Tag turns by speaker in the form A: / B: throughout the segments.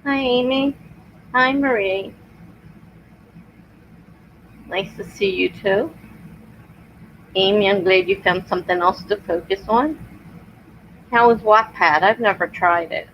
A: Hi, Amy. Hi, Marie. Nice to see you too. Amy, I'm glad you found something else to focus on. How is Wattpad? I've never tried it.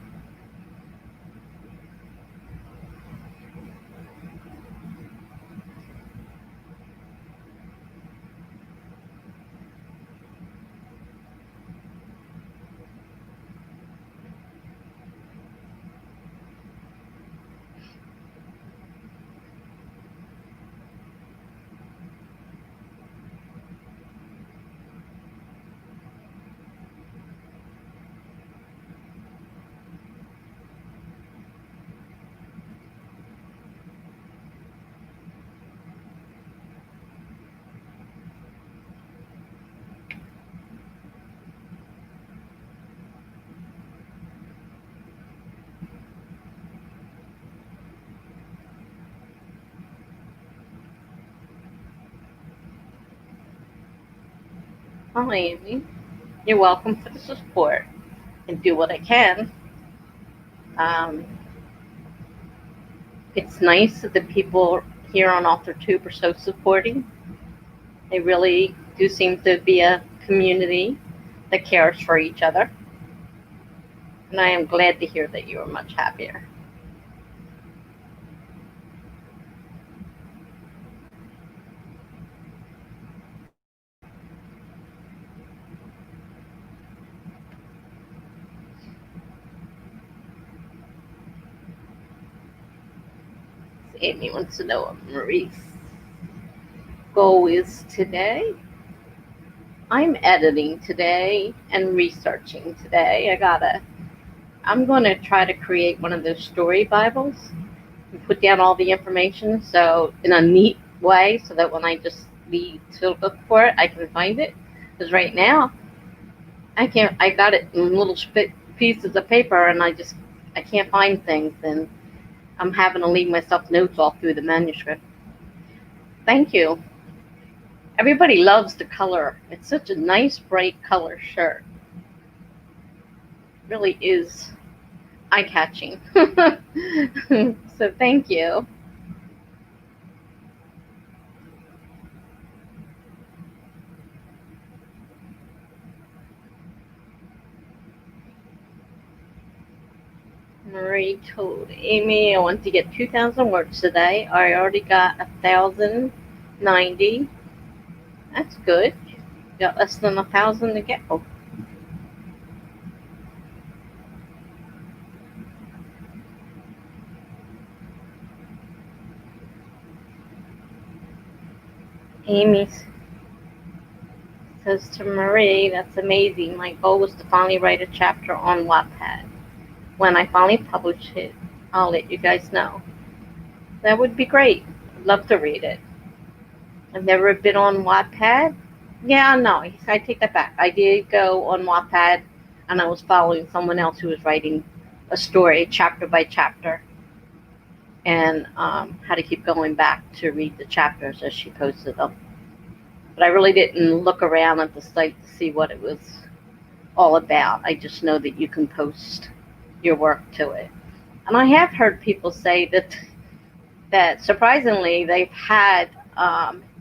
A: Hi, Amy. You're welcome for the support and do what I can. Um, it's nice that the people here on Authortubers are so supporting. They really do seem to be a community that cares for each other. And I am glad to hear that you are much happier. Amy wants to know what Marie's goal is today. I'm editing today and researching today. I'm going to try to create one of those story Bibles and put down all the information so in a neat way so that when I just need to look for it, I can find it. Because right now, I got it in little pieces of paper and I can't find things and I'm having to leave myself notes all through the manuscript. Thank you. Everybody loves the color. It's such a nice, bright color shirt. It really is eye-catching. So thank you. Marie told Amy I want to get 2,000 words today. I already got 1,090. That's good. Got less than 1,000 to go. Amy says to Marie, that's amazing. My goal was to finally write a chapter on Wattpad. When I finally publish it, I'll let you guys know. That would be great. I'd love to read it. I've never been on Wattpad. Yeah, no, I take that back. I did go on Wattpad, and I was following someone else who was writing a story chapter by chapter, and had to keep going back to read the chapters as she posted them. But I really didn't look around at the site to see what it was all about. I just know that you can post your work to it. And I have heard people say that surprisingly they've had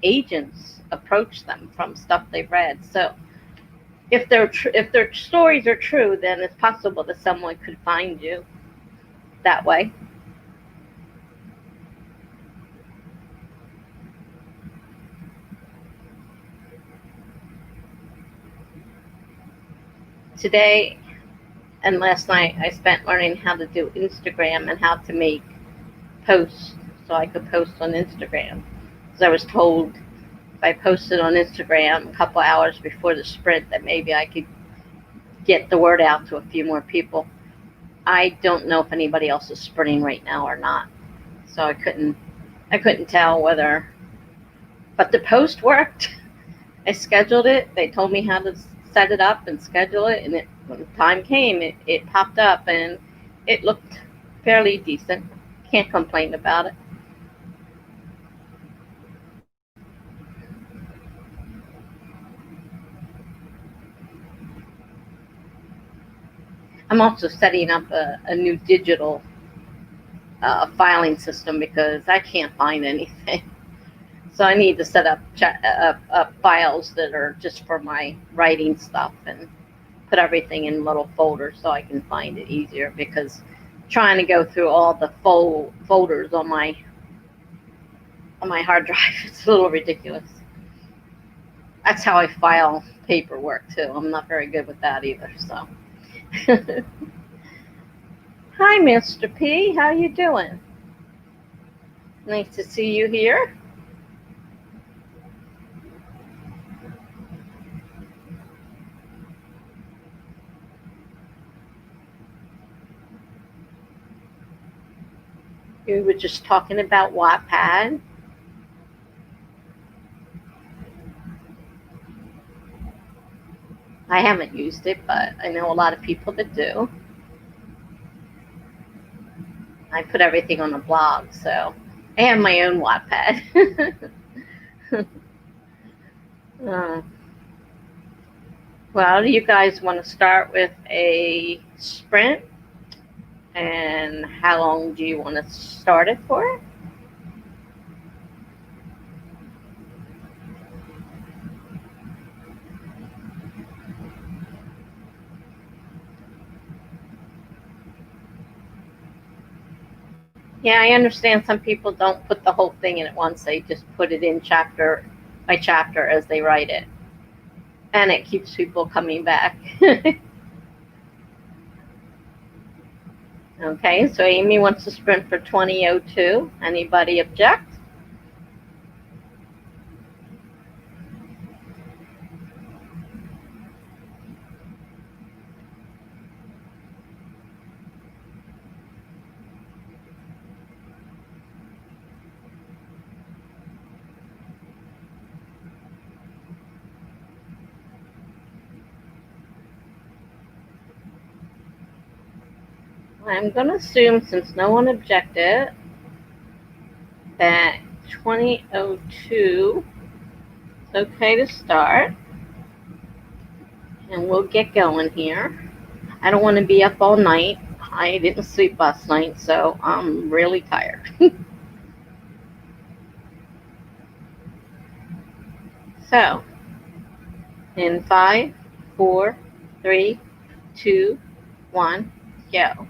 A: agents approach them from stuff they've read. So if their stories are true, then it's possible that someone could find you that way. Today and last night I spent learning how to do Instagram and how to make posts so I could post on Instagram. Because I was told if I posted on Instagram a couple hours before the sprint that maybe I could get the word out to a few more people. I don't know if anybody else is sprinting right now or not. So I couldn't tell whether, but the post worked. I scheduled it. They told me how to set it up and schedule it, and when the time came, it popped up and it looked fairly decent. Can't complain about it. I'm also setting up a new digital filing system because I can't find anything. So I need to set up files that are just for my writing stuff and put everything in little folders so I can find it easier, because trying to go through all the folders on my hard drive is a little ridiculous. That's how I file paperwork too. I'm not very good with that either. So, hi, Mr. P. How you doing? Nice to see you here. We were just talking about Wattpad. I haven't used it, but I know a lot of people that do. I put everything on a blog, so I have my own Wattpad. uh, well, do you guys want to start with a sprint? And how long do you want to start it for? Yeah, I understand some people don't put the whole thing in at once. They just put it in chapter by chapter as they write it. And it keeps people coming back. Okay, so Amy wants to sprint for 2002. Anybody object? I'm going to assume, since no one objected, that 2002 is okay to start. And we'll get going here. I don't want to be up all night. I didn't sleep last night, so I'm really tired. So, in 5, 4, 3, 2, 1, go.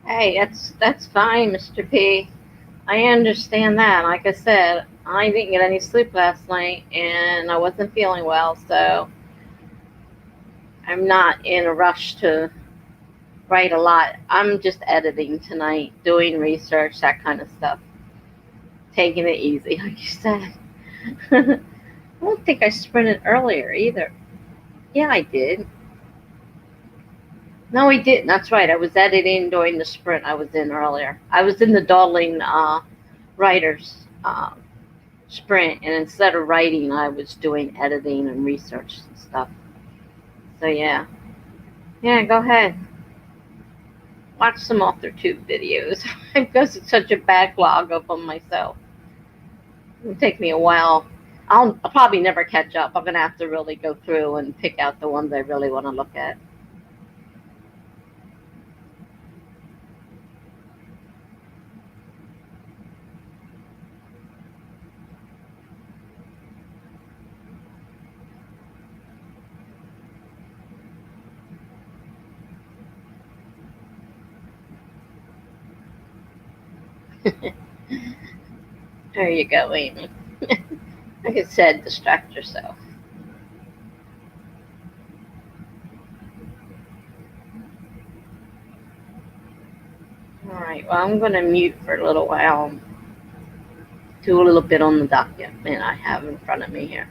A: Hey, that's fine, Mr. P. I understand that. Like I said, I didn't get any sleep last night, and I wasn't feeling well, so I'm not in a rush to write a lot. I'm just editing tonight, doing research, that kind of stuff. Taking it easy, like you said. I don't think I sprinted earlier either. Yeah, I did. No, I didn't. That's right. I was editing during the sprint I was in earlier. I was in the Dawling Writers sprint, and instead of writing, I was doing editing and research and stuff. So, yeah. Yeah, go ahead. Watch some Authortube videos. Because it's such a backlog of them myself. It'll take me a while. I'll probably never catch up. I'm going to have to really go through and pick out the ones I really want to look at. There you go, Amy. Like I said, distract yourself. All right, well, I'm going to mute for a little while, do a little bit on the document I have in front of me here.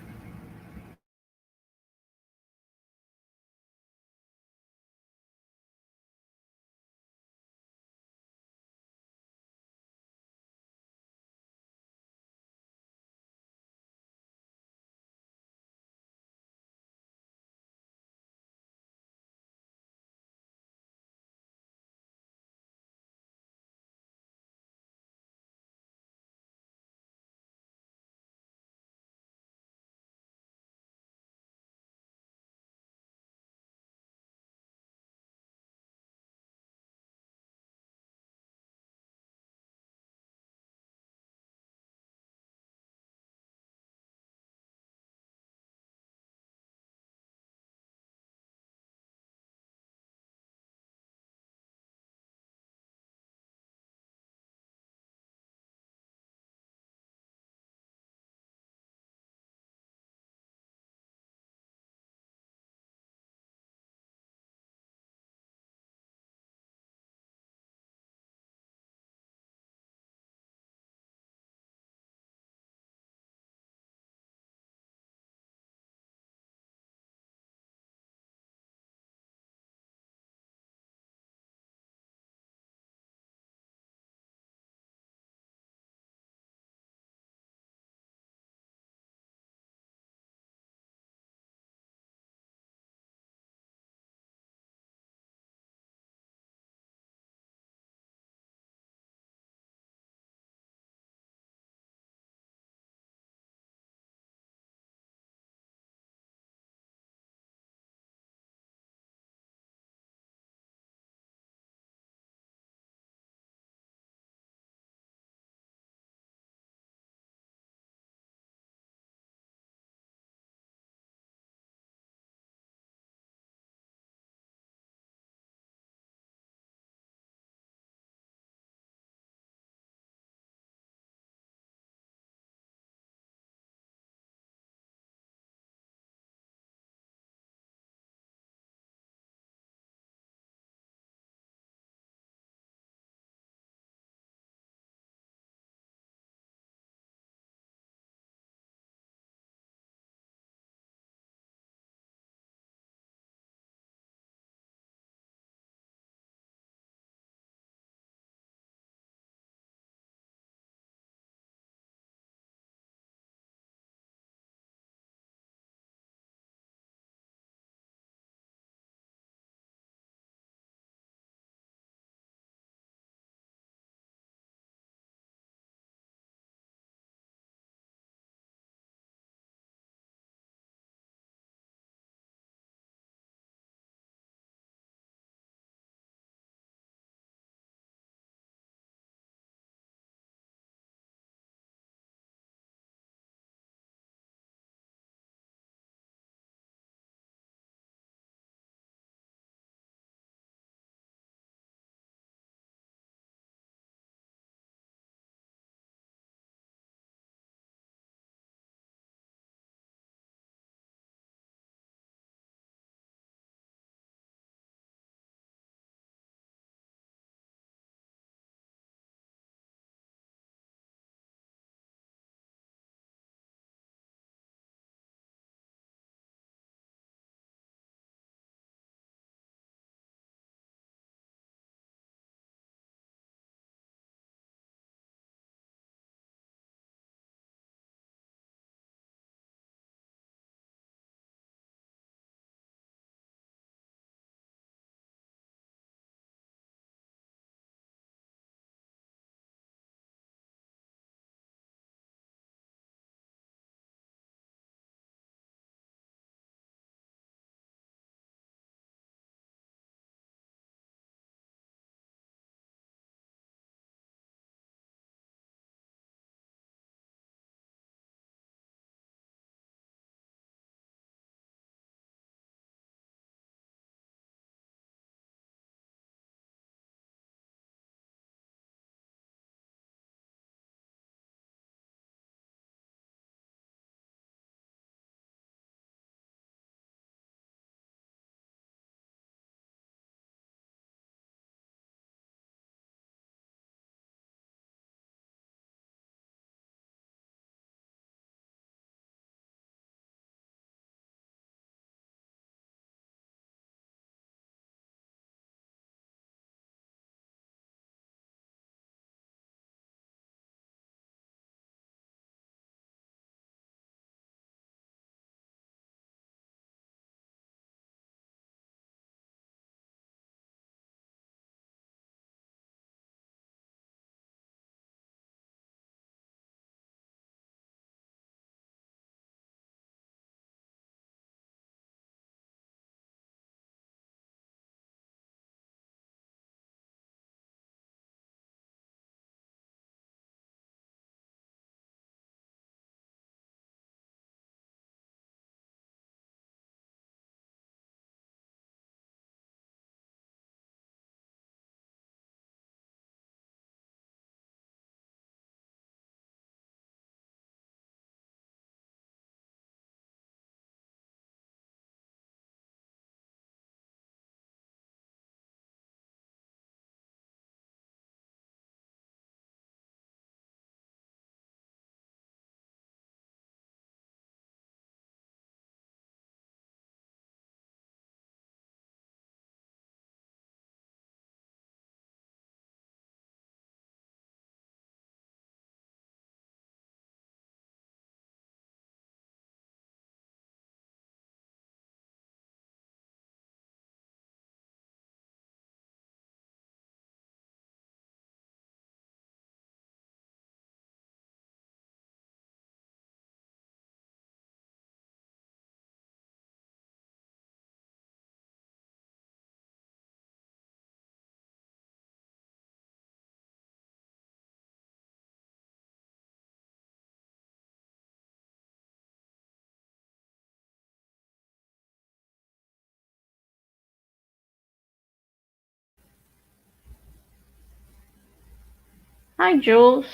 A: Hi, Jules.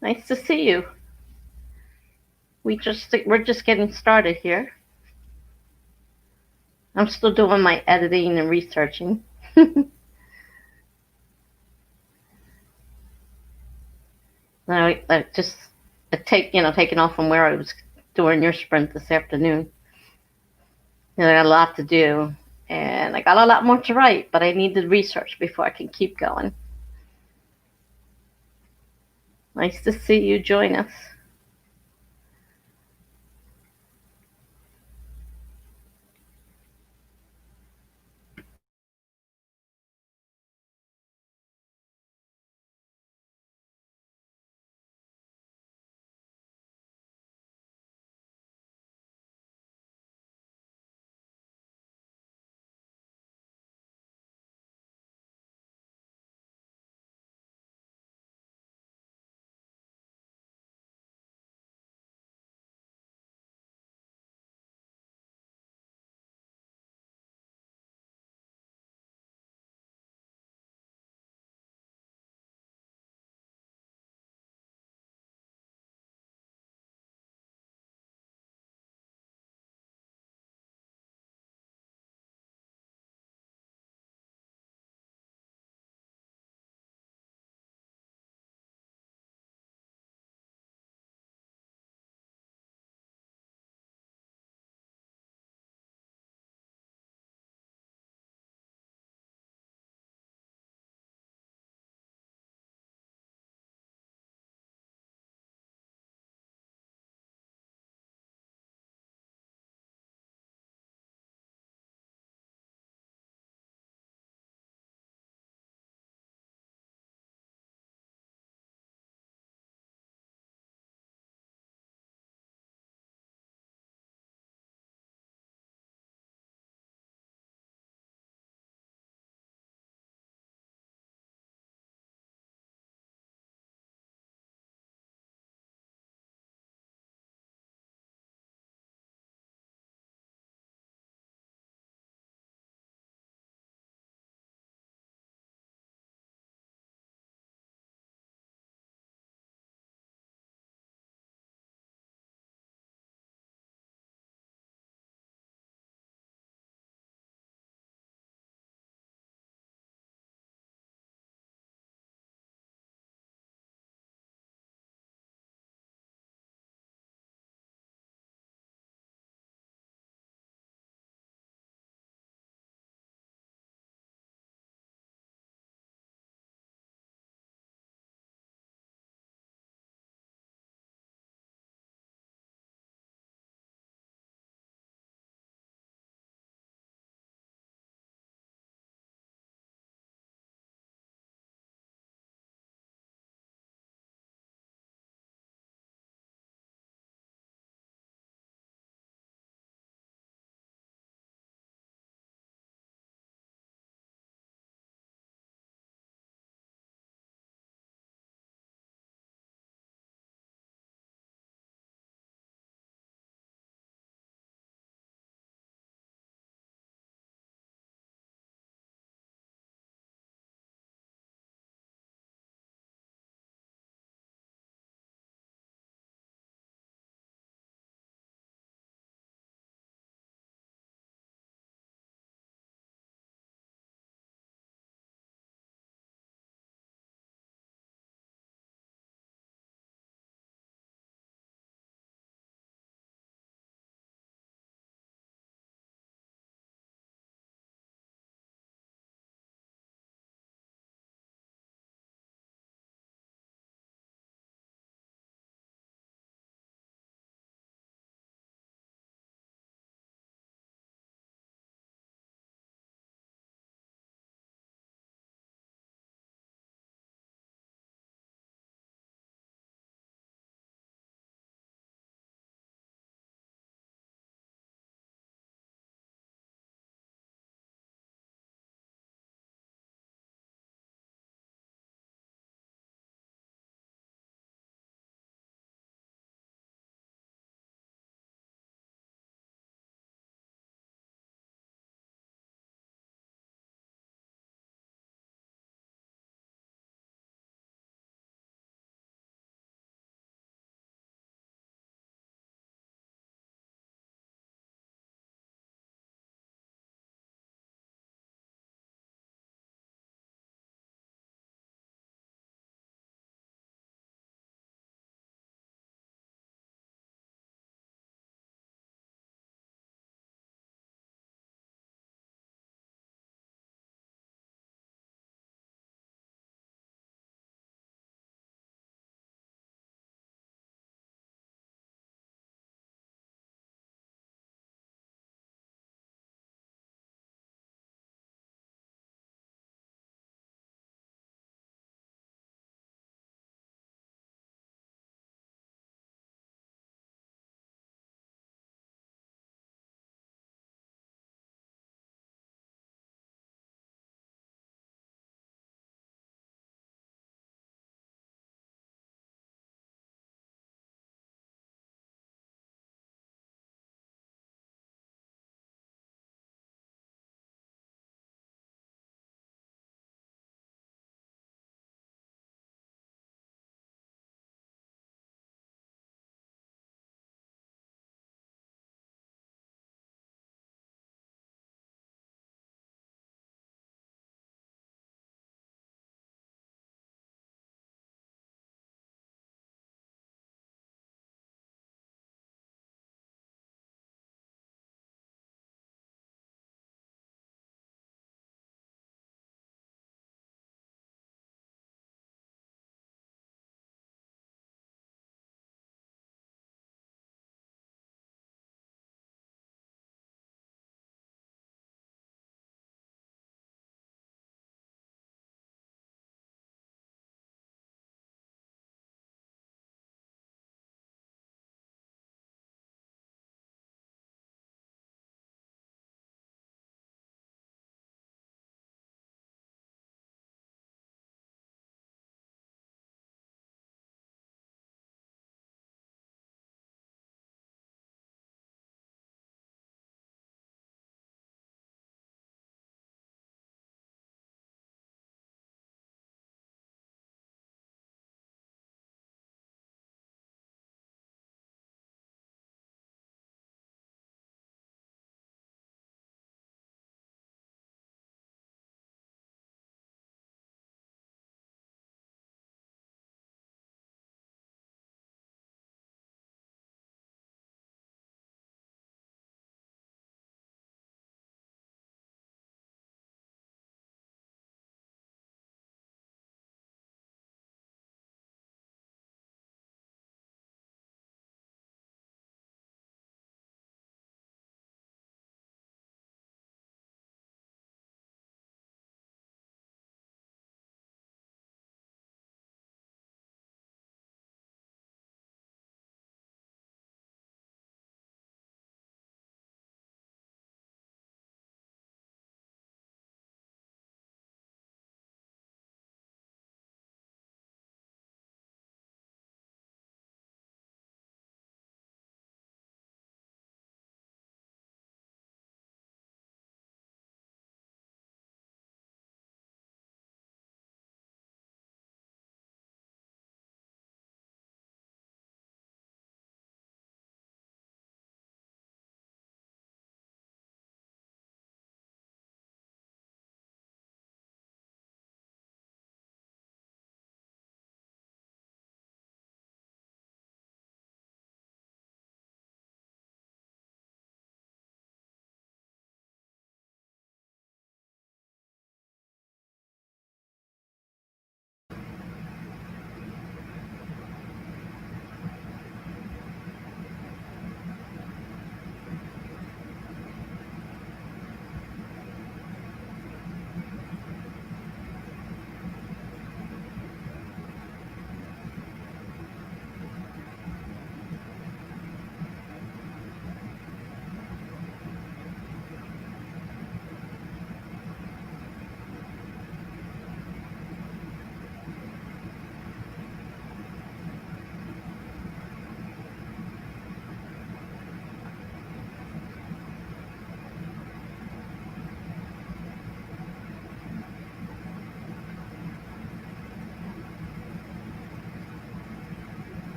A: Nice to see you. We're just getting started here. I'm still doing my editing and researching. I just taking off from where I was doing your sprint this afternoon. I got a lot to do, and I got a lot more to write, but I need to research before I can keep going. Nice to see you join us.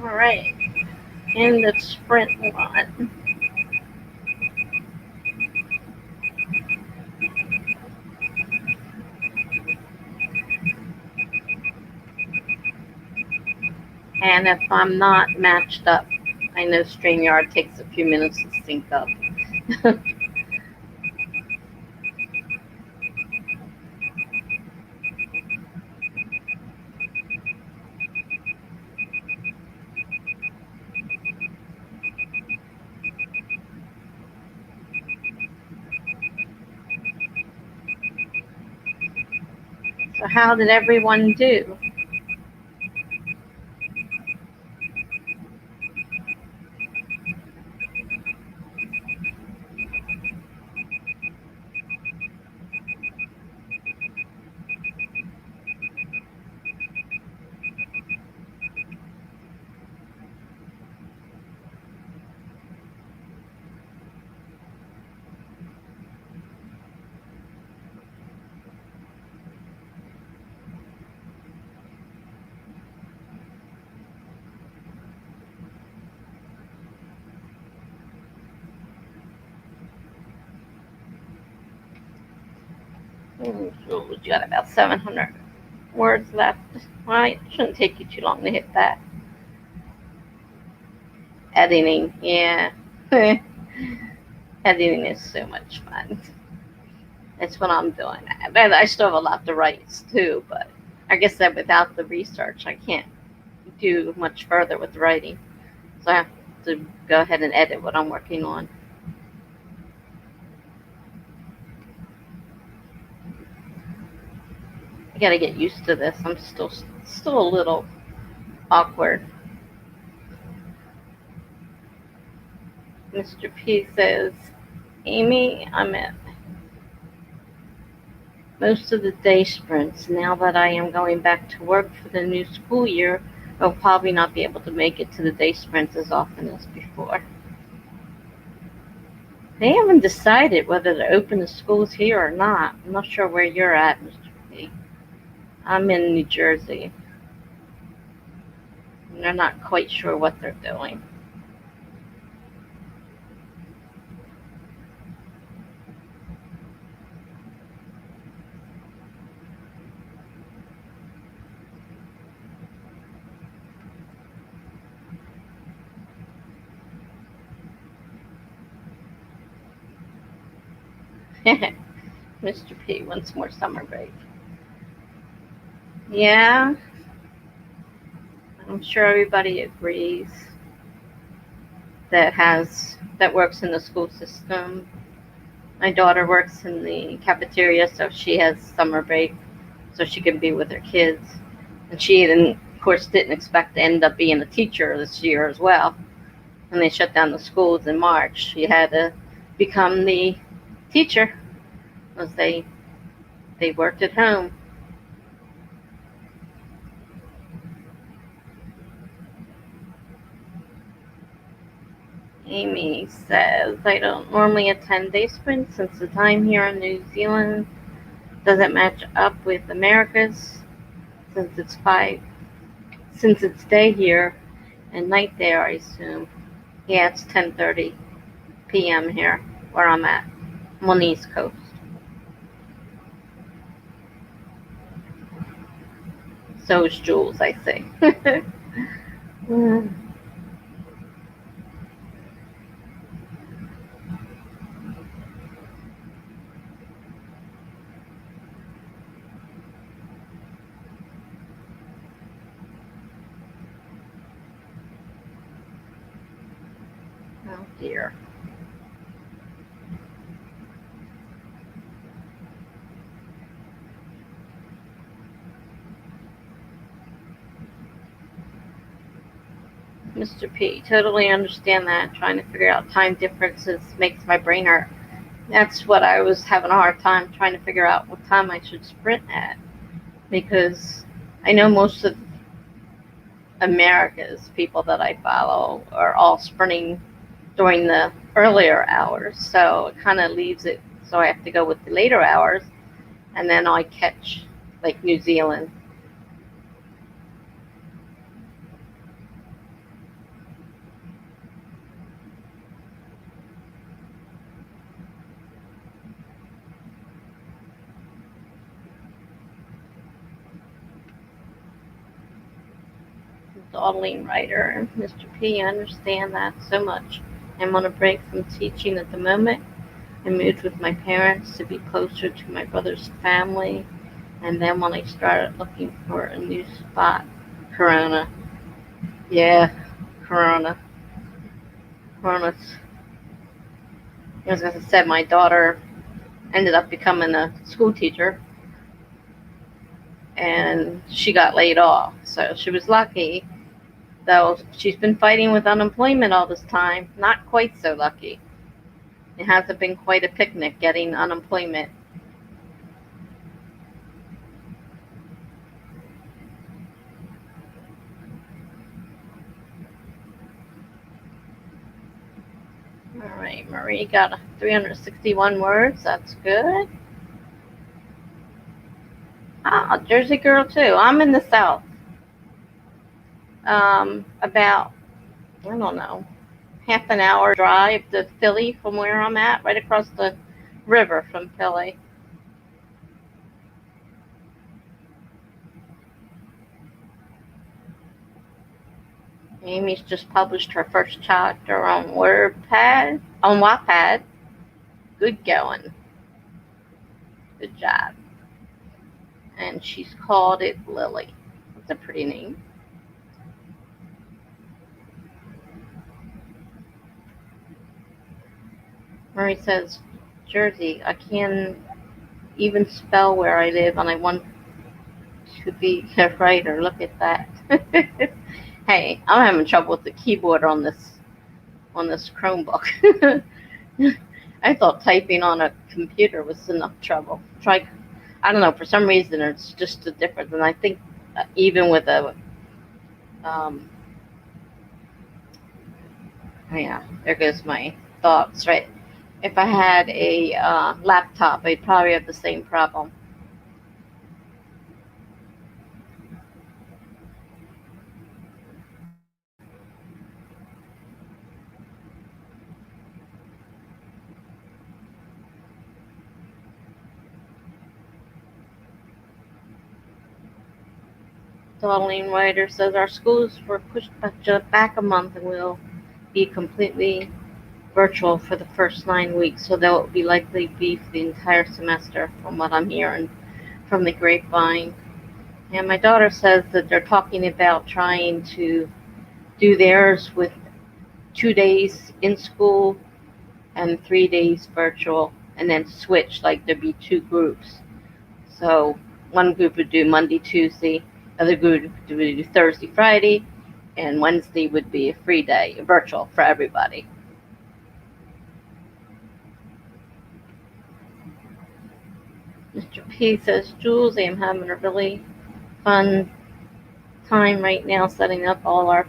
A: Alright, in the sprint one. And if I'm not matched up, I know StreamYard takes a few minutes to sync up. So how did everyone do? You got about 700 words left. Well, it shouldn't take you too long to hit that. Editing, yeah. Editing is so much fun. That's what I'm doing. I still have a lot to write too, but I guess that without the research, I can't do much further with writing. So I have to go ahead and edit what I'm working on. I gotta get used to this. I'm still a little awkward. Mr. P says, Amy, I'm at most of the day sprints. Now that I am going back to work for the new school year, I'll probably not be able to make it to the day sprints as often as before. They haven't decided whether to open the schools here or not. I'm not sure where you're at, Mr. P. I'm in New Jersey. And they're not quite sure what they're doing. Mr. P wants more summer break. Yeah, I'm sure everybody agrees that works in the school system. My daughter works in the cafeteria, so she has summer break so she can be with her kids. And she, of course, didn't expect to end up being a teacher this year as well. When they shut down the schools in March, she had to become the teacher as they worked at home. Amy says, I don't normally attend day sprints since the time here in New Zealand doesn't match up with America's since it's day here and night there, I assume. Yeah, it's 10:30 p.m. here where I'm at. I'm on the East Coast. So is Jules, I see. Oh dear. Mr. P, totally understand that. Trying to figure out time differences makes my brain hurt. That's what I was having a hard time trying to figure out what time I should sprint at. Because I know most of America's people that I follow are all sprinting during the earlier hours. So it kind of leaves it so I have to go with the later hours. And then I catch, like, New Zealand. Dawdling writer. Mr. P, I understand that so much. I'm on a break from teaching at the moment. I moved with my parents to be closer to my brother's family, and then when I started looking for a new spot, Corona. Yeah, Corona. Corona's, as I said, my daughter ended up becoming a school teacher, and she got laid off. So she was lucky, though she's been fighting with unemployment all this time. Not quite so lucky. It hasn't been quite a picnic getting unemployment. All right, Marie got 361 words. That's good. Ah, Jersey girl too. I'm in the South. About, I don't know, half an hour drive to Philly from where I'm at, right across the river from Philly. Amy's just published her first chapter on Wattpad. Good going. Good job. And she's called it Lily. That's a pretty name. Marie says, Jersey, I can't even spell where I live, and I want to be a writer. Look at that. Hey, I'm having trouble with the keyboard on this Chromebook. I thought typing on a computer was enough trouble. I don't know, for some reason it's just a difference, and I think even with a um, yeah, there goes my thoughts, right? If I had a laptop, I'd probably have the same problem. Darlene Ryder says our schools were pushed back a month and will be completely virtual for the first 9 weeks, so that will be likely be for the entire semester, from what I'm hearing from the grapevine. And my daughter says that they're talking about trying to do theirs with 2 days in school and 3 days virtual, and then switch, like there'd be two groups. So one group would do Monday, Tuesday, other group would do Thursday, Friday, and Wednesday would be a free day, virtual for everybody. Mr. P says, Jules, I'm having a really fun time right now setting up all our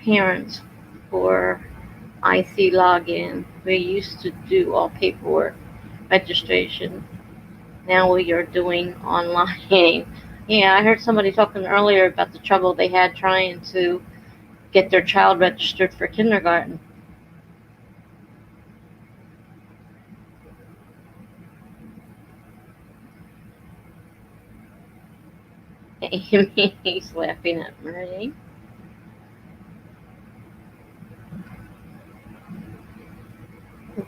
A: parents for IC login. We used to do all paperwork registration. Now we are doing online. Yeah, I heard somebody talking earlier about the trouble they had trying to get their child registered for kindergarten. He's laughing at me.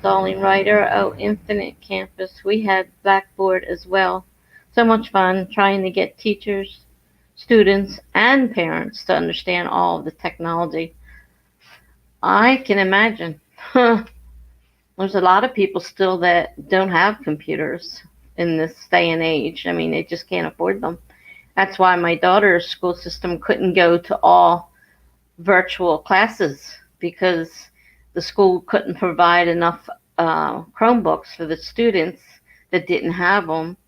A: Darling writer, oh, Infinite Campus. We had Blackboard as well. So much fun trying to get teachers, students, and parents to understand all of the technology. I can imagine. There's a lot of people still that don't have computers in this day and age. I mean, they just can't afford them. That's why my daughter's school system couldn't go to all virtual classes, because the school couldn't provide enough Chromebooks for the students that didn't have them.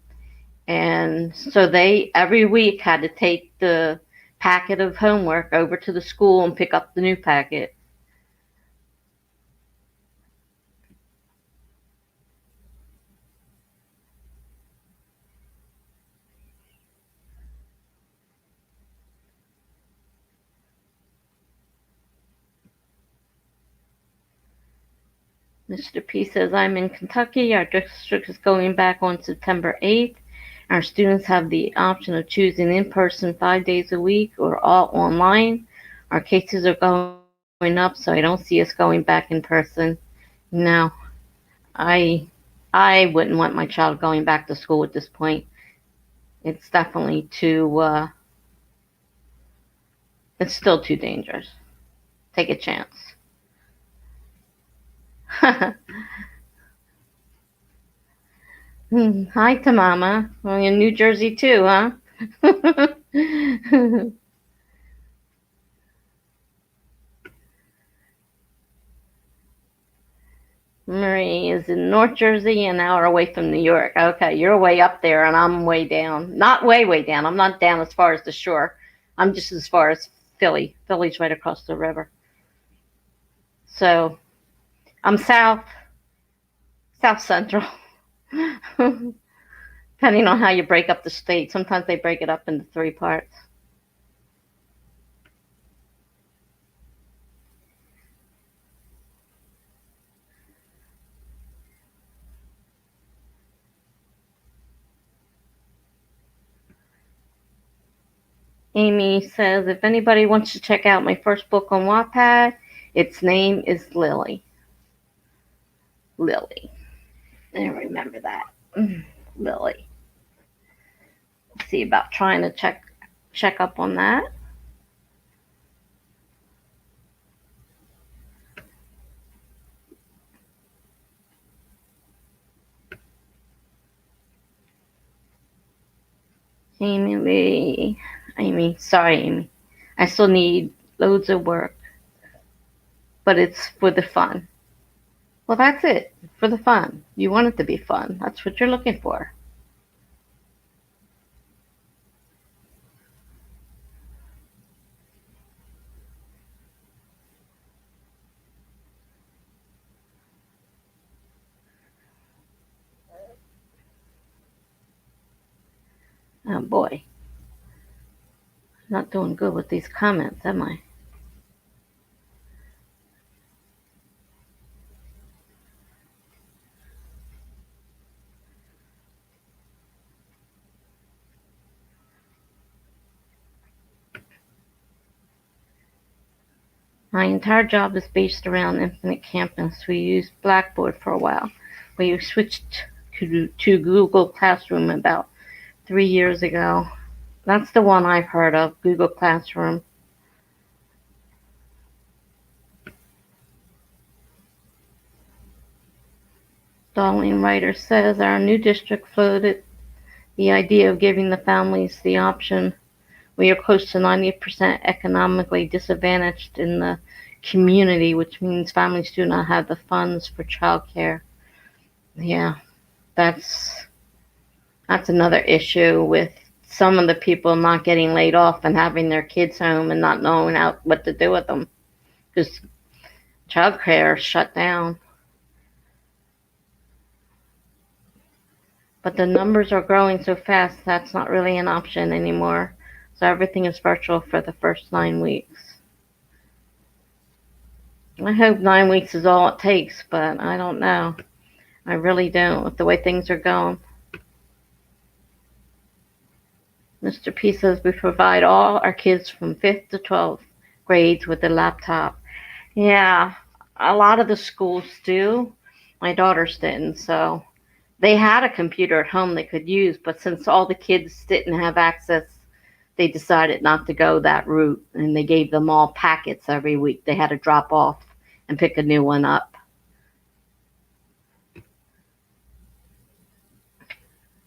A: And so they every week had to take the packet of homework over to the school and pick up the new packet. Mr. P says, I'm in Kentucky. Our district is going back on September 8th. Our students have the option of choosing in person 5 days a week or all online. Our cases are going up, so I don't see us going back in person. No, I I wouldn't want my child going back to school at this point. It's definitely it's still too dangerous. Take a chance. Hi to Mama. Well, in New Jersey too, huh? Marie is in North Jersey, an hour away from New York. Okay, you're way up there, and I'm way down. Not way, way down. I'm not down as far as the shore. I'm just as far as Philly. Philly's right across the river. So I'm South Central. Depending on how you break up the state. Sometimes they break it up into three parts. Amy says, if anybody wants to check out my first book on Wattpad, its name is Lily. Lily. I remember that. Lily. See about trying to check up on that. Sorry, Amy. I still need loads of work, but it's for the fun. Well, that's it. For the fun. You want it to be fun. That's what you're looking for. Oh boy. Not doing good with these comments, am I? My entire job is based around Infinite Campus. We used Blackboard for a while. We switched to Google Classroom about 3 years ago. That's the one I've heard of, Google Classroom. Darlene Writer says our new district floated the idea of giving the families the option. We are close to 90% economically disadvantaged in the community, which means families do not have the funds for childcare. Yeah, that's another issue with some of the people not getting laid off and having their kids home and not knowing what to do with them because childcare is shut down. But the numbers are growing so fast that's not really an option anymore. So everything is virtual for the first 9 weeks. I hope 9 weeks is all it takes, but I don't know. I really don't with the way things are going. Mr. P says we provide all our kids from 5th to 12th grades with a laptop. Yeah, a lot of the schools do. My daughters didn't, so they had a computer at home they could use, but since all the kids didn't have access, they decided not to go that route, and they gave them all packets every week. They had to drop off and pick a new one up.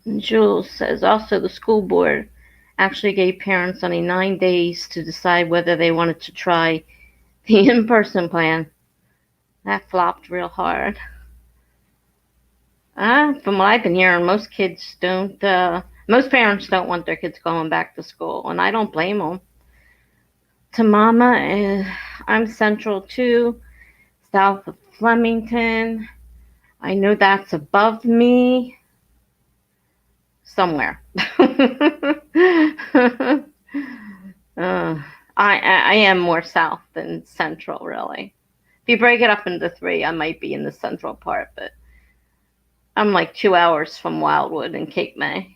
A: And Jules says also the school board actually gave parents only 9 days to decide whether they wanted to try the in-person plan. That flopped real hard. From what I've been hearing, most parents don't want their kids going back to school, and I don't blame them. To Mama, I'm Central too, south of Flemington. I know that's above me somewhere. I am more south than central, really. If you break it up into three, I might be in the central part, but I'm like 2 hours from Wildwood and Cape May.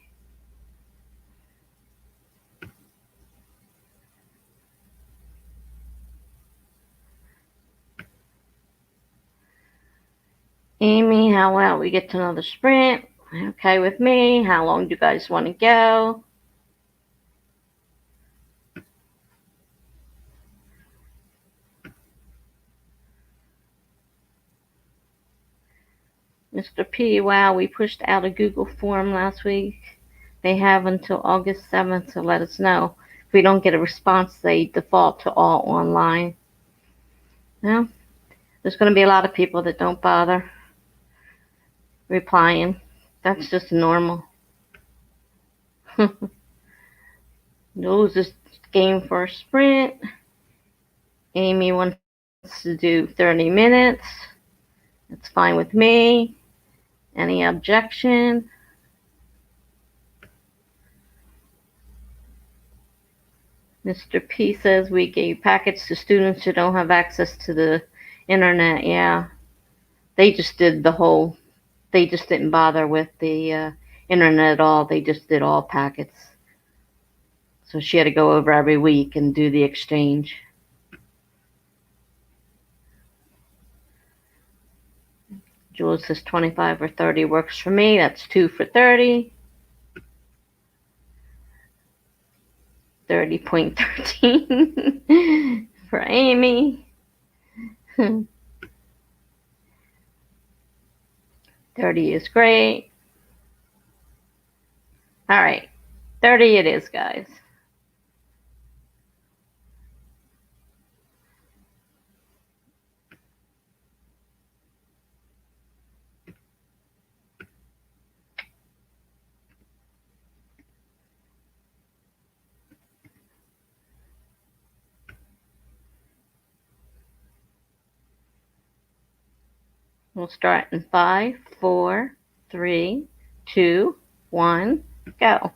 A: Amy, how well we get to know the sprint? Okay with me. How long do you guys want to go? Mr. P, wow, we pushed out a Google form last week. They have until August 7th to let us know. If we don't get a response, they default to all online. Well, there's going to be a lot of people that don't bother replying. That's just normal. Lose this game for a sprint. Amy wants to do 30 minutes. That's fine with me. Any objection? Mr. P says we gave packets to students who don't have access to the internet. Yeah, they just did the whole, they just didn't bother with the internet at all. They just did all packets. So she had to go over every week and do the exchange. Jules says 25 or 30 works for me. That's 2 for 30. 30.13 for Amy. 30 is great. All right, 30 it is, guys. We'll start in 5, 4, 3, 2, 1, go.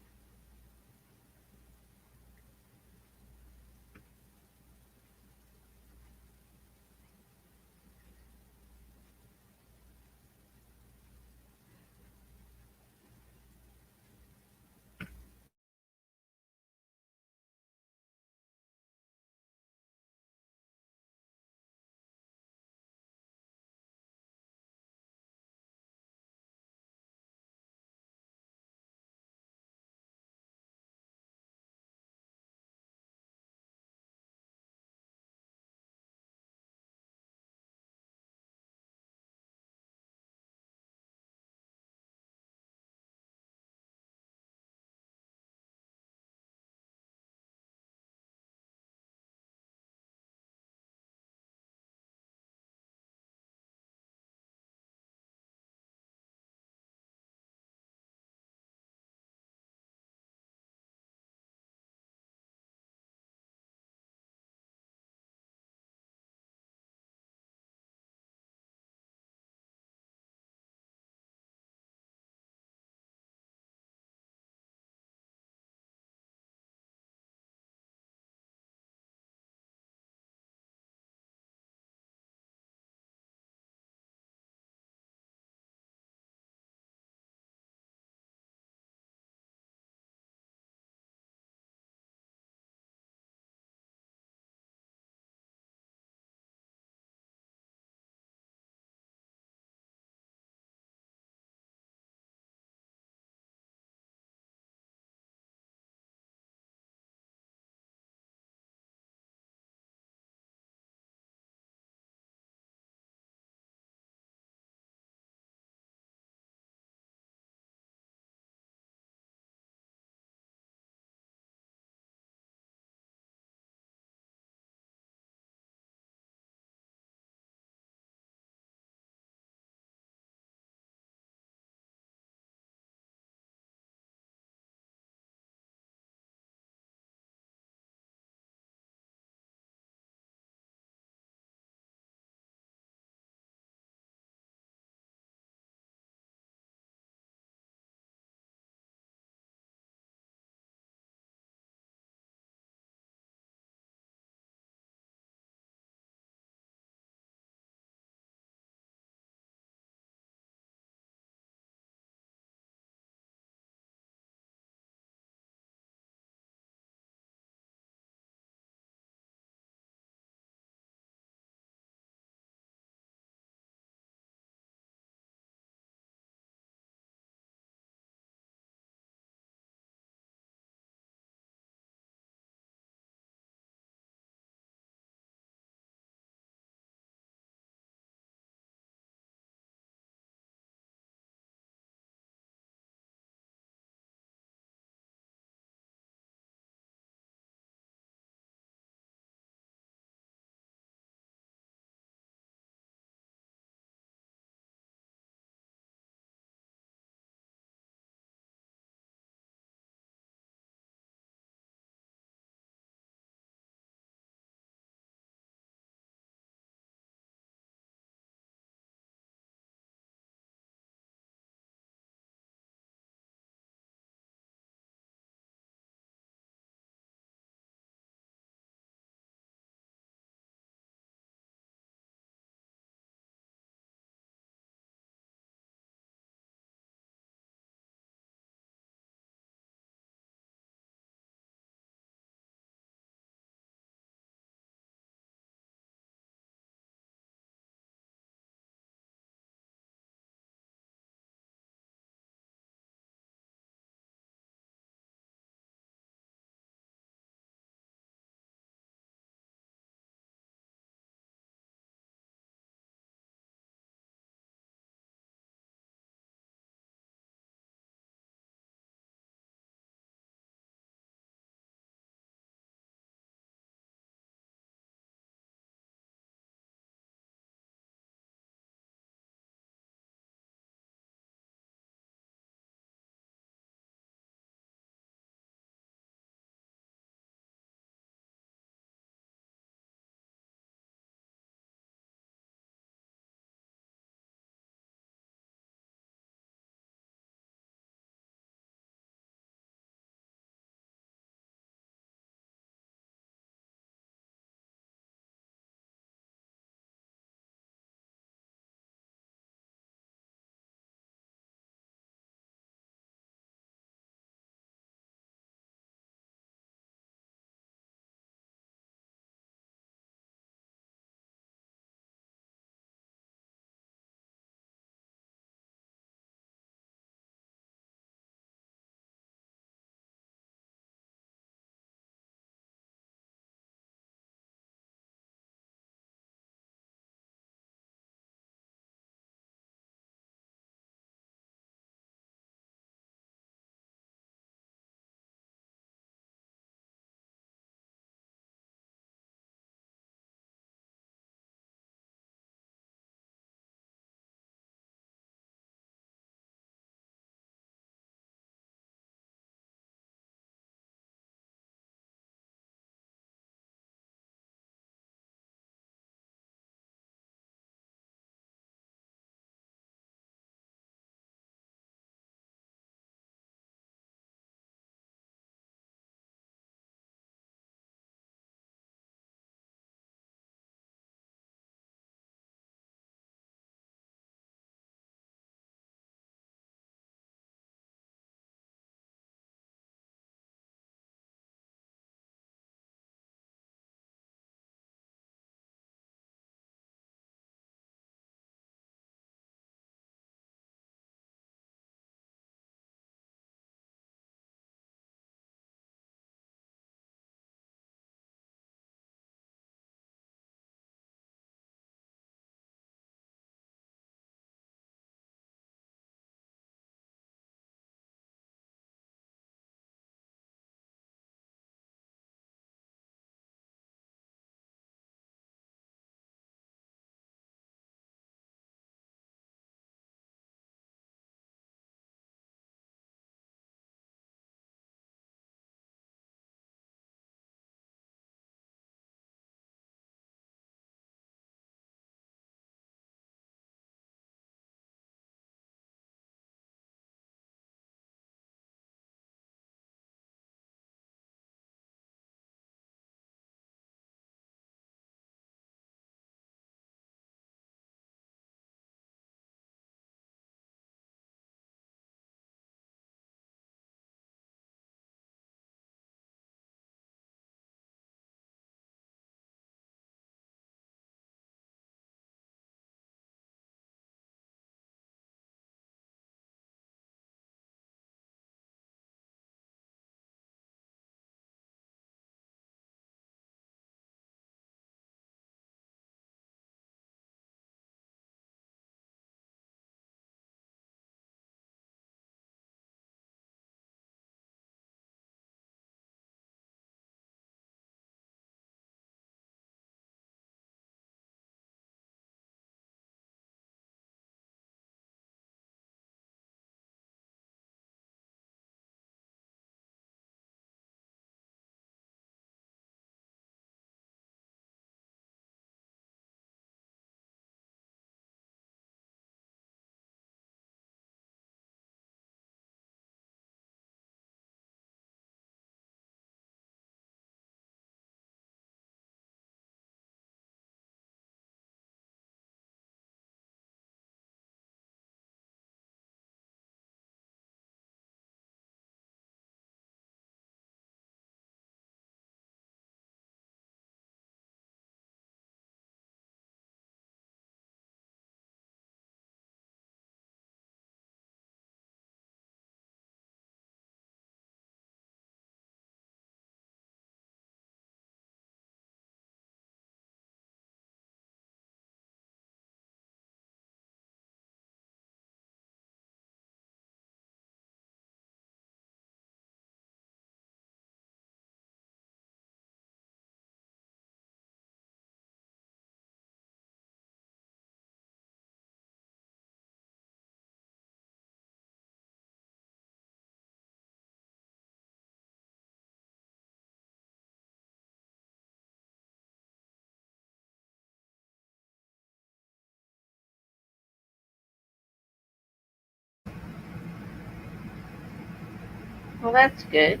A: Well, that's good.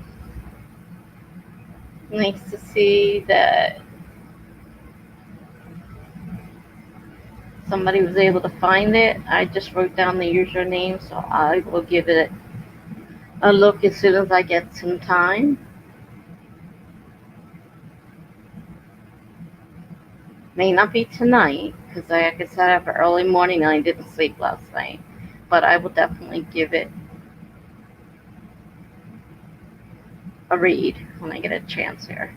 A: Nice to see that somebody was able to find it. I just wrote down the username, so I will give it a look as soon as I get some time. May not be tonight, because I could set up early morning and I didn't sleep last night. But I will definitely give it a read when I get a chance here.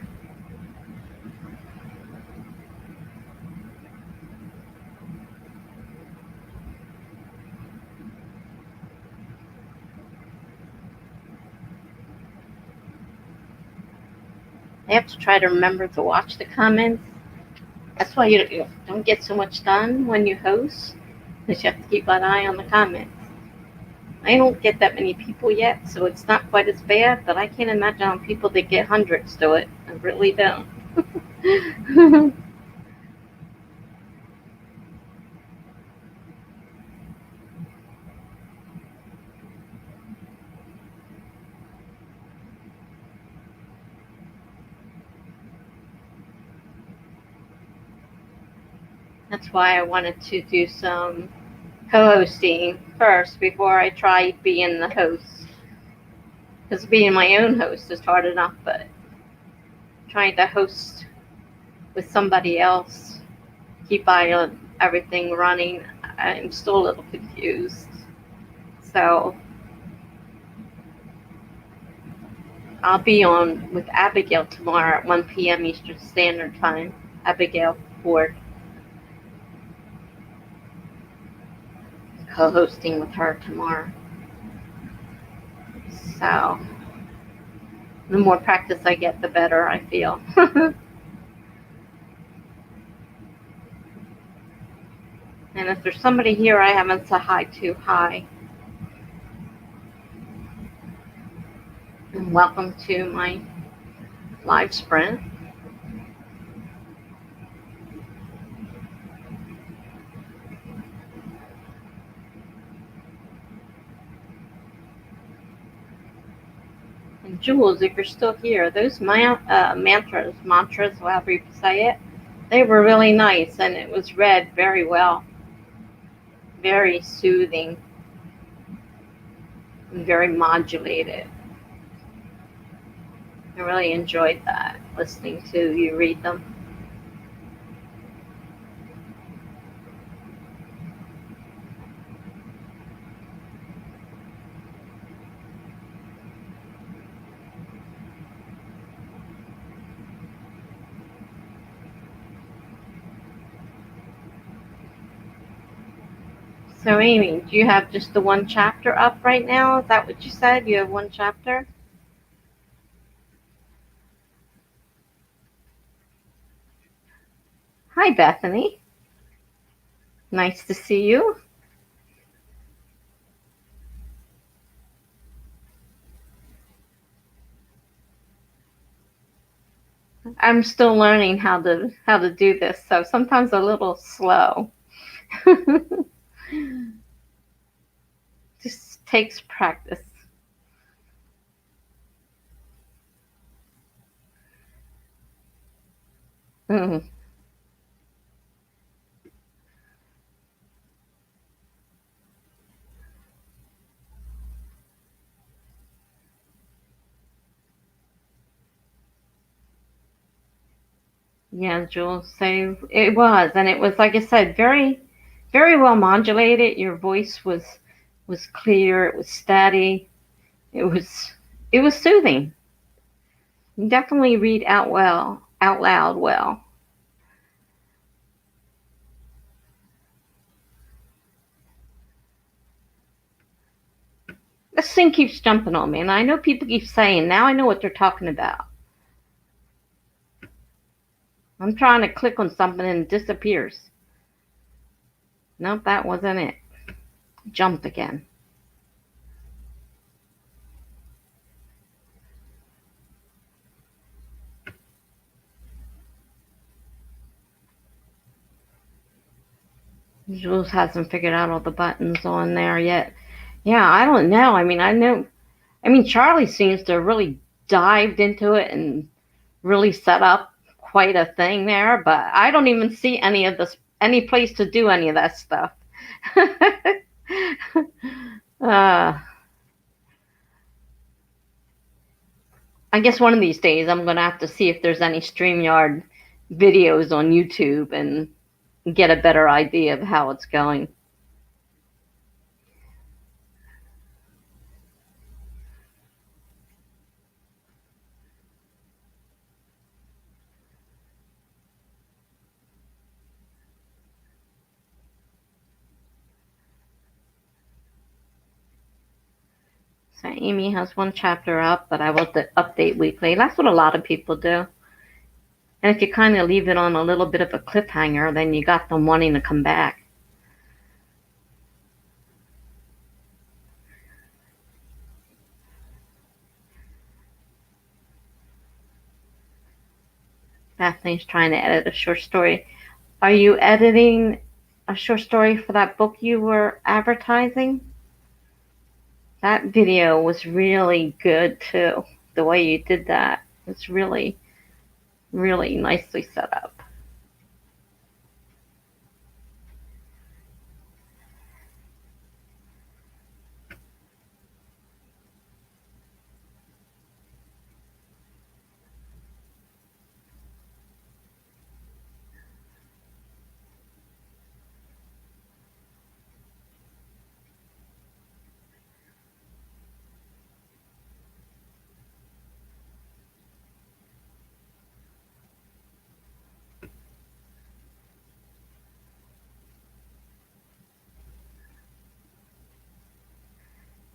A: I have to try to remember to watch the comments. That's why you don't get so much done when you host, because you have to keep an eye on the comments. I don't get that many people yet, so it's not quite as bad, but I can't imagine how people that get hundreds do it. I really don't. That's why I wanted to do some co-hosting first before I tried being the host. Because being my own host is hard enough, but trying to host with somebody else, keep eye on everything running, I'm still a little confused. So I'll be on with Abigail tomorrow at 1 p.m. Eastern Standard Time. Abigail Ford, co-hosting with her tomorrow. So the more practice I get, the better I feel. And if there's somebody here I haven't said hi to, hi. And welcome to my live sprint. And Jules, if you're still here, those mantras, however you say it, they were really nice, and it was read very well. Very soothing and very modulated. I really enjoyed that, listening to you read them. So Amy, do you have just the one chapter up right now? Is that what you said? You have one chapter? Hi, Bethany. Nice to see you. I'm still learning how to do this, so sometimes a little slow. Just takes practice. Mm. Yeah, Jules, so it was, and it was, like I said, very, very well modulated. Your voice was clear. It was steady. It was soothing. You definitely read out loud well. This thing keeps jumping on me, and I know people keep saying, now I know what they're talking about. I'm trying to click on something and it disappears. Nope, that wasn't it. Jumped again. Jules hasn't figured out all the buttons on there yet. Yeah, I don't know. I mean, I know I mean, Charlie seems to have really dived into it and really set up quite a thing there, but I don't even see any place to do any of that stuff. uh, I guess one of these days I'm going to have to see if there's any StreamYard videos on YouTube and get a better idea of how it's going. So Amy has one chapter up, but I will update weekly. That's what a lot of people do. And if you kind of leave it on a little bit of a cliffhanger, then you got them wanting to come back. Bethany's trying to edit a short story. Are you editing a short story for that book you were advertising? That video was really good too. The way you did that, it's really, really nicely set up.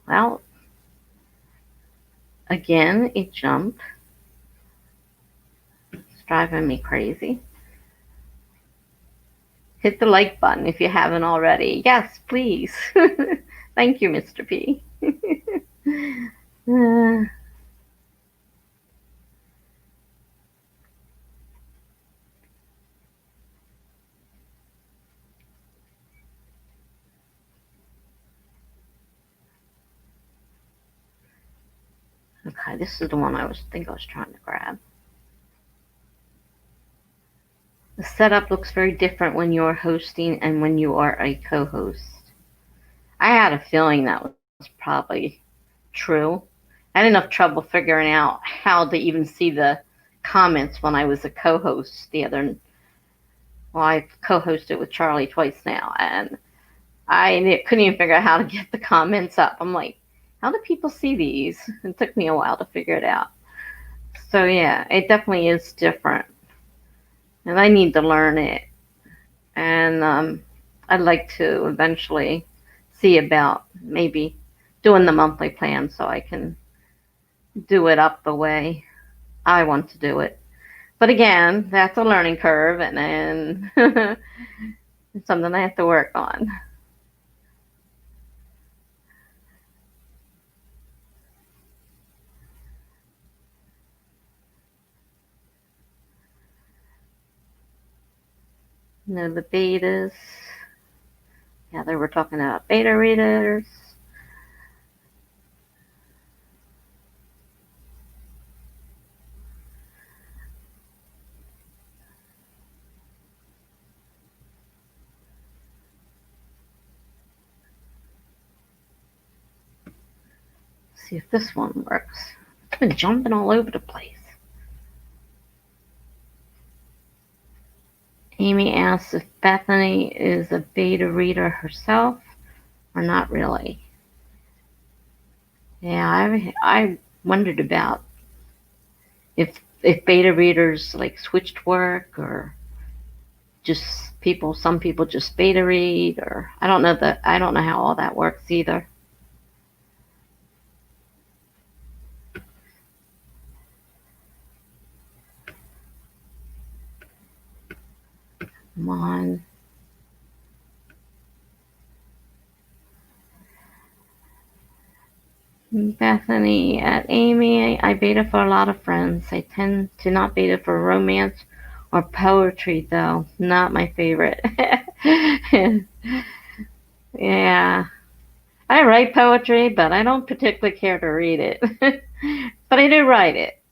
A: Well, again, it jumped. It's driving me crazy. Hit the like button if you haven't already. Yes, please. Thank you, Mr. P. Okay, this is the one I was trying to grab. The setup looks very different when you're hosting and when you are a co-host. I had a feeling that was probably true. I had enough trouble figuring out how to even see the comments when I was a co-host well, I've co-hosted with Charlie twice now, and I couldn't even figure out how to get the comments up. I'm like, how do people see these? It took me a while to figure it out. So yeah, it definitely is different, and I need to learn it. And I'd like to eventually see about maybe doing the monthly plan so I can do it up the way I want to do it. But again, that's a learning curve, and it's something I have to work on. The betas. Yeah, they were talking about beta readers. See if this one works. It's been jumping all over the place. Amy asks if Bethany is a beta reader herself or not really. Yeah, I wondered about if beta readers like switched work or just some people just beta read, or I don't know how all that works either. Come on. Bethany at Amy, I beta for a lot of friends. I tend to not beta for romance or poetry, though. Not my favorite. Yeah. I write poetry, but I don't particularly care to read it. But I do write it.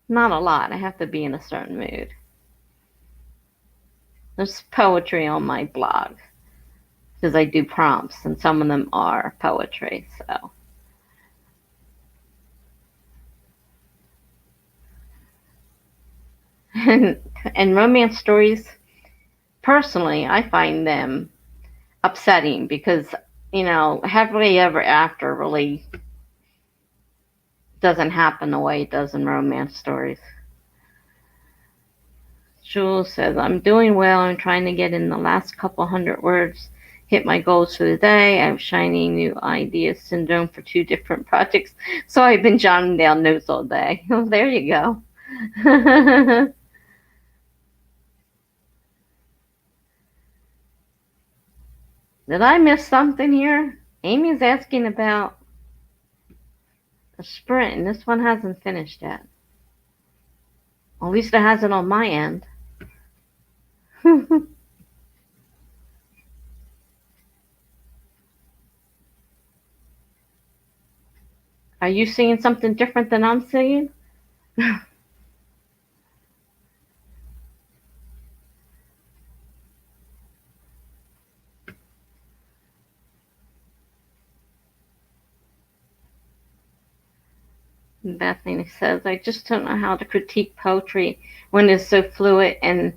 A: Not a lot. I have to be in a certain mood. There's poetry on my blog because I do prompts, and some of them are poetry. So, and romance stories, personally, I find them upsetting because happily ever after really doesn't happen the way it does in romance stories. Jules says, I'm doing well. I'm trying to get in the last couple hundred words, hit my goals for the day. I have shiny new idea syndrome for 2 different projects. So I've been jotting down notes all day. Oh, there you go. Did I miss something here? Amy's asking about a sprint, and this one hasn't finished yet. At least it hasn't on my end. Are you seeing something different than I'm seeing? Bethany says, I just don't know how to critique poetry when it's so fluid and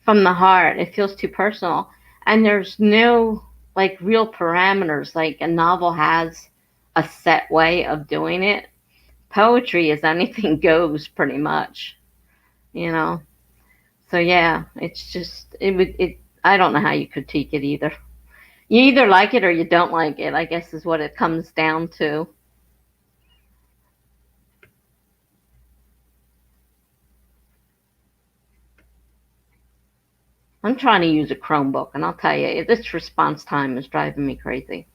A: from the heart. It feels too personal. And there's no like real parameters. Like a novel has a set way of doing it. Poetry is anything goes pretty much, you know. So yeah, it's just it I don't know how you critique it either. You either like it or you don't like it, I guess is what it comes down to. I'm trying to use a Chromebook, and I'll tell you, this response time is driving me crazy.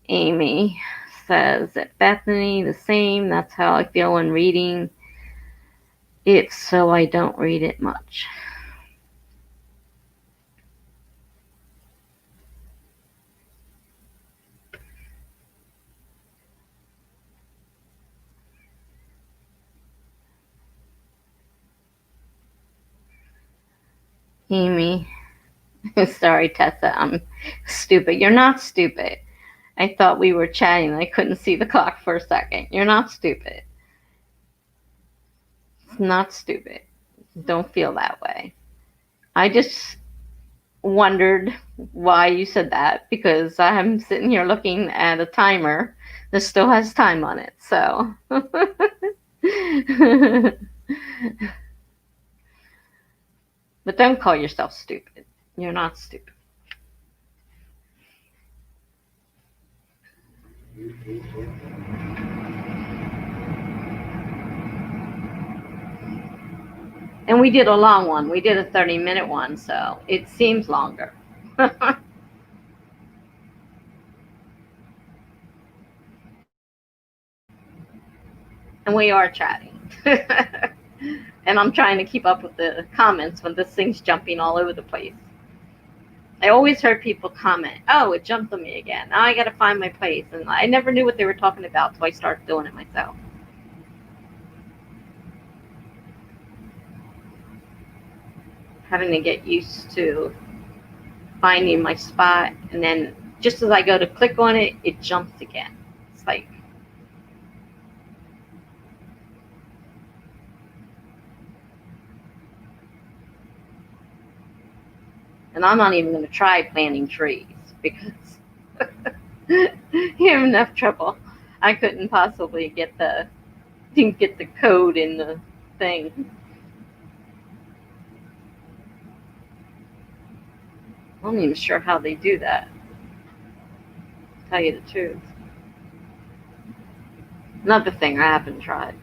A: Amy says that Bethany, the same. That's how I feel when reading it, so I don't read it much. Amy, sorry, Tessa, I'm stupid. You're not stupid. I thought we were chatting and I couldn't see the clock for a second. You're not stupid. It's not stupid. Don't feel that way. I just wondered why you said that because I'm sitting here looking at a timer that still has time on it. So, but don't call yourself stupid. You're not stupid. And we did a long one. We did a 30-minute one, so it seems longer. And we are chatting. And I'm trying to keep up with the comments when this thing's jumping all over the place. I always heard people comment, oh, it jumped on me again. Now I got to find my place. And I never knew what they were talking about, so I started doing it myself. Having to get used to finding my spot, and then just as I go to click on it, it jumps again. It's like, and I'm not even going to try planting trees because you have enough trouble. I couldn't possibly didn't get the code in the thing. I'm not even sure how they do that, to tell you the truth. Another thing I haven't tried.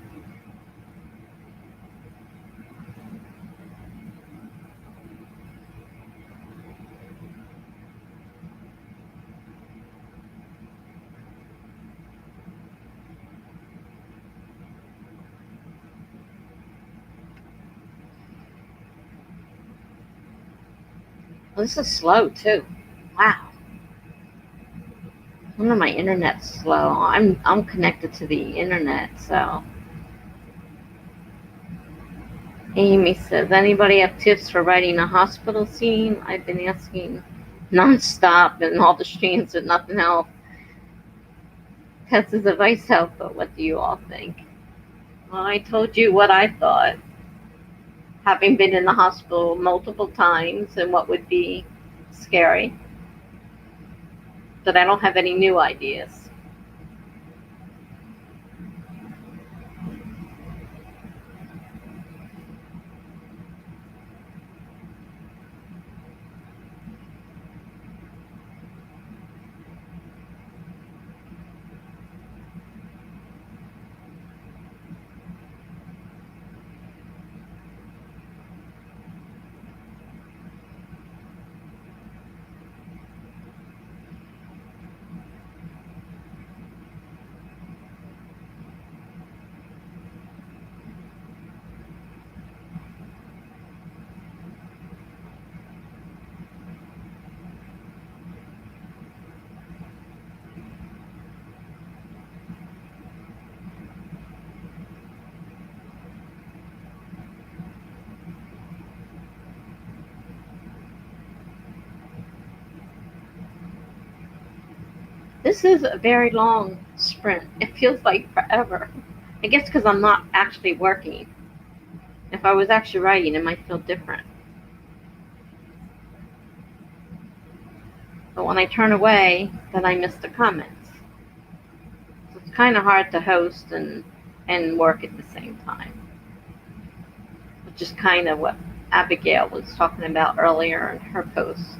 A: Well, this is slow too. Wow. One of my internet's slow. I'm connected to the internet, so. Amy says, anybody have tips for writing a hospital scene? I've been asking nonstop and all the streams, but nothing else. Tessa's advice help, but what do you all think? Well, I told you what I thought, having been in the hospital multiple times and what would be scary. But I don't have any new ideas. This is a very long sprint. It feels like forever. I guess because I'm not actually working. If I was actually writing, it might feel different. But when I turn away, then I miss the comments. So it's kind of hard to host and work at the same time, which is kind of what Abigail was talking about earlier in her post.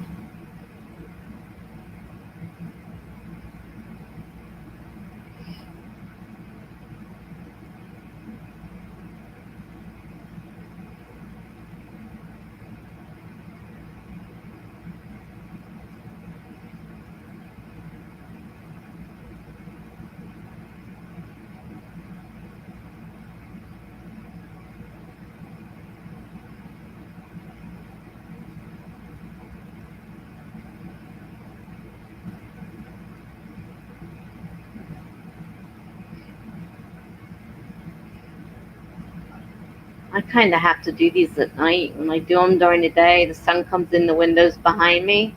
A: I kind of have to do these at night. When I do them during the day, the sun comes in the windows behind me,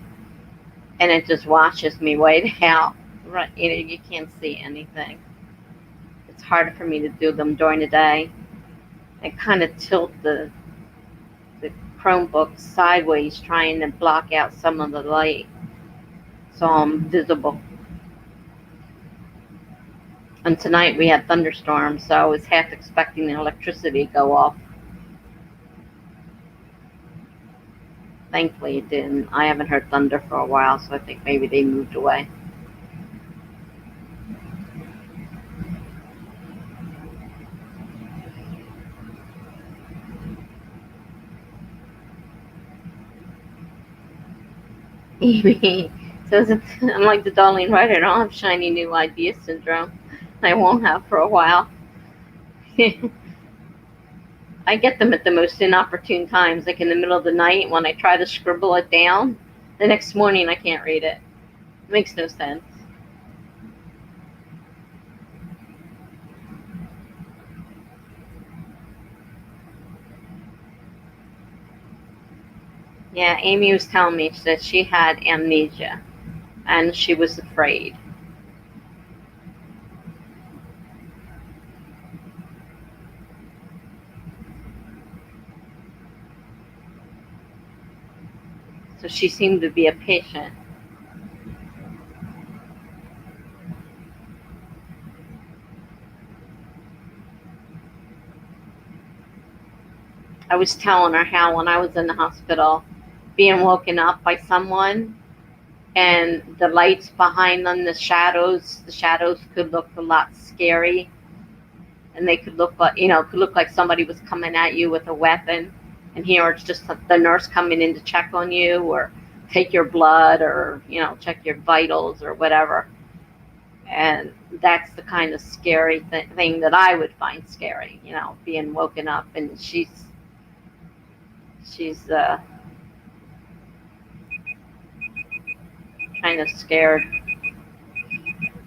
A: and it just washes me way out. Right, you can't see anything. It's harder for me to do them during the day. I kind of tilt the Chromebook sideways, trying to block out some of the light, so I'm visible. And tonight we had thunderstorms, so I was half expecting the electricity to go off. Thankfully it didn't. I haven't heard thunder for a while, so I think maybe they moved away. Amy says, I'm like the Darlene writer. I don't have shiny new idea syndrome. I won't have for a while. I get them at the most inopportune times, like in the middle of the night when I try to scribble it down. The next morning I can't read it. It makes no sense. Yeah, Amy was telling me that she had amnesia and she was afraid. So she seemed to be a patient. I was telling her how when I was in the hospital, being woken up by someone and the lights behind them, the shadows could look a lot scary. And they could look like, could look like somebody was coming at you with a weapon. And here it's just the nurse coming in to check on you or take your blood or, check your vitals or whatever. And that's the kind of scary thing that I would find scary, being woken up. And she's kind of scared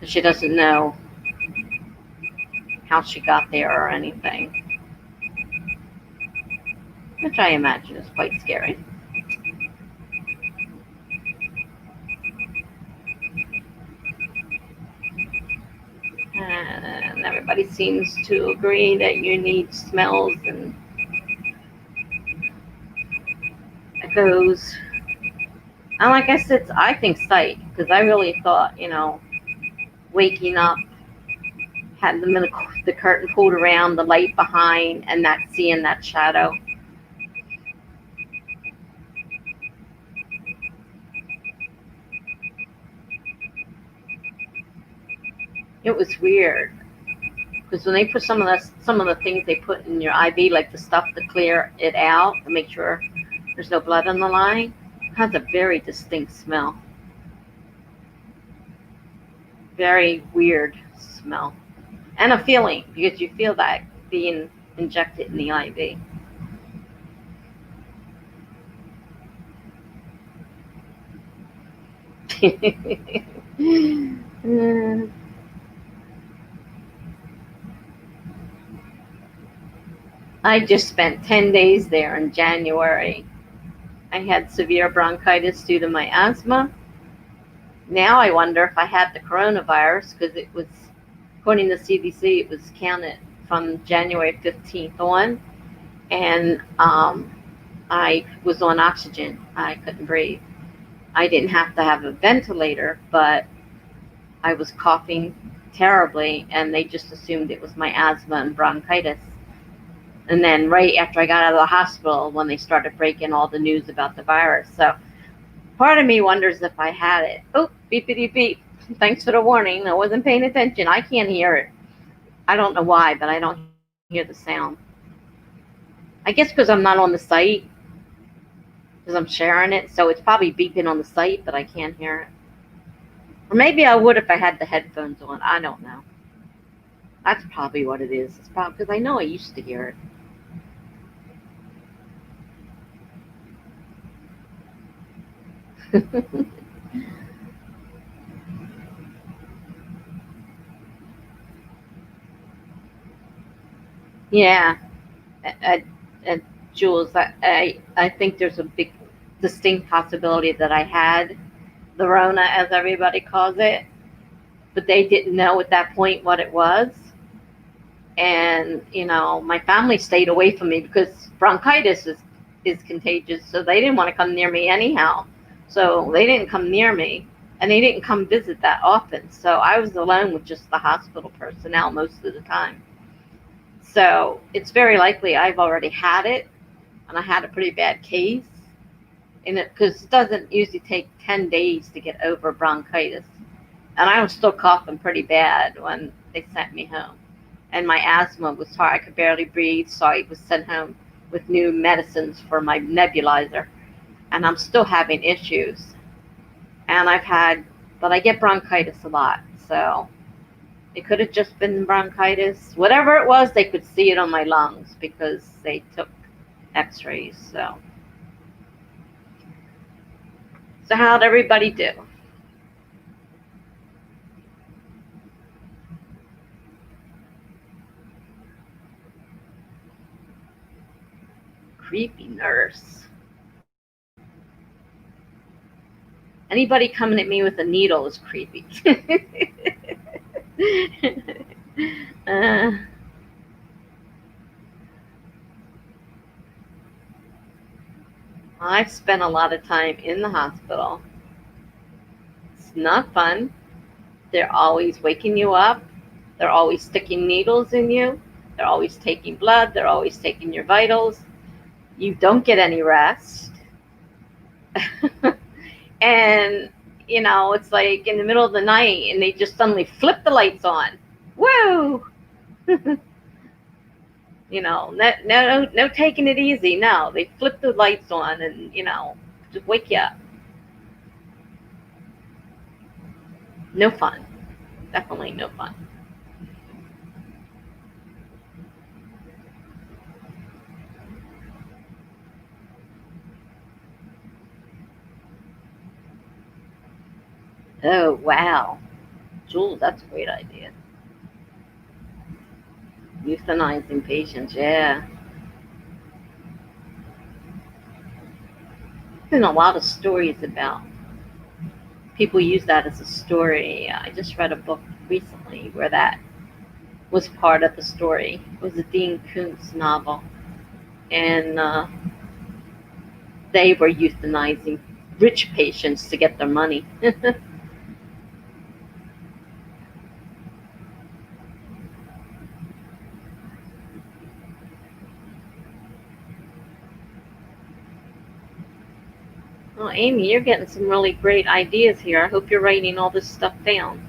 A: that she doesn't know how she got there or anything, which I imagine is quite scary. And everybody seems to agree that you need smells and echoes. And like I said, I think sight, because I really thought, waking up, had the curtain pulled around, the light behind, and that seeing that shadow. It was weird because when they put some of the things they put in your IV, like the stuff to clear it out to make sure there's no blood on the line, it has a very distinct smell. Very weird smell. And a feeling, because you feel that being injected in the IV. I just spent 10 days there in January. I had severe bronchitis due to my asthma. Now I wonder if I had the coronavirus, because it was, according to CDC, it was counted from January 15th on. And I was on oxygen. I couldn't breathe. I didn't have to have a ventilator, but I was coughing terribly, and they just assumed it was my asthma and bronchitis. And then right after I got out of the hospital, when they started breaking all the news about the virus. So part of me wonders if I had it. Oh, beepity beep. Thanks for the warning. I wasn't paying attention. I can't hear it. I don't know why, but I don't hear the sound. I guess because I'm not on the site, because I'm sharing it, so it's probably beeping on the site, but I can't hear it. Or maybe I would if I had the headphones on. I don't know. That's probably what it is. It's probably because I know I used to hear it. Yeah, uh, uh, Jules, I think there's a big, distinct possibility that I had the Rona, as everybody calls it, but they didn't know at that point what it was. And, my family stayed away from me because bronchitis is contagious, so they didn't want to come near me anyhow. So they didn't come near me, and they didn't come visit that often. So I was alone with just the hospital personnel most of the time. So it's very likely I've already had it, and I had a pretty bad case. And because it doesn't usually take 10 days to get over bronchitis. And I was still coughing pretty bad when they sent me home. And my asthma was hard. I could barely breathe, so I was sent home with new medicines for my nebulizer. And I'm still having issues. And but I get bronchitis a lot. So it could have just been bronchitis. Whatever it was, they could see it on my lungs because they took x-rays. So how'd everybody do? Creepy nurse. Anybody coming at me with a needle is creepy. uh, I've spent a lot of time in the hospital. It's not fun. They're always waking you up. They're always sticking needles in you. They're always taking blood. They're always taking your vitals. You don't get any rest. And, it's like in the middle of the night and they just suddenly flip the lights on. Woo! No taking it easy. No, they flip the lights on and, just wake you up. No fun. Definitely no fun. Oh, wow. Jules, that's a great idea. Euthanizing patients, yeah. There's been a lot of stories about people use that as a story. I just read a book recently where that was part of the story. It was a Dean Koontz novel, and they were euthanizing rich patients to get their money. Well, Amy, you're getting some really great ideas here. I hope you're writing all this stuff down.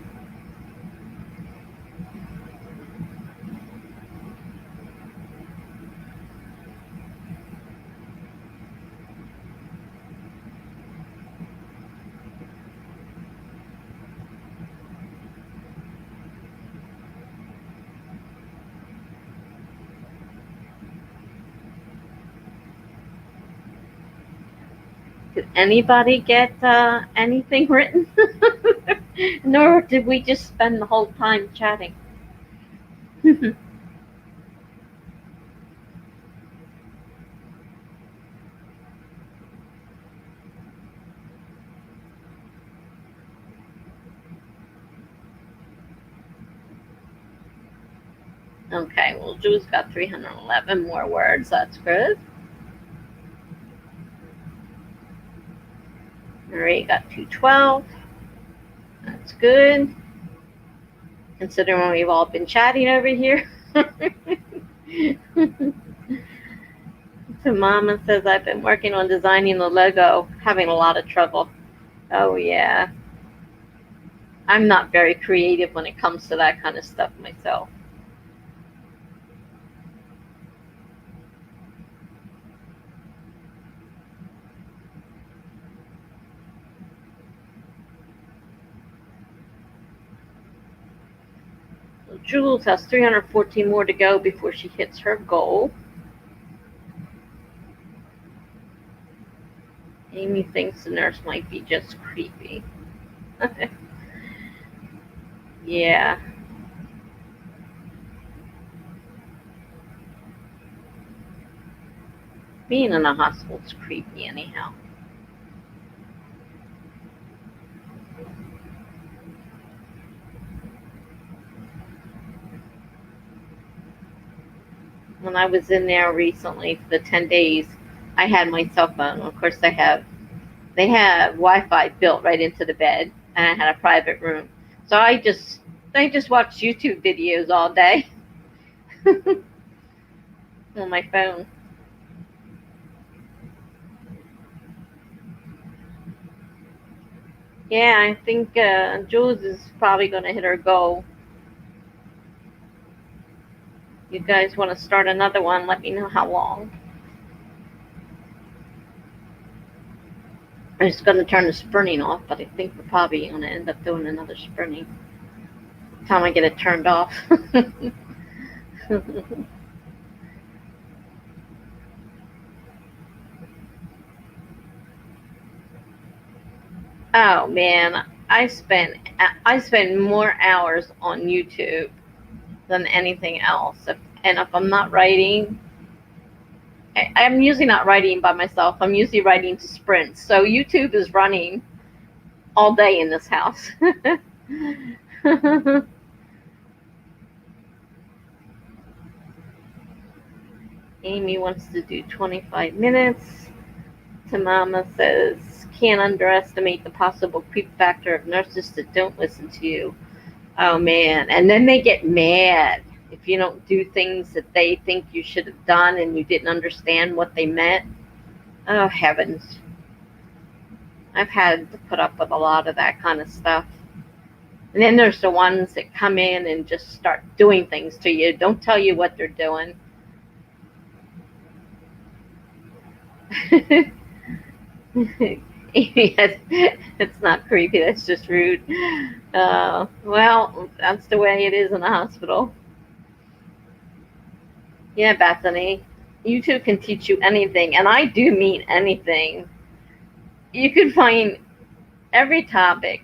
A: Did anybody get anything written? Nor did we just spend the whole time chatting. Okay, well, Jules got 311 more words. That's good. Marie got 212. That's good. Considering we've all been chatting over here. So Mama says, I've been working on designing the logo, having a lot of trouble. Oh, yeah. I'm not very creative when it comes to that kind of stuff myself. So Jules has 314 more to go before she hits her goal. Amy thinks the nurse might be just creepy. Yeah. Being in a hospital is creepy anyhow. When I was in there recently for the 10 days, I had my cell phone. Of course, they have Wi-Fi built right into the bed, and I had a private room. So I just watched YouTube videos all day on my phone. Yeah, I think Jules is probably going to hit her goal. You guys want to start another one? Let me know how long. I'm just going to turn the sprinting off, but I think we're probably going to end up doing another sprinting. Time I get it turned off. Oh man, I spend more hours on YouTube than anything else. And if I'm not writing, I'm usually not writing by myself. I'm usually writing to sprints. So YouTube is running all day in this house. Amy wants to do 25 minutes. Tamama says, can't underestimate the possible creep factor of nurses that don't listen to you. Oh man, and then they get mad if you don't do things that they think you should have done and you didn't understand what they meant. Oh heavens. I've had to put up with a lot of that kind of stuff. And then there's the ones that come in and just start doing things to you, don't tell you what they're doing. It's not creepy, that's just rude. Well, that's the way it is in the hospital. Yeah, Bethany, YouTube can teach you anything, and I do mean anything. You can find every topic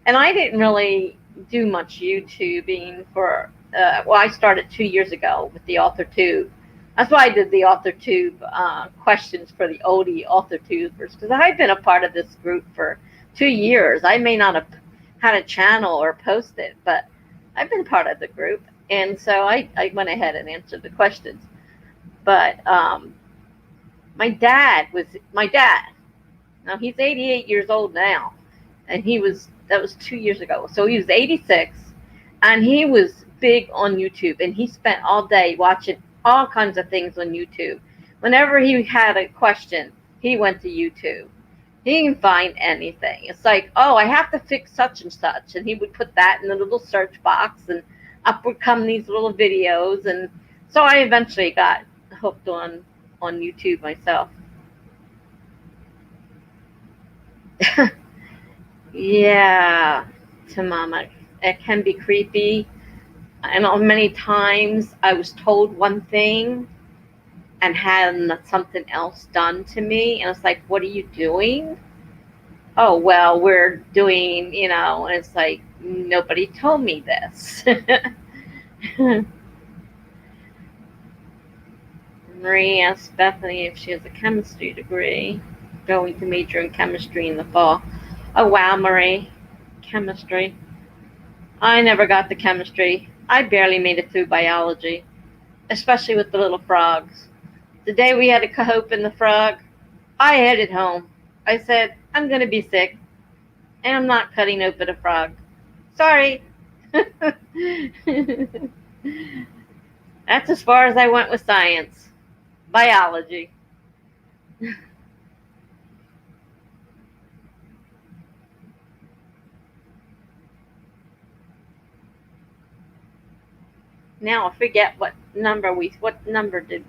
A: And I didn't really do much YouTubing for, well, I started 2 years ago with the Authortube. That's why I did the Authortube questions for the oldie Authortubers, because I've been a part of this group for 2 years. I may not have had a channel or posted, but I've been part of the group. And so I went ahead and answered the questions. But my dad, now he's 88 years old now, and that was 2 years ago. So he was 86, and he was big on YouTube, and he spent all day watching all kinds of things on YouTube. Whenever he had a question, he went to YouTube. He can find anything. It's like, oh, I have to fix such and such, and he would put that in the little search box, and up would come these little videos. And so I eventually got hooked on YouTube myself. Yeah, to mama, it can be creepy. I know many times I was told one thing and had something else done to me, and it's like, what are you doing? Oh, well, we're doing, and it's like, nobody told me this. Marie asked Bethany if she has a chemistry degree, going to major in chemistry in the fall. Oh, wow, Marie, chemistry. I never got the chemistry. I barely made it through biology, especially with the little frogs. The day we had to open the frog, I headed home. I said, I'm going to be sick, and I'm not cutting open a frog. Sorry. That's as far as I went with science. Biology. Now I forget what number did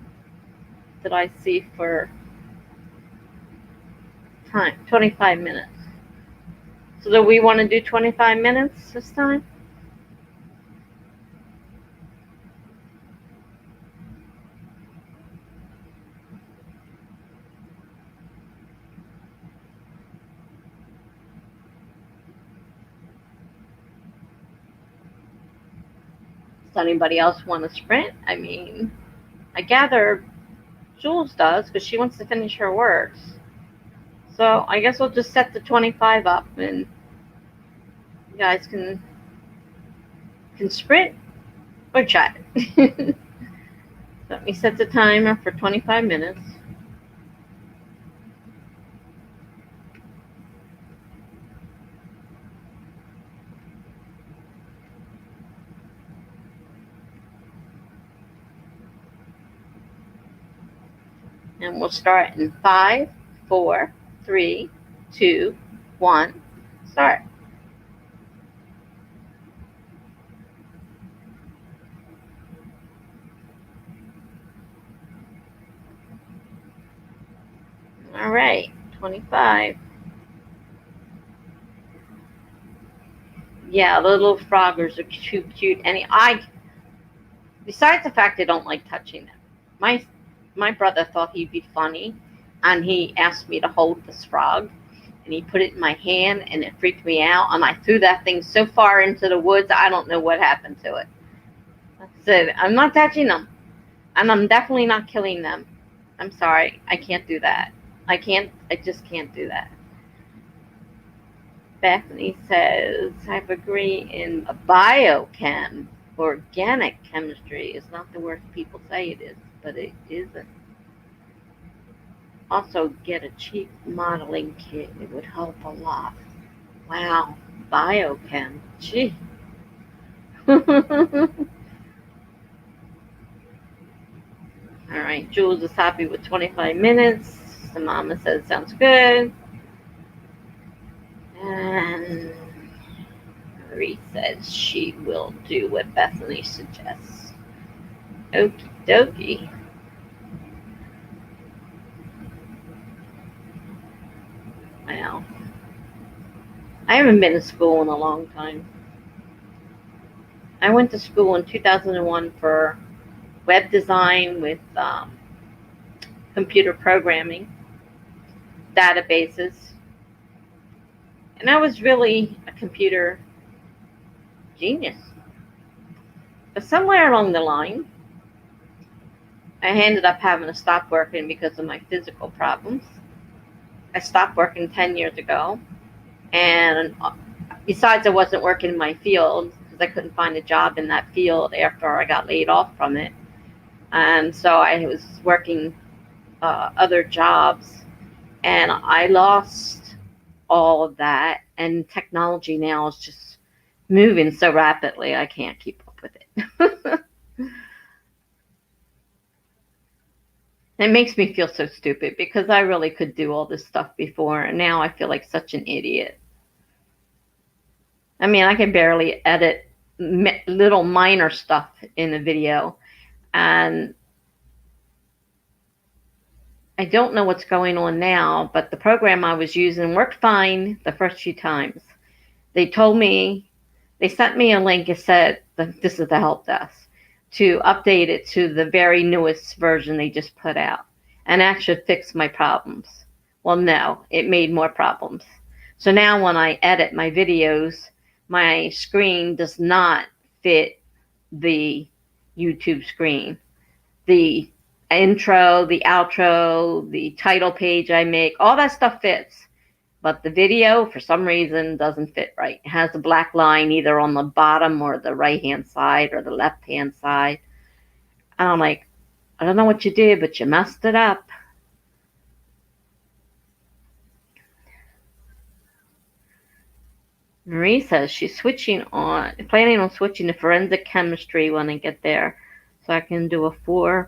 A: I see for time? 25 minutes. So do we want to do 25 minutes this time? Does anybody else want to sprint? I mean, I gather Jules does because she wants to finish her works. So I guess we'll just set the 25 up, and you guys can sprint or chat. Let me set the timer for 25 minutes. And we'll start in 5, 4, 3, 2, 1, start. All right, 25. Yeah, the little froggers are too cute. And besides the fact I don't like touching them, my brother thought he'd be funny, and he asked me to hold this frog, and he put it in my hand, and it freaked me out, and I threw that thing so far into the woods, I don't know what happened to it. I said, I'm not touching them, and I'm definitely not killing them. I'm sorry, I can't do that. I just can't do that. Bethany says, I have a degree in biochem. Organic chemistry is not the word people say it is, but it isn't. Also, get a cheap modeling kit. It would help a lot. Wow, biochem. Gee. All right, Jules is happy with 25 minutes. The mama says sounds good. And Marie says she will do what Bethany suggests. Okie dokie. Well, I haven't been to school in a long time. I went to school in 2001 for web design with computer programming, databases, And I was really a computer genius. But somewhere along the line, I ended up having to stop working because of my physical problems. I stopped working 10 years ago. And besides, I wasn't working in my field because I couldn't find a job in that field after I got laid off from it. And so I was working other jobs, and I lost all of that. And technology now is just moving so rapidly, I can't keep up with it. It makes me feel so stupid because I really could do all this stuff before, and now I feel like such an idiot. I mean, I can barely edit little minor stuff in a video, and I don't know what's going on now, but the program I was using worked fine the first few times. They told me, they sent me a link and said, this is the help desk, to update it to the very newest version they just put out. And that should fix my problems. Well, no, it made more problems. So now when I edit my videos, my screen does not fit the YouTube screen. The intro, the outro, the title page I make, all that stuff fits. But the video, for some reason, doesn't fit right. It has a black line either on the bottom or the right-hand side or the left-hand side. And I'm like, I don't know what you did, but you messed it up. Marie says she's planning on switching to forensic chemistry when I get there, so I can do a 4+1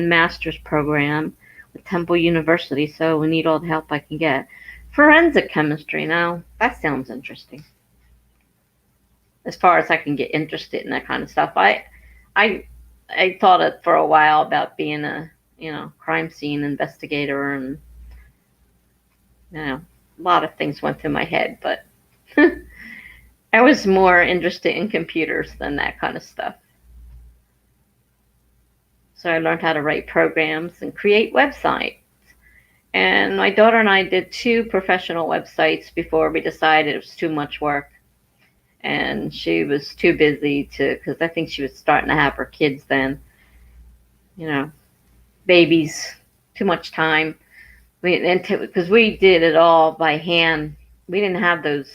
A: master's program with Temple University. So we need all the help I can get. Forensic chemistry, now that sounds interesting. As far as I can get interested in that kind of stuff, I thought it for a while about being a crime scene investigator, and a lot of things went through my head, but I was more interested in computers than that kind of stuff. So I learned how to write programs and create websites. And my daughter and I did 2 professional websites before we decided it was too much work. And she was too busy because I think she was starting to have her kids then. Babies, too much time. Because we did it all by hand. We didn't have those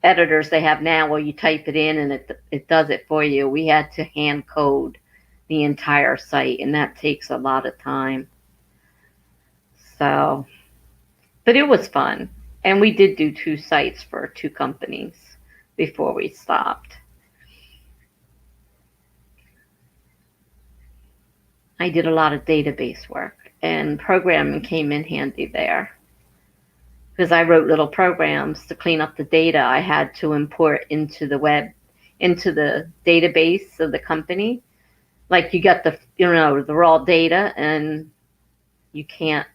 A: editors they have now where you type it in and it does it for you. We had to hand code the entire site, and that takes a lot of time. So, but it was fun. And we did do 2 sites for 2 companies before we stopped. I did a lot of database work, and programming came in handy there. Because I wrote little programs to clean up the data I had to import into the database of the company. Like you got the raw data, and you can't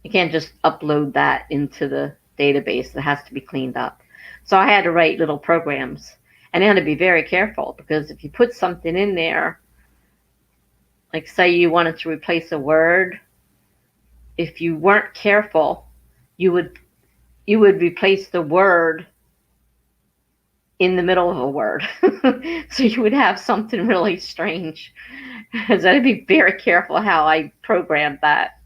A: just upload that into the database. It has to be cleaned up. So I had to write little programs, and I had to be very careful, because if you put something in there, like say you wanted to replace a word, if you weren't careful, you would replace the word in the middle of a word. So you would have something really strange. So I had to be very careful how I programmed that.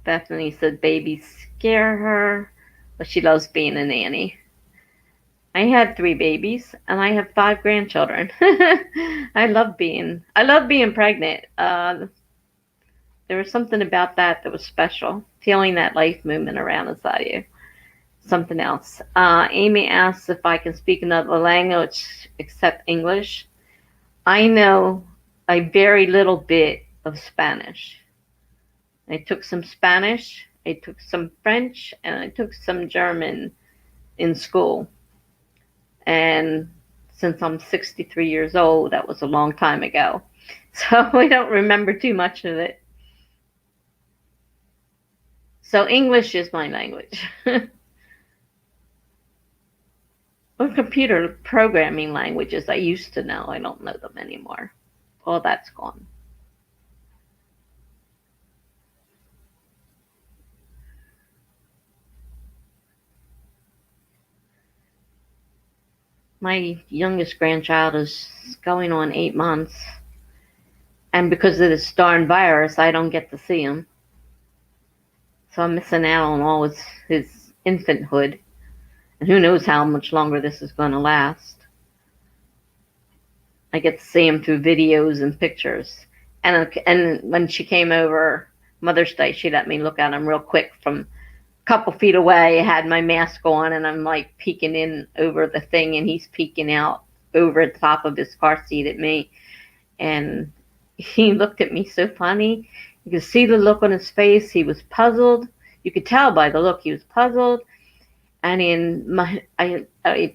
A: Bethany said babies scare her, but she loves being a nanny. I had 3 babies, and I have 5 grandchildren. I love being pregnant. There was something about that was special. Feeling that life movement around inside you. Something else. Amy asks if I can speak another language except English. I know a very little bit of Spanish. I took some Spanish, I took some French, and I took some German in school. And since I'm 63 years old, that was a long time ago. So I don't remember too much of it. So English is my language. Well, computer programming languages I used to know, I don't know them anymore. All that's gone. My youngest grandchild is going on 8 months, and because of this darn virus, I don't get to see him. So I'm missing out on all his infanthood, and who knows how much longer this is going to last. I get to see him through videos and pictures. And when she came over Mother's Day, she let me look at him real quick from a couple feet away. I had my mask on, and I'm like peeking in over the thing, and he's peeking out over the top of his car seat at me. And he looked at me so funny. You could see the look on his face. He was puzzled. You could tell by the look he was puzzled. And I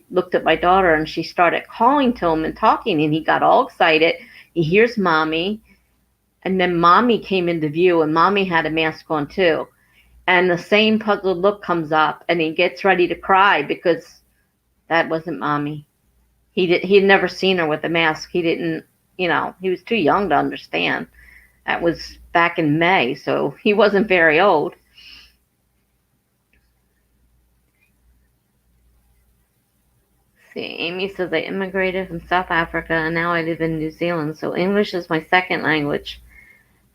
A: looked at my daughter, and she started calling to him and talking, and he got all excited. He hears mommy, and then mommy came into view, and mommy had a mask on too. And the same puzzled look comes up, and he gets ready to cry because that wasn't mommy. He had never seen her with a mask. He didn't, he was too young to understand. That was back in May, so he wasn't very old. See, Amy says I immigrated from South Africa and now I live in New Zealand, so English is my second language.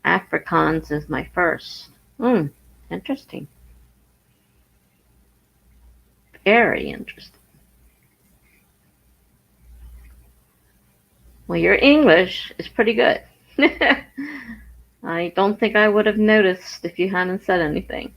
A: Afrikaans is my first. Interesting. Very interesting. Well, your English is pretty good. I don't think I would have noticed if you hadn't said anything.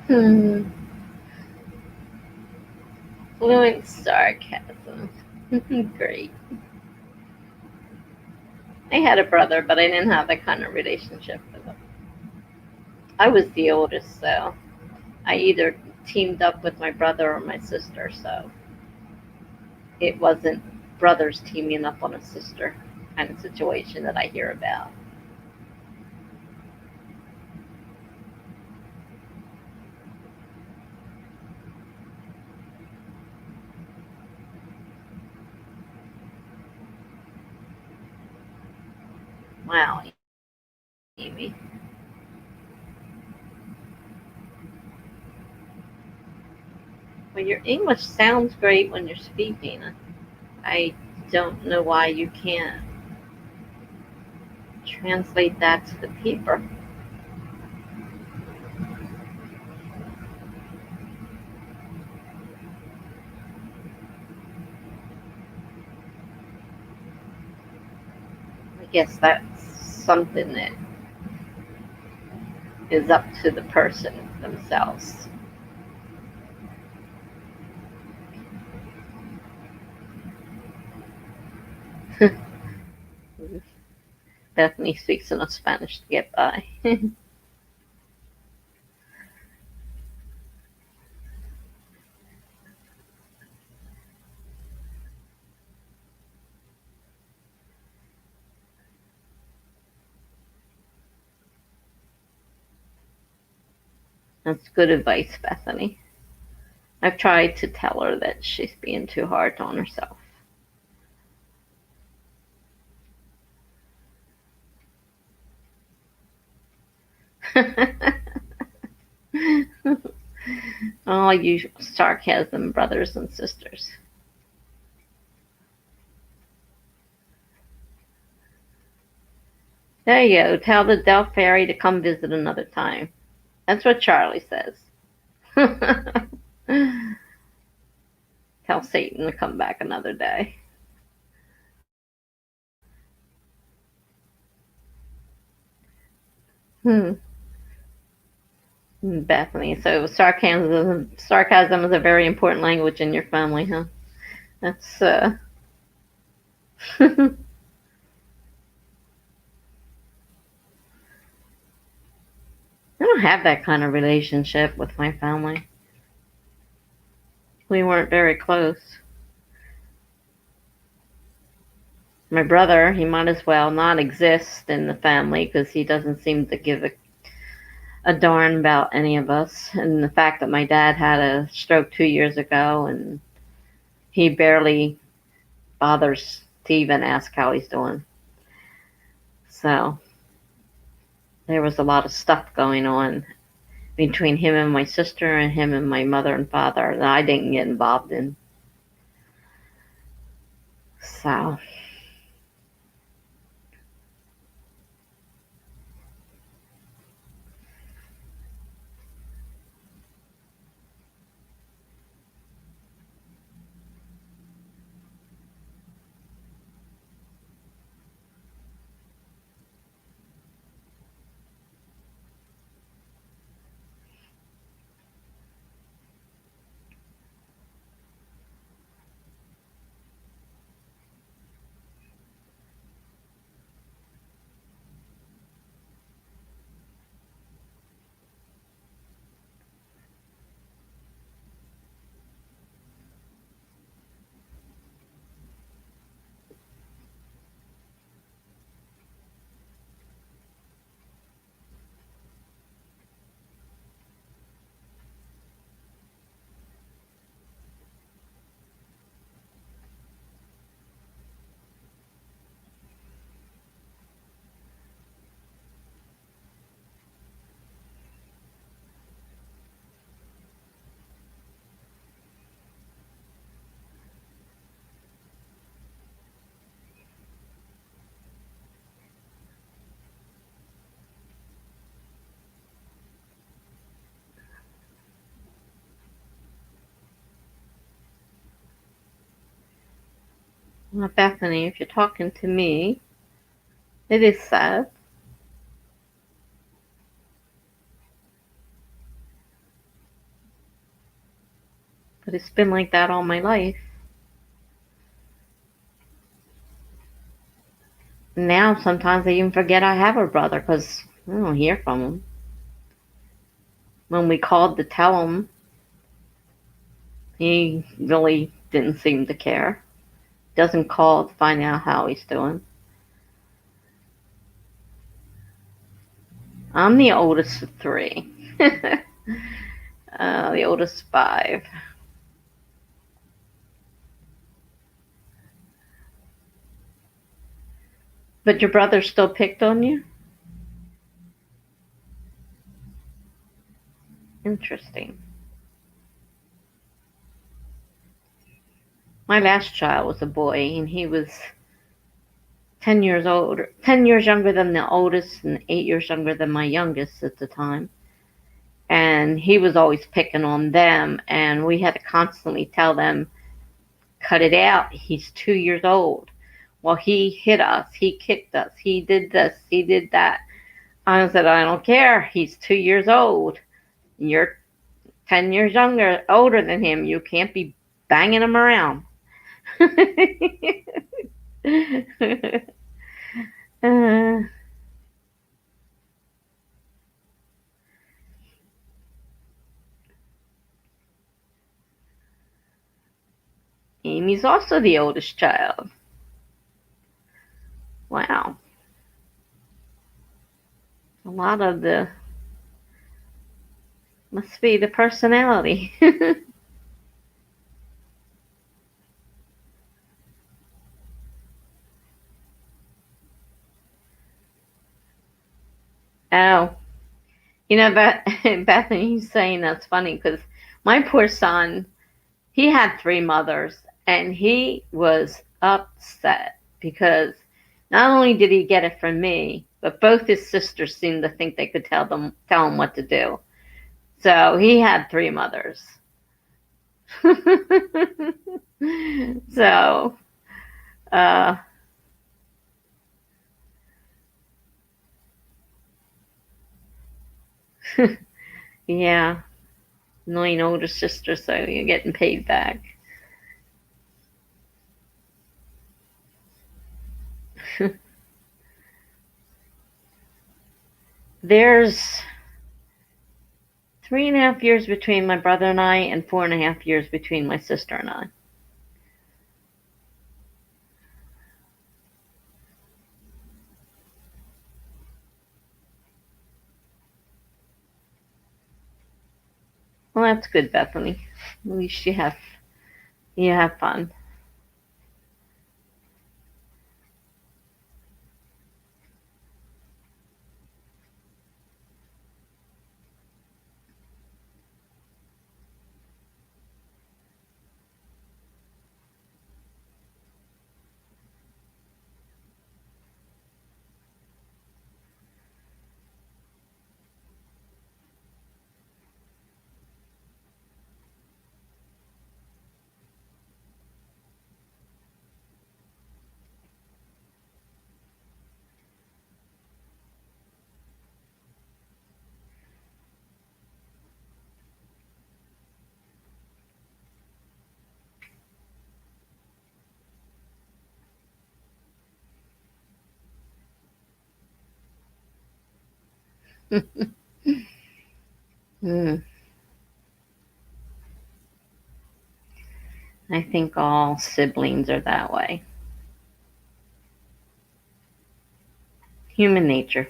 A: Hmm. Fluent sarcasm. Great. I had a brother, but I didn't have that kind of relationship with him. I was the oldest, so I either teamed up with my brother or my sister, so it wasn't brothers teaming up on a sister kind of situation that I hear about. Wow, Amy. Well, your English sounds great when you're speaking. I don't know why you can't translate that to the paper. I guess that's something that is up to the person themselves. Bethany speaks enough Spanish to get by. That's good advice, Bethany. I've tried to tell her that she's being too hard on herself. All you sarcasm brothers and sisters. There you go. Tell the Delph Fairy to come visit another time. That's what Charlie says. Tell Satan to come back another day. Hmm. Bethany. So sarcasm is a very important language in your family, huh? That's I don't have that kind of relationship with my family. We weren't very close. My brother, he might as well not exist in the family because he doesn't seem to give a darn about any of us. And the fact that my dad had a stroke 2 years ago and he barely bothers to even ask how he's doing. So there was a lot of stuff going on between him and my sister and him and my mother and father that I didn't get involved in. So, Well, Bethany, if you're talking to me, it is sad. But it's been like that all my life. Now, sometimes I even forget I have a brother because I don't hear from him. When we called to tell him, he really didn't seem to care. Doesn't call to find out how he's doing. I'm the oldest of three. The oldest 5. But your brother still picked on you? Interesting. My last child was a boy, and he was 10 years older, 10 years younger than the oldest, and 8 years younger than my youngest at the time. And he was always picking on them, and we had to constantly tell them, cut it out. He's 2 years old. Well, he hit us, he kicked us, he did this, he did that. I said, I don't care. He's 2 years old. You're 10 years older than him. You can't be banging him around. uh, Amy's also the oldest child. Wow. A lot of the must be the personality. Oh, Bethany's saying that's funny because my poor son, he had 3 mothers, and he was upset because not only did he get it from me, but both his sisters seemed to think they could tell him what to do. So he had 3 mothers. So, uh, yeah, annoying older sister, so you're getting paid back. There's 3.5 years between my brother and I, and 4.5 years between my sister and I. Well, that's good, Bethany. At least you have fun. Mm, I think all siblings are that way. Human nature.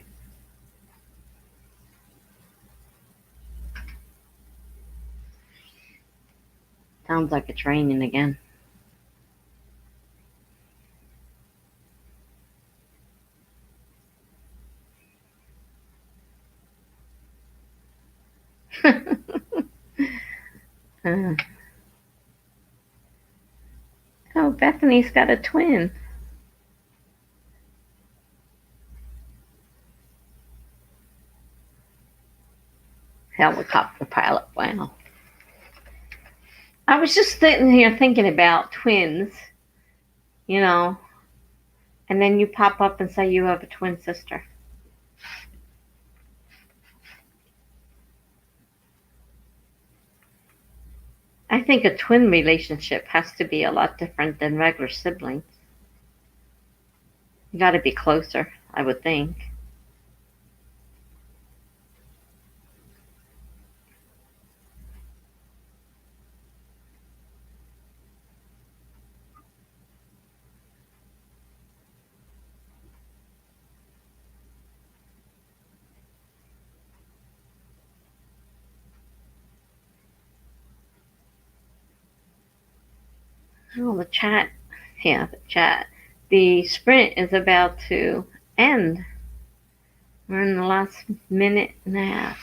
A: Sounds like it's raining again. uh, oh, Bethany's got a twin. Helicopter pilot. Wow. I was just sitting here thinking about twins. you know, and then you pop up and say you have a twin sister. I think a twin relationship has to be a lot different than regular siblings. You got to be closer, I would think. Oh, the chat. Yeah, the chat. The sprint is about to end. We're in the last minute and a half.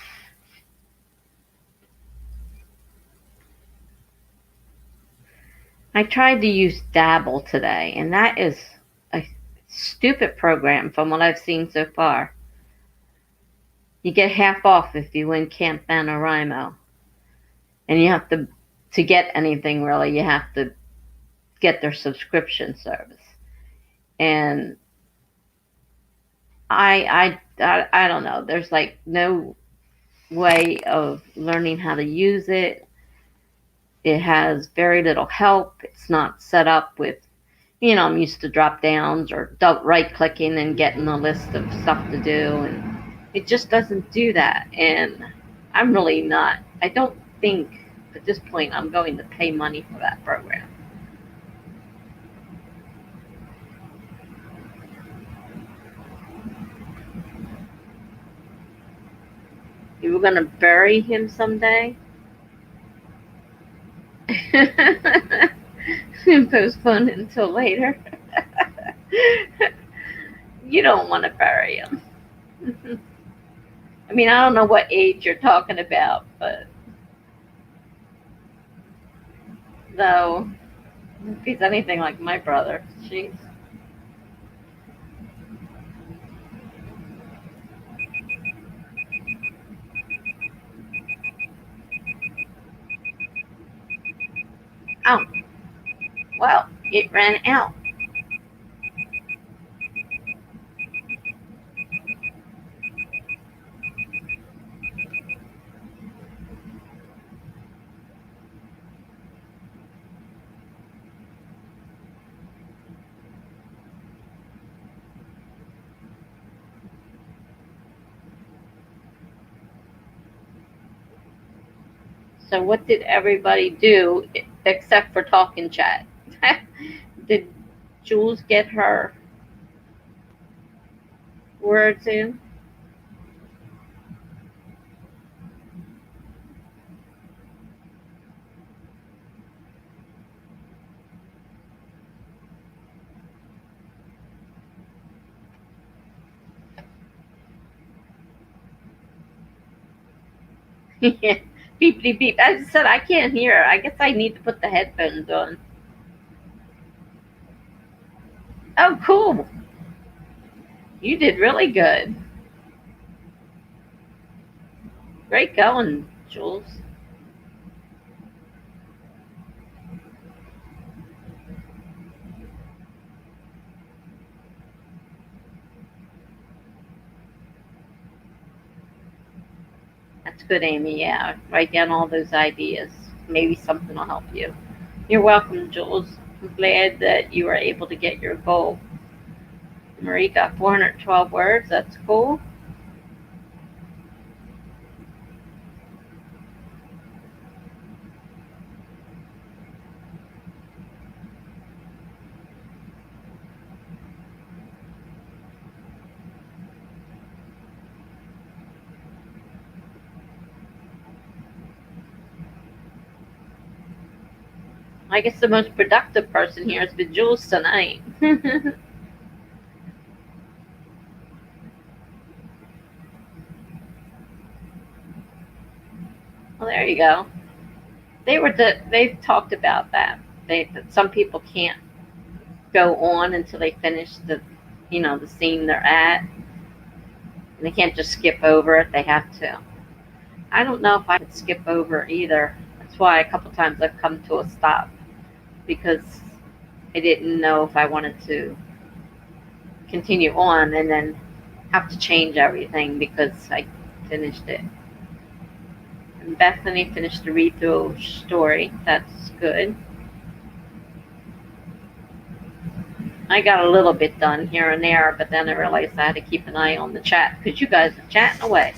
A: I tried to use Dabble today, and that is a stupid program from what I've seen so far. You get half off if you win Camp NaNoWriMo. And you have to get anything really, you have to get their subscription service. And I don't know. There's like no way of learning how to use it. It has very little help. It's not set up with, I'm used to drop downs or right clicking and getting a list of stuff to do. And it just doesn't do that. And I'm really not, I don't think at this point I'm going to pay money for that program. You were going to bury him someday? Postpone it until later. You don't want to bury him. I mean, I don't know what age you're talking about, but though, if he's anything like my brother, jeez. Oh, well, it ran out. So what did everybody do except for talk and chat? Did Jules get her words in? Beep, beep, beep. I said I can't hear. I guess I need to put the headphones on. Oh, cool. You did really good. Great going, Jules. That's good, Amy. Yeah, write down all those ideas. Maybe something will help you. You're welcome, Jules. I'm glad that you were able to get your goal. Marie got 412 words. That's cool. I guess the most productive person here has been Jules tonight. Well, there you go. They've talked about that. That some people can't go on until they finish the scene they're at. And they can't just skip over it. They have to. I don't know if I could skip over either. That's why a couple times I've come to a stop because I didn't know if I wanted to continue on and then have to change everything because I finished it. And Bethany finished the read through story. That's good. I got a little bit done here and there, but then I realized I had to keep an eye on the chat because you guys are chatting away.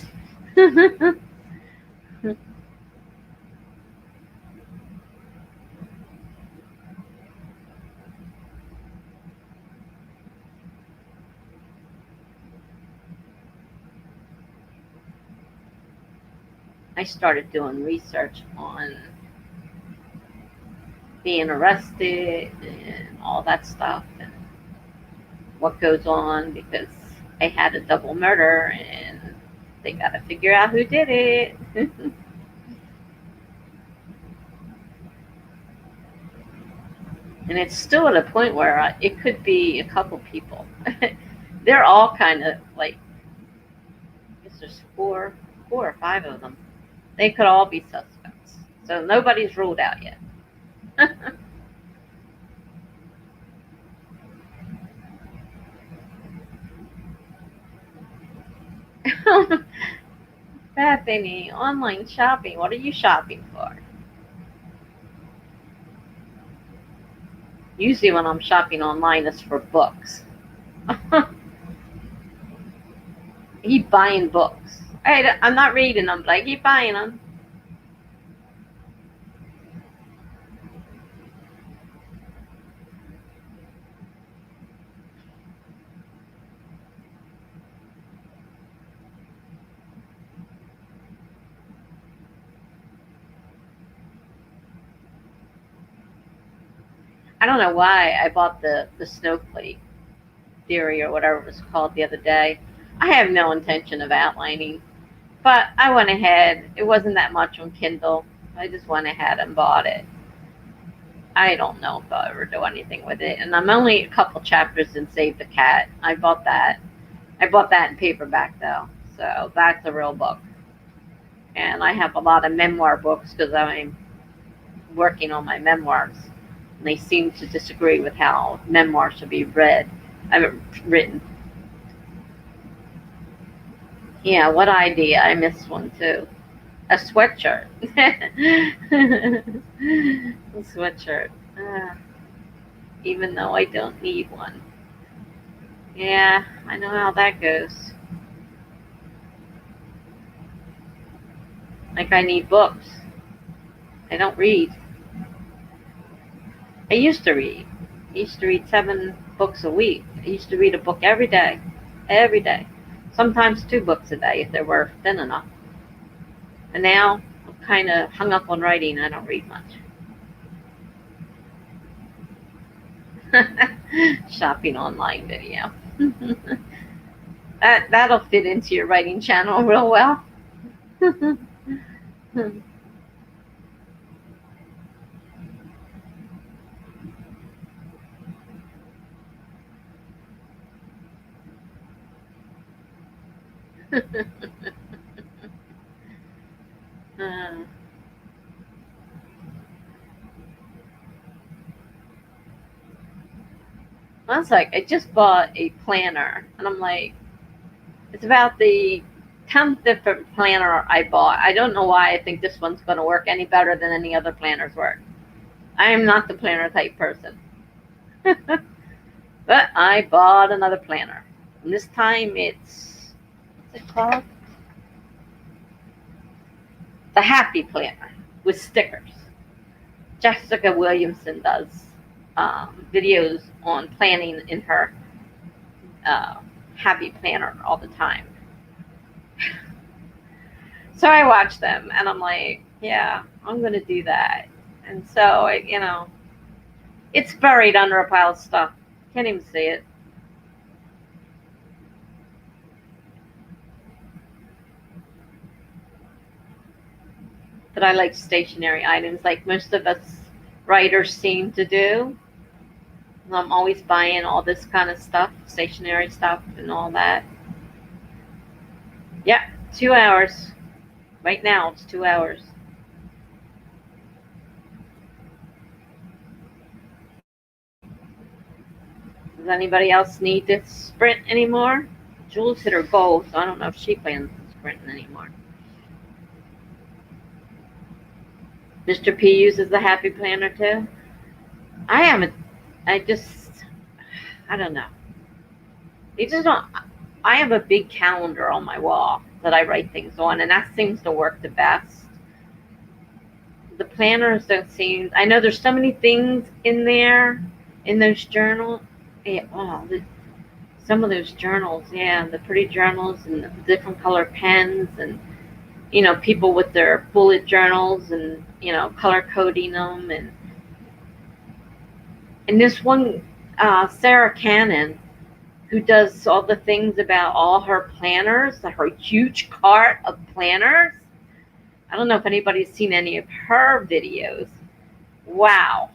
A: I started doing research on being arrested and all that stuff and what goes on because I had a double murder and they got to figure out who did it. And it's still at a point where it could be a couple people. They're all kind of like, I guess there's four or five of them. They could all be suspects. So nobody's ruled out yet. Bethany, online shopping. What are you shopping for? Usually when I'm shopping online, it's for books. Keep buying books. I'm not reading them, but I keep buying them. I don't know why I bought the snowflake theory or whatever it was called the other day. I have no intention of outlining, but I went ahead. It wasn't that much on Kindle. I just went ahead and bought it. I don't know if I'll ever do anything with it. And I'm only a couple chapters in Save the Cat. I bought that. I bought that in paperback though. So that's a real book. And I have a lot of memoir books because I'm working on my memoirs. And they seem to disagree with how memoirs should be read. I haven't written. Yeah, what idea? I missed one too. A sweatshirt. A sweatshirt. Even though I don't need one. Yeah, I know how that goes. Like I need books. I don't read. I used to read. I used to read 7 books a week. I used to read a book every day. Every day. Sometimes 2 books a day if they were thin enough. And now I'm kind of hung up on writing. I don't read much. Shopping online video. That'll fit into your writing channel real well. I was like, I just bought a planner, and I'm like, it's about the 10th different planner I bought. I don't know why I think this one's going to work any better than any other planners work. I am not the planner type person. But I bought another planner. And this time what's it called? The Happy Planner with stickers. Jessica Williamson does videos on planning in her Happy Planner all the time. So I watch them and I'm like, yeah, I'm going to do that. And so, it's buried under a pile of stuff. Can't even see it. But I like stationary items like most of us writers seem to do. I'm always buying all this kind of stuff, stationary stuff and all that. Yeah, 2 hours. Right now it's 2 hours. Does anybody else need to sprint anymore? Jules hit her goal, so I don't know if she plans on sprinting anymore. Mr. P uses the Happy Planner too. I haven't. I just. I don't know. They just don't. I have a big calendar on my wall that I write things on, and that seems to work the best. The planners don't seem. I know there's so many things in there, in those journals. Yeah, some of those journals, yeah, the pretty journals and the different color pens, and people with their bullet journals and color coding them, and this one, Sarah Cannon, who does all the things about all her planners, her huge cart of planners. I don't know if anybody's seen any of her videos. Wow.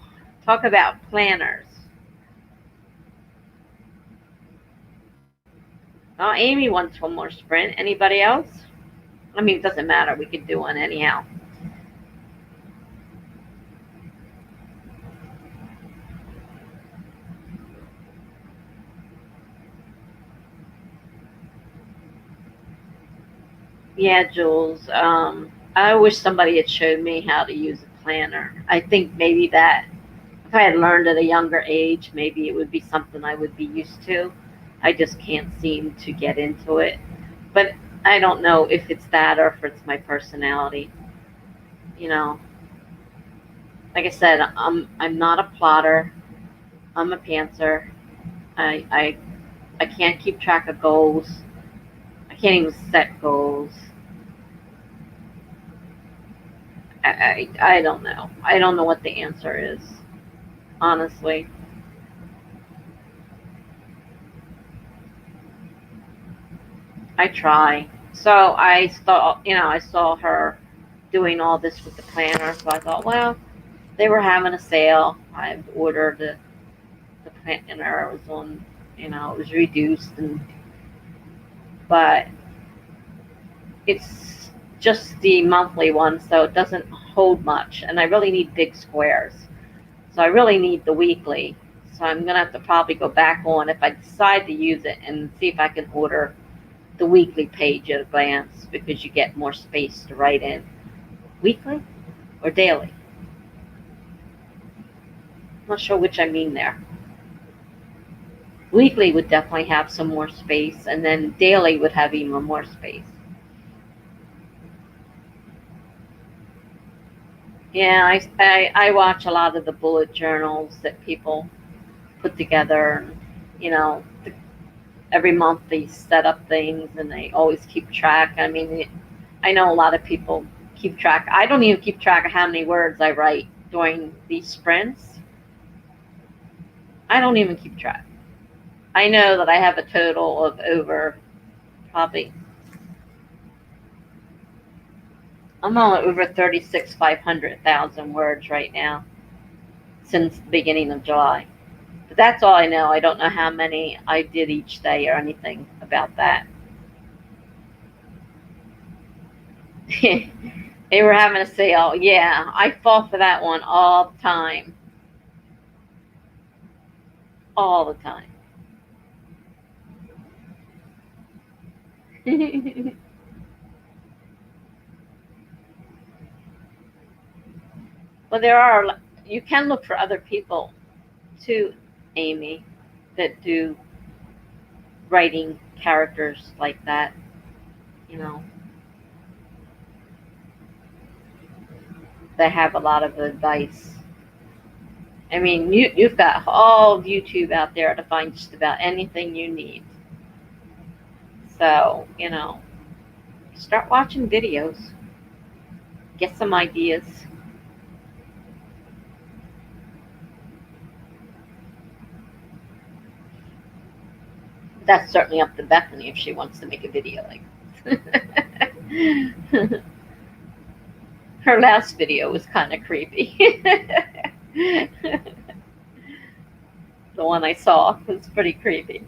A: Talk about planners. Oh, Amy wants one more sprint. Anybody else? I mean, it doesn't matter. We could do one anyhow. Yeah, Jules. I wish somebody had showed me how to use a planner. I think maybe that if I had learned at a younger age, maybe it would be something I would be used to. I just can't seem to get into it. But I don't know if it's that or if it's my personality. You know, like I said, I'm not a plotter. I'm a pantser. I can't keep track of goals. I can't even set goals. I don't know. I don't know what the answer is, honestly. I try. So I saw her doing all this with the planner. So I thought, well, they were having a sale. I ordered the planner. It was on, it was reduced, but it's just the monthly one, so it doesn't hold much. And I really need big squares. So I really need the weekly. So I'm gonna have to probably go back on if I decide to use it and see if I can order the weekly page at a glance because you get more space to write in. Weekly or daily? I'm not sure which I mean there. Weekly would definitely have some more space, and then daily would have even more space. Yeah, I watch a lot of the bullet journals that people put together. You know, every month they set up things and they always keep track. I mean, I know a lot of people keep track. I don't even keep track of how many words I write during these sprints. I don't even keep track. I know that I have a total of over probably I'm on over 500,000 words right now since the beginning of July. But that's all I know. I don't know how many I did each day or anything about that. They were having a sale. Yeah, I fall for that one all the time. All the time. Well, you can look for other people too, Amy, that do writing characters like that. You know, that have a lot of advice. I mean, you've got all of YouTube out there to find just about anything you need. So, start watching videos, get some ideas. That's certainly up to Bethany if she wants to make a video like this. Her last video was kind of creepy. The one I saw was pretty creepy.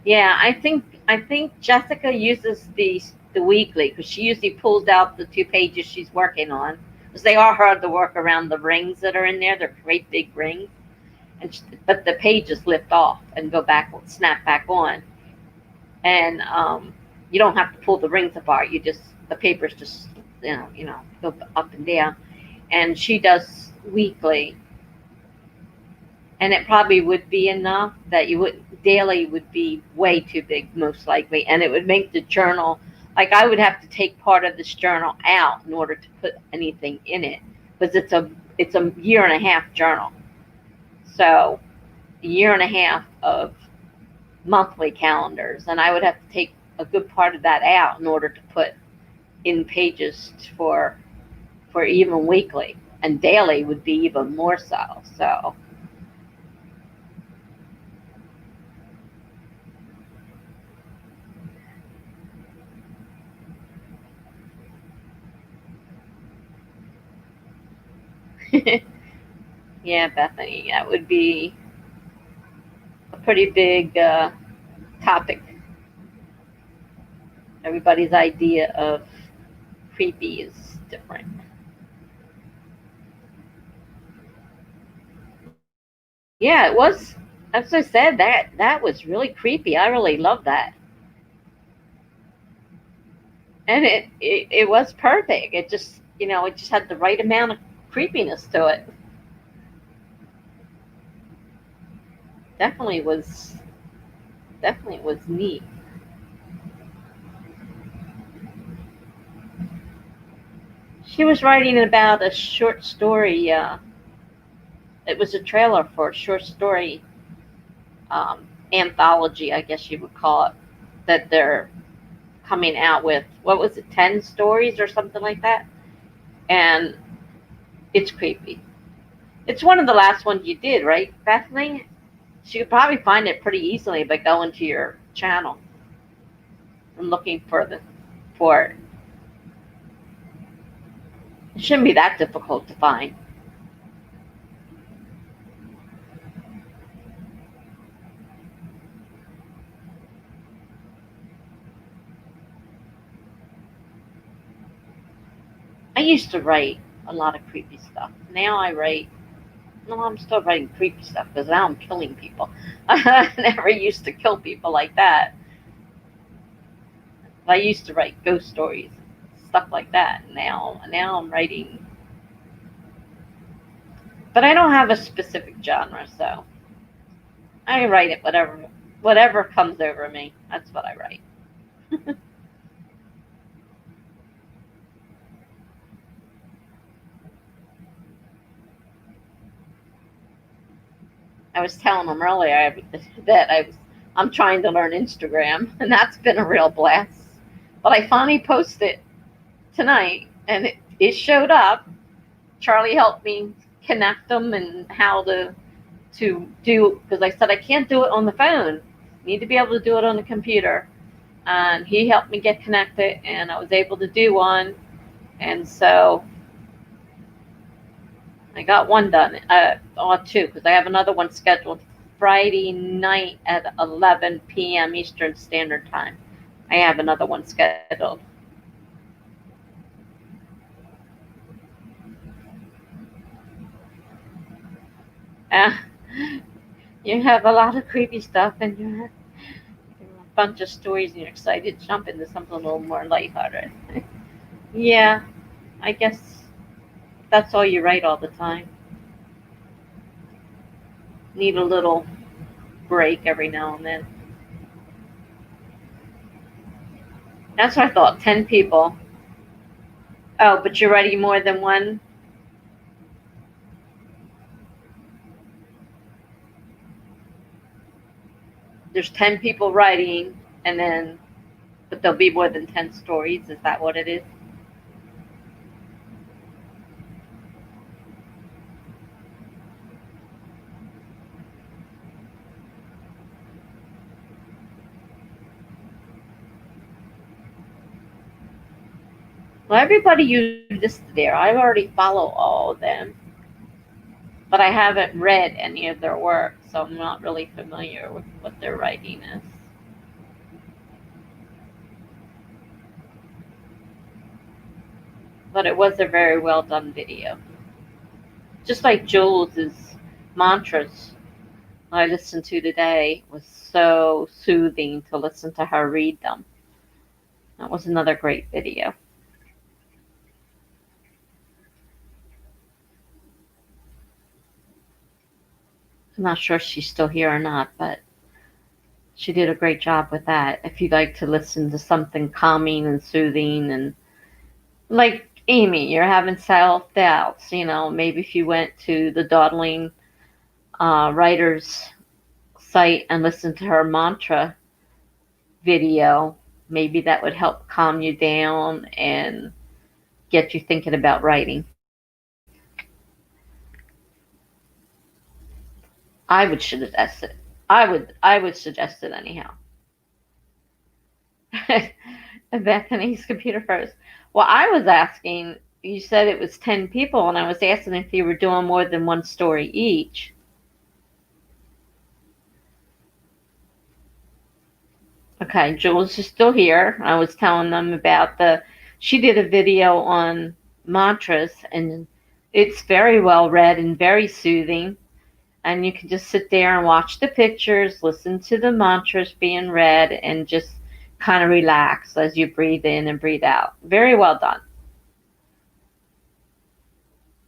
A: Yeah, I think Jessica uses the weekly because she usually pulls out the 2 pages she's working on, because they are hard to work around the rings that are in there. They're great big rings, but the pages lift off and go back, snap back on, and you don't have to pull the rings apart. You just the papers just go up and down, and she does weekly, and it probably would be enough that you would daily would be way too big most likely, and it would make the journal, like I would have to take part of this journal out in order to put anything in it, because it's a year and a half journal. So a year and a half of monthly calendars, and I would have to take a good part of that out in order to put in pages for even weekly, and daily would be even more so. So yeah, Bethany, that would be a pretty big topic. Everybody's idea of creepy is different. Yeah, it was. As I said, that was really creepy. I really love that, and it was perfect. It just had the right amount of creepiness to it. Definitely was definitely was neat. She was writing about a short story. It was a trailer for a short story um, anthology, I guess you would call it, that they're coming out with. What was it, 10 stories or something like that? And it's creepy. It's one of the last ones you did, right, Bethany? So you could probably find it pretty easily by going to your channel and looking for it. It shouldn't be that difficult to find. I used to write a lot of creepy stuff. Now I write. No, I'm still writing creepy stuff because now I'm killing people. I never used to kill people like that. I used to write ghost stories, stuff like that. Now I'm writing, but I don't have a specific genre, so I write it whatever comes over me. That's what I write. I was telling them earlier that I'm trying to learn Instagram, and that's been a real blast. But I finally posted tonight, and it showed up. Charlie helped me connect them and how to do, because I said I can't do it on the phone. I need to be able to do it on the computer. And he helped me get connected, and I was able to do one. And so I got one done, or two, because I have another one scheduled Friday night at 11 p.m. Eastern Standard Time. I have another one scheduled. Uh, you have a lot of creepy stuff, and you have a bunch of stories, and you're excited to jump into something a little more lighthearted. Yeah, I guess that's all you write all the time. Need a little break every now and then. That's what I thought. 10 people. Oh, but you're writing more than one. There's 10 people writing, and then but there'll be more than 10 stories. Is that what it is? Well, everybody you listed there, I already follow all of them, but I haven't read any of their work, so I'm not really familiar with what their writing is. but it was a very well done video. Just like Jules's mantras I listened to today was so soothing to listen to her read them. That was another great video. I'm not sure if she's still here or not, but she did a great job with that. If you'd like to listen to something calming and soothing, and like Amy, you're having self doubts, maybe if you went to the Dawdling writer's site and listened to her mantra video, maybe that would help calm you down and get you thinking about writing. I would suggest it. I would suggest it anyhow. Bethany's computer froze. Well, I was asking, you said it was 10 people, and I was asking if you were doing more than one story each. Okay, Jules is still here. I was telling them about she did a video on mantras, and it's very well read and very soothing. And you can just sit there and watch the pictures, listen to the mantras being read, and just kind of relax as you breathe in and breathe out. Very well done.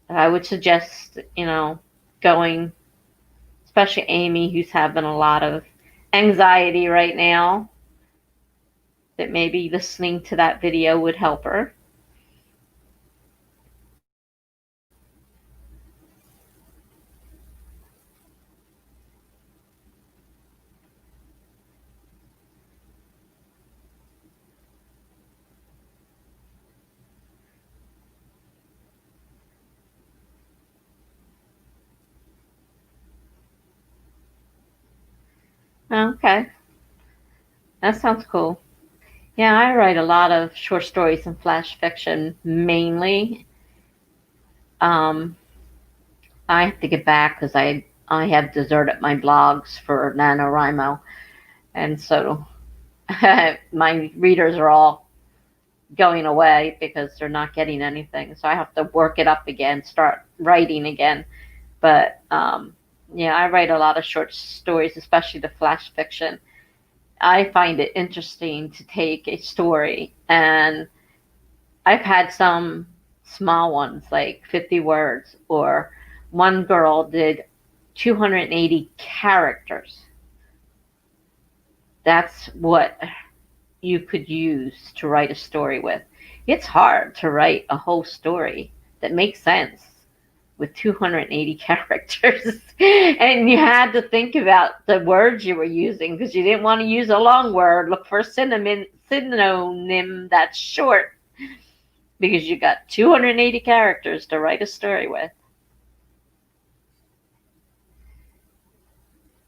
A: I would suggest, going, especially Amy, who's having a lot of anxiety right now, that maybe listening to that video would help her. Okay. That sounds cool. Yeah, I write a lot of short stories and flash fiction mainly. I have to get back because I have deserted my blogs for NaNoWriMo. And so my readers are all going away because they're not getting anything. So I have to work it up again, start writing again. But yeah, I write a lot of short stories, especially the flash fiction. I find it interesting to take a story, and I've had some small ones like 50 words, or one girl did 280 characters. That's what you could use to write a story with. It's hard to write a whole story that makes sense with 280 characters. And you had to think about the words you were using because you didn't want to use a long word. Look for a synonym that's short because you got 280 characters to write a story with.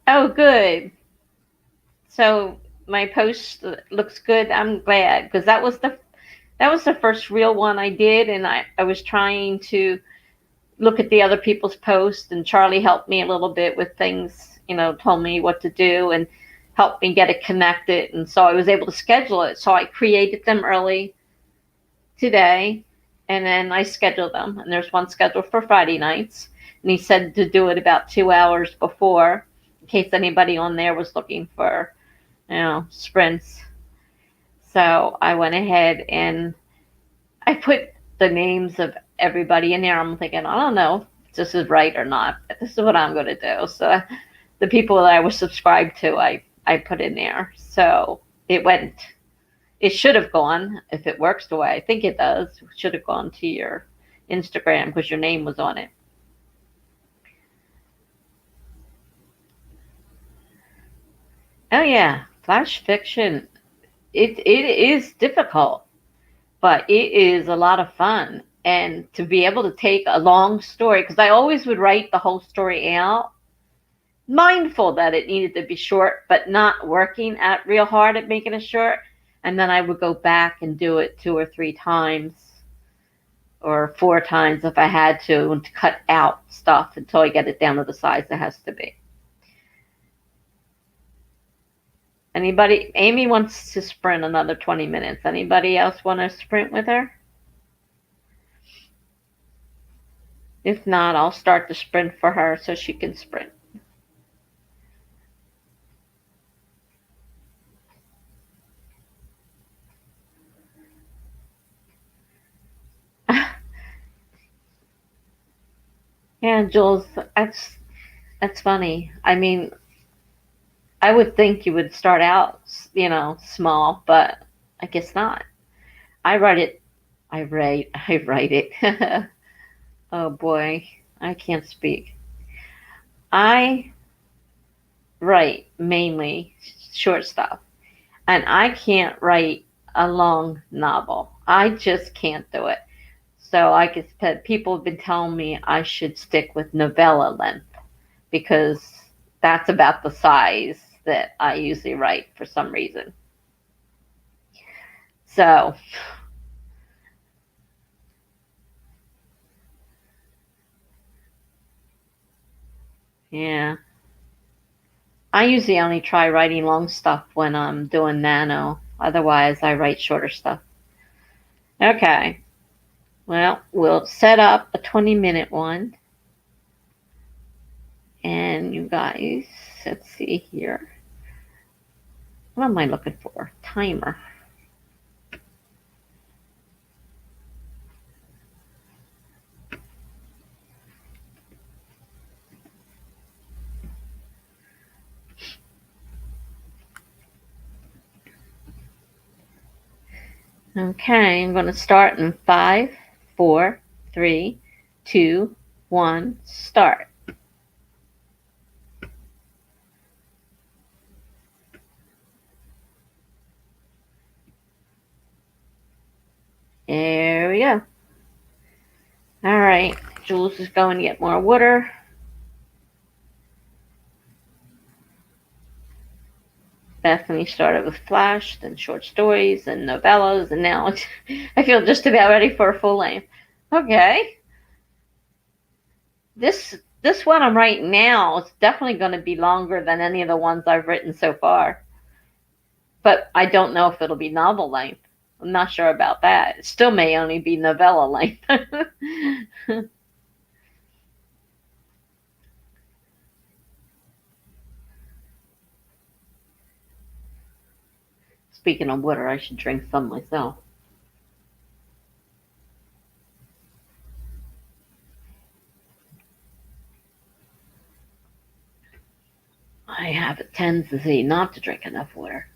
A: Oh, good. So my post looks good. I'm glad because that was the first real one I did, and I was trying to look at the other people's posts, and Charlie helped me a little bit with things, told me what to do and helped me get it connected. And so I was able to schedule it. So I created them early today, and then I scheduled them. And there's one scheduled for Friday nights. And he said to do it about 2 hours before, in case anybody on there was looking for, sprints. So I went ahead and I put the names of everybody in there. I'm thinking, I don't know if this is right or not, but this is what I'm going to do. So the people that I was subscribed to, I put in there. So it should have gone, if it works the way I think it does, it should have gone to your Instagram because your name was on it. Oh yeah, flash fiction. It is difficult, but it is a lot of fun. And to be able to take a long story, because I always would write the whole story out, mindful that it needed to be short, but not working at real hard at making it short. And then I would go back and do it 2 or 3 times or 4 times if I had to, and to cut out stuff until I get it down to the size it has to be. Anybody? Amy wants to sprint another 20 minutes. Anybody else want to sprint with her? If not, I'll start the sprint for her so she can sprint. Yeah, Jules, that's funny. I mean, I would think you would start out, small, but I guess not. I write it. I write it. Oh boy, I can't speak. I write mainly short stuff, and I can't write a long novel. I just can't do it. So I guess people have been telling me I should stick with novella length because that's about the size that I usually write for some reason. So, yeah. I usually only try writing long stuff when I'm doing nano. Otherwise, I write shorter stuff. Okay. Well, we'll set up a 20-minute one. And you guys, let's see here. What am I looking for? Timer. Okay, I'm going to start in 5, 4, 3, 2, 1, start. There we go. All right, Jules is going to get more water. Bethany started with flash, then short stories, then novellas, and now I feel just about ready for a full length. Okay, this one I'm writing now is definitely going to be longer than any of the ones I've written so far. But I don't know if it'll be novel length. I'm not sure about that. It still may only be novella length. Speaking of water, I should drink some myself. I have a tendency not to drink enough water.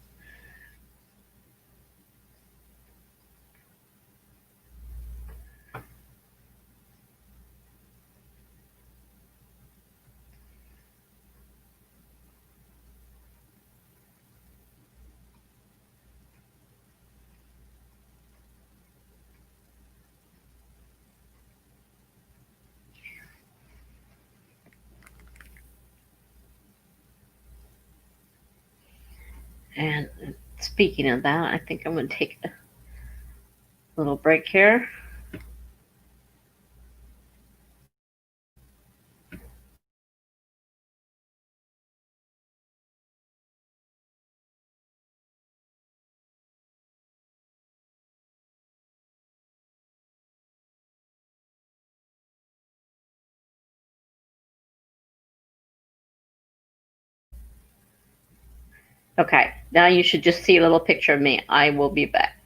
A: And speaking of that, I think I'm going to take a little break here. Okay, now you should just see a little picture of me. I will be back.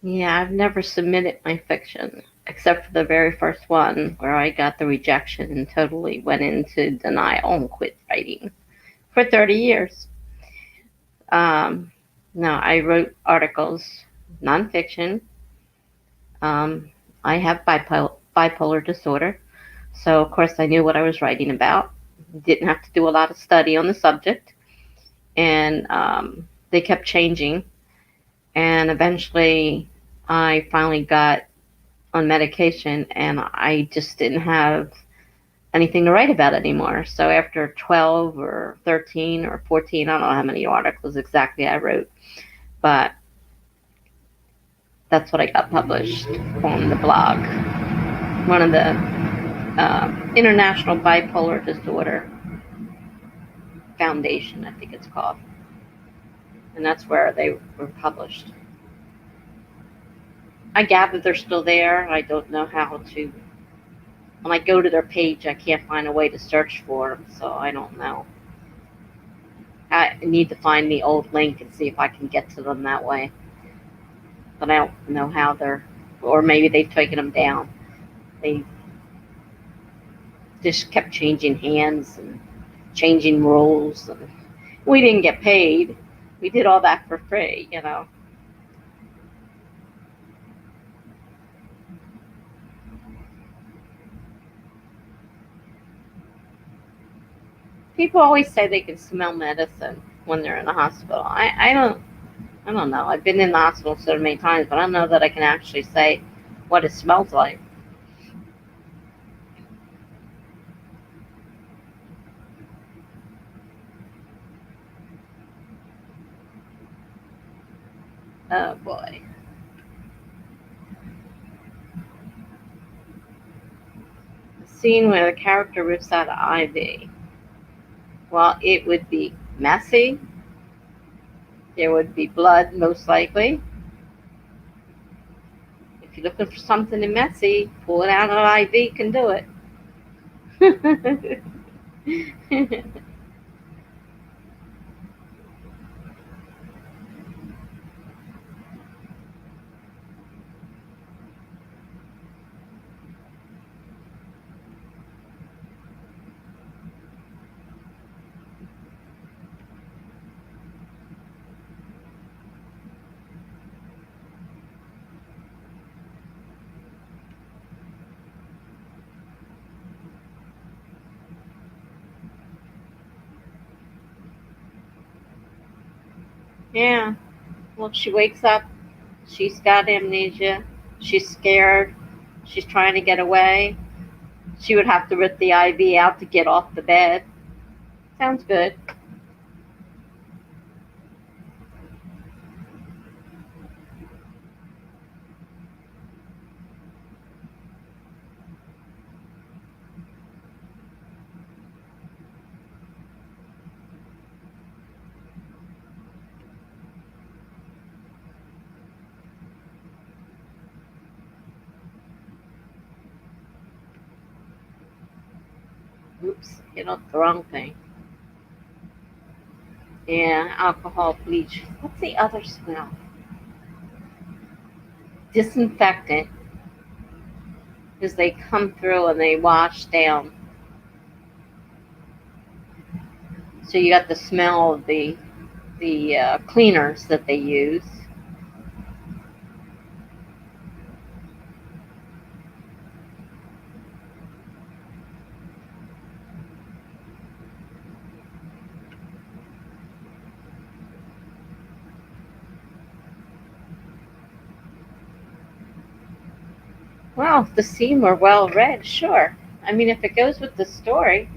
A: Yeah, I've never submitted my fiction except for the very first one where I got the rejection and totally went into denial and quit writing for 30 years. Um, no, I wrote articles, nonfiction. Um, I have bipolar disorder, so of course I knew what I was writing about. Didn't have to do a lot of study on the subject, and they kept changing. And eventually, I finally got on medication, and I just didn't have anything to write about anymore. So after 12 or 13 or 14, I don't know how many articles exactly I wrote, but that's what I got published on the blog. One of the International Bipolar Disorder Foundation, I think it's called. And that's where they were published. I gather they're still there. I don't know how to. When I go to their page, I can't find a way to search for them, so I don't know. I need to find the old link and see if I can get to them that way. But I don't know how they're, or maybe they've taken them down. They just kept changing hands and changing rules. And we didn't get paid. We did all that for free, you know. People always say they can smell medicine when they're in the hospital. I don't know. I've been in the hospital so many times, but I don't know that I can actually say what it smells like. Oh boy. The scene where the character rips out an IV. Well, it would be messy. There would be blood, most likely. If you're looking for something messy, pull it out of an IV can do it. Yeah. Well, she wakes up. She's got amnesia. She's scared. She's trying to get away. She would have to rip the IV out to get off the bed. Sounds good. Oops, hit up the wrong thing. Yeah, alcohol, bleach. What's the other smell? Disinfectant, because they come through and they wash down. So you got the smell of the cleaners that they use. Well, if the scene were well read, sure. I mean, if it goes with the story,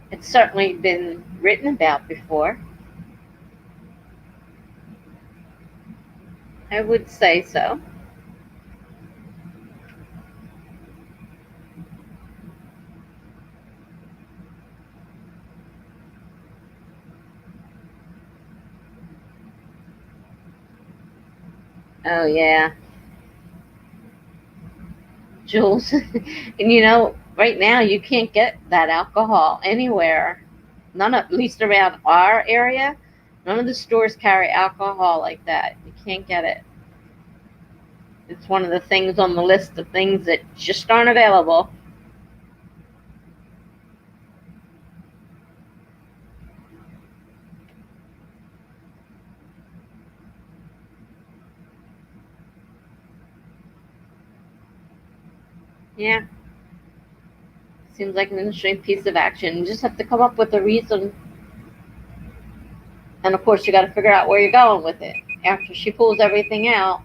A: it's certainly been written about before. I would say so. Oh, yeah. Jules. And you know, right now you can't get that alcohol anywhere. None, at least around our area. None of the stores carry alcohol like that. You can't get it. It's one of the things on the list of things that just aren't available. Yeah, seems like an interesting piece of action. You just have to come up with a reason. And of course, you got to figure out where you're going with it. After she pulls everything out,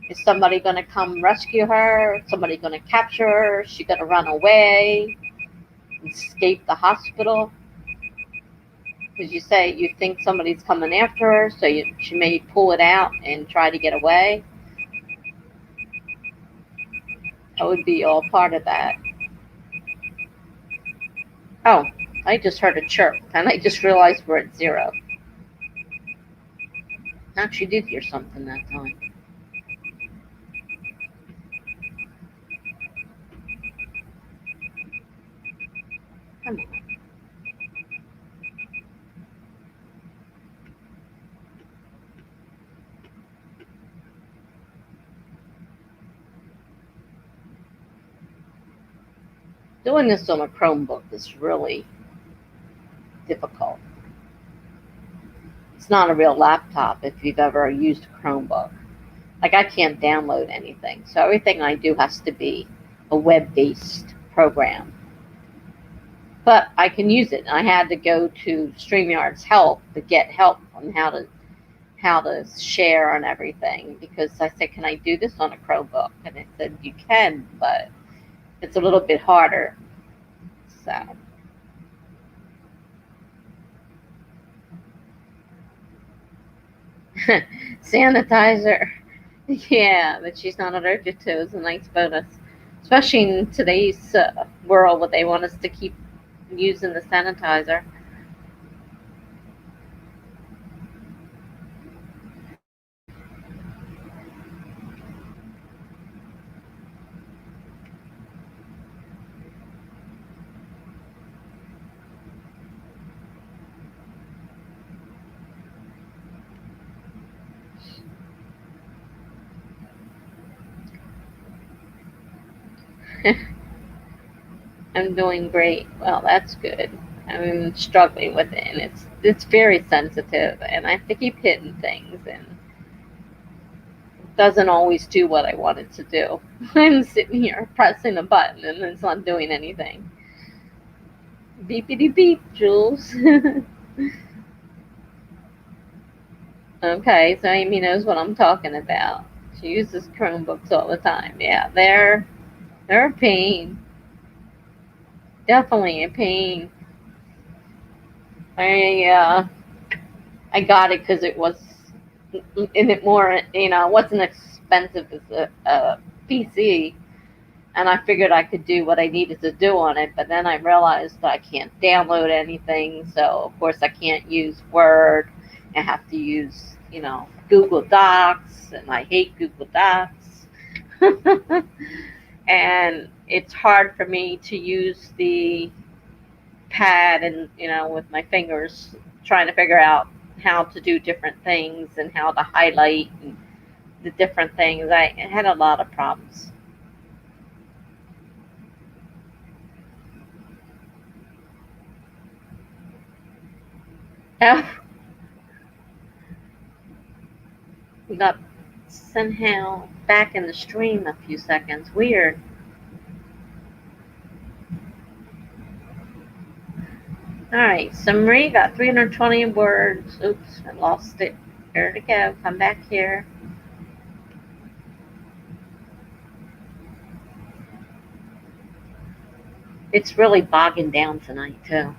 A: is somebody going to come rescue her? Somebody going to capture her? Is she going to run away? Escape the hospital? Because you say you think somebody's coming after her, so she may pull it out and try to get away. That would be all part of that. Oh, I just heard a chirp, and I just realized we're at 0. Actually did hear something that time. Come on. Doing this on a Chromebook is really difficult. It's not a real laptop if you've ever used a Chromebook. Like, I can't download anything, so everything I do has to be a web-based program. But I can use it. I had to go to StreamYard's help to get help on how to share and everything, because I said, can I do this on a Chromebook? And it said, you can, but it's a little bit harder. So sanitizer. Yeah, but she's not allergic to is a nice bonus, especially in today's world where they want us to keep using the sanitizer. I'm doing great. Well, that's good. I'm struggling with it, and it's very sensitive, and I have to keep hitting things, and it doesn't always do what I want it to do. I'm sitting here pressing a button, and it's not doing anything. Beepity beep, Jules. Okay, so Amy knows what I'm talking about. She uses Chromebooks all the time. Yeah, they're a pain. Definitely a pain. I I got it because it was in it more. It wasn't expensive as a PC, and I figured I could do what I needed to do on it. But then I realized that I can't download anything, so of course I can't use Word. I have to use Google Docs, and I hate Google Docs. And it's hard for me to use the pad and with my fingers trying to figure out how to do different things and how to highlight and the different things. I had a lot of problems. Oh, we got somehow back in the stream a few seconds. Weird. All right, so Marie got 320 words. Oops, I lost it. There to go. Come back here. It's really bogging down tonight, too.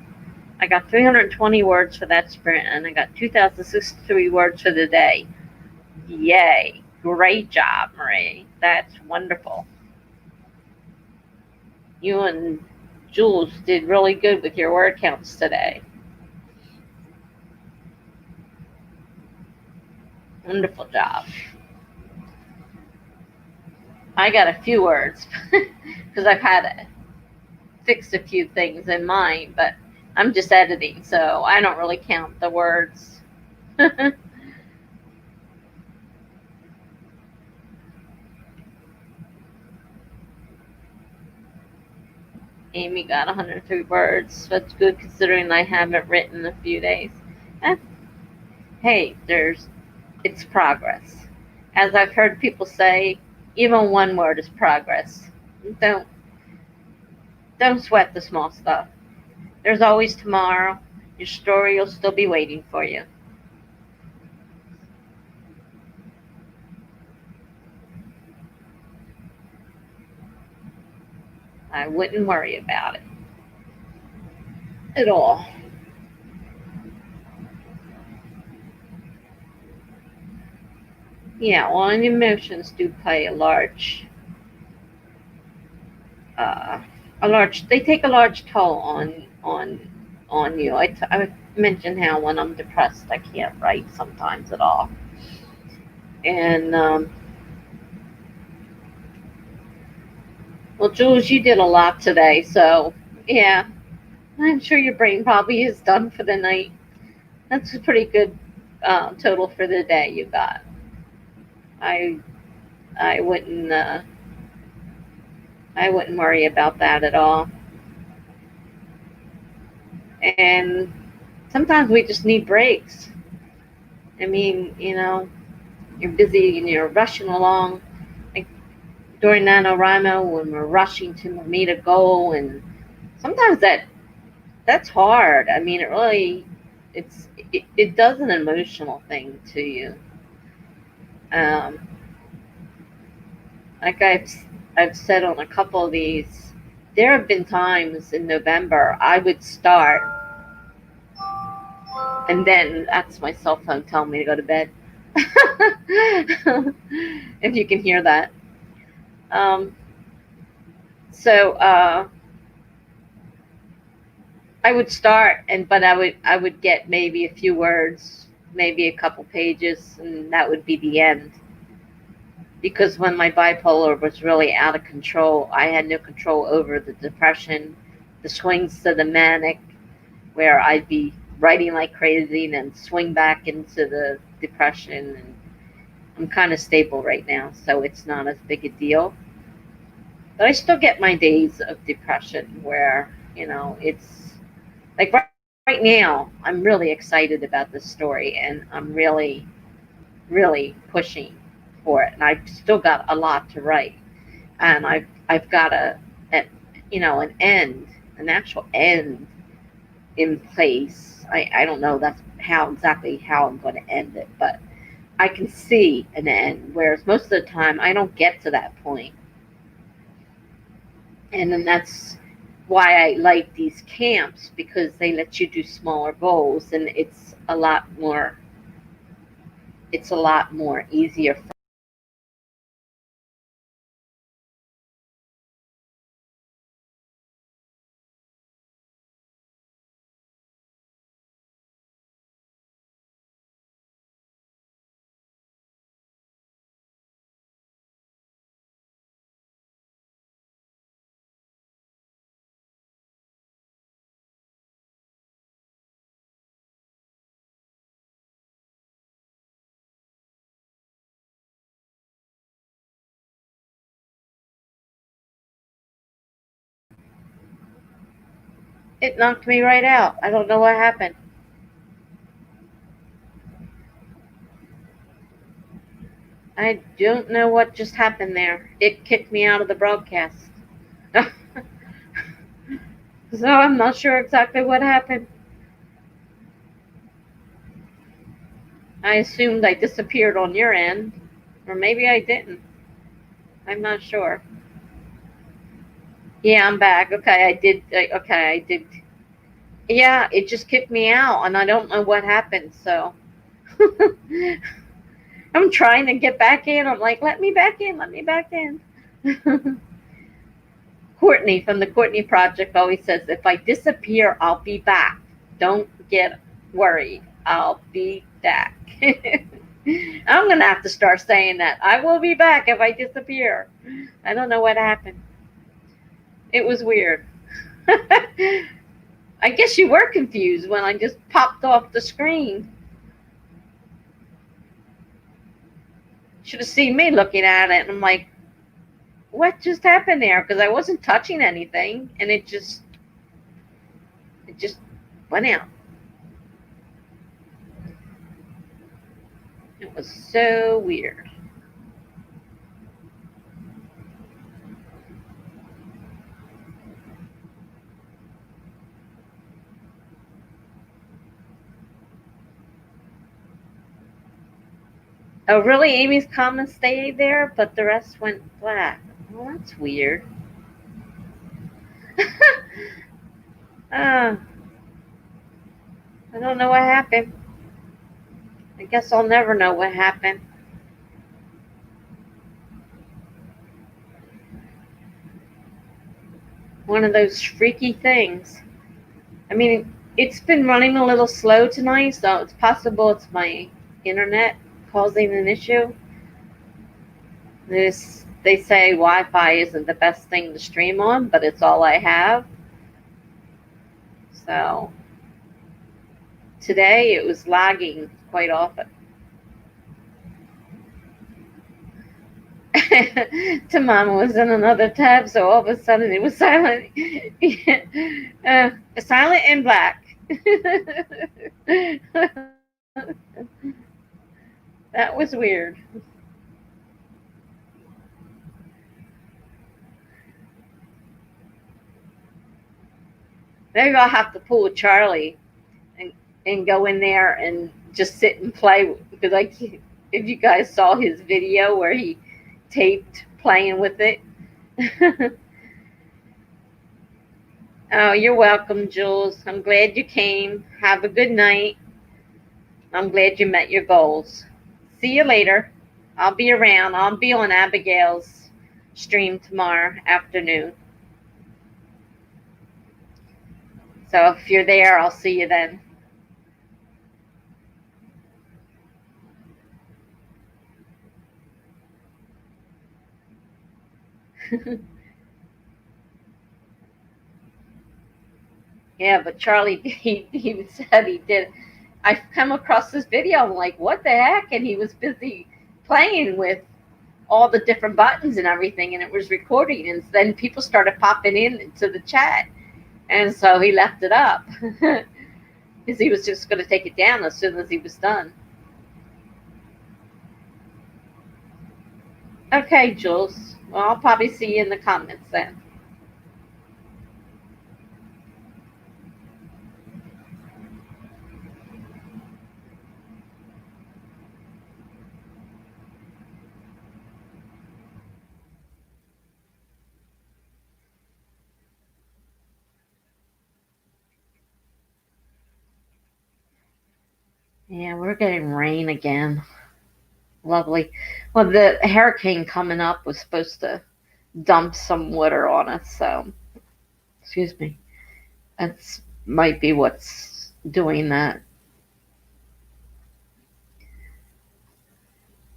A: I got 320 words for that sprint, and I got 2,063 words for the day. Yay. Great job, Marie. That's wonderful. You and Jules did really good with your word counts today. Wonderful job. I got a few words because I've had to fix a few things in mine, but I'm just editing, so I don't really count the words. Amy got 103 words. That's good considering I haven't written in a few days. Eh, hey, it's progress. As I've heard people say, even one word is progress. Don't don't sweat the small stuff. There's always tomorrow. Your story will still be waiting for you. I wouldn't worry about it at all. Yeah, well, and emotions do play uh, they take a large toll on you. I mentioned how when I'm depressed, I can't write sometimes at all. And well, Jules, you did a lot today, so yeah, I'm sure your brain probably is done for the night. That's a pretty good total for the day you got. I I wouldn't I wouldn't worry about that at all. And sometimes we just need breaks. I mean, you're busy and you're rushing along. Like during NaNoWriMo, when we're rushing to meet a goal, and sometimes that's hard. I mean, it does an emotional thing to you. Um, like I've said on a couple of these, there have been times in November I would start, and then that's my cell phone telling me to go to bed. If you can hear that. Um, so I would start, but I would get maybe a few words, maybe a couple pages, and that would be the end. Because when my bipolar was really out of control, I had no control over the depression, the swings to the manic, where I'd be writing like crazy and then swing back into the depression. And I'm kind of stable right now, so it's not as big a deal. But I still get my days of depression where, it's like right now, I'm really excited about this story and I'm really, really pushing for it. And I've still got a lot to write. And I've got an end, an actual end in place. I don't know that's how I'm going to end it, but I can see an end. Whereas most of the time, I don't get to that point. And then that's why I like these camps, because they let you do smaller goals, and it's a lot more easier. It knocked me right out. I don't know what happened. I don't know what just happened there. It kicked me out of the broadcast. So I'm not sure exactly what happened. I assumed I disappeared on your end, or maybe I didn't. I'm not sure. Yeah, I'm back. Okay, I did. Okay, I did. Yeah, it just kicked me out, and I don't know what happened. So I'm trying to get back in. I'm like, let me back in. Let me back in. Courtney from the Courtney Project always says, if I disappear, I'll be back. Don't get worried. I'll be back. I'm going to have to start saying that. I will be back if I disappear. I don't know what happened. It was weird. I guess you were confused when I just popped off the screen. should have seen me looking at it. And I'm like, what just happened there? Because I wasn't touching anything, and it just went out. It was so weird. Oh, really? Amy's comments stayed there, but the rest went black. Well, that's weird. I don't know what happened. I guess I'll never know what happened. One of those freaky things. I mean, it's been running a little slow tonight, so it's possible it's my internet causing an issue. They say Wi-Fi isn't the best thing to stream on, but it's all I have. So today it was lagging quite often. Tamama was in another tab, so all of a sudden it was silent. Silent and black. That was weird. Maybe I'll have to pull a Charlie and go in there and just sit and play, because if you guys saw his video where he taped playing with it. Oh, you're welcome, Jules. I'm glad you came. Have a good night. I'm glad you met your goals. See you later. I'll be around. I'll be on Abigail's stream tomorrow afternoon. So if you're there, I'll see you then. Yeah, but Charlie, he said he did. I've come across this video. I'm like, what the heck? And he was busy playing with all the different buttons and everything, and it was recording. And then people started popping into the chat, and so he left it up because he was just going to take it down as soon as he was done. Okay, Jules. Well, I'll probably see you in the comments then. Yeah, we're getting rain again. Lovely. Well, the hurricane coming up was supposed to dump some water on us, so excuse me. That's might be what's doing that.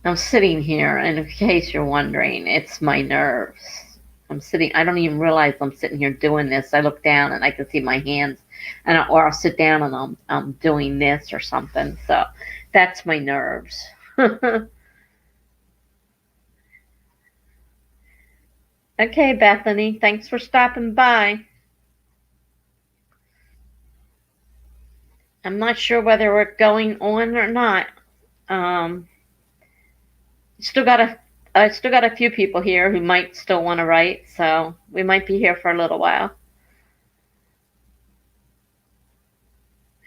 A: I'm sitting here, and in case you're wondering, it's my nerves. I don't even realize I'm sitting here doing this. I look down and I can see my hands, or I'll sit down and I'm doing this or something. So that's my nerves. Okay, Bethany, thanks for stopping by. I'm not sure whether we're going on or not. I still got a few people here who might still want to write, so we might be here for a little while.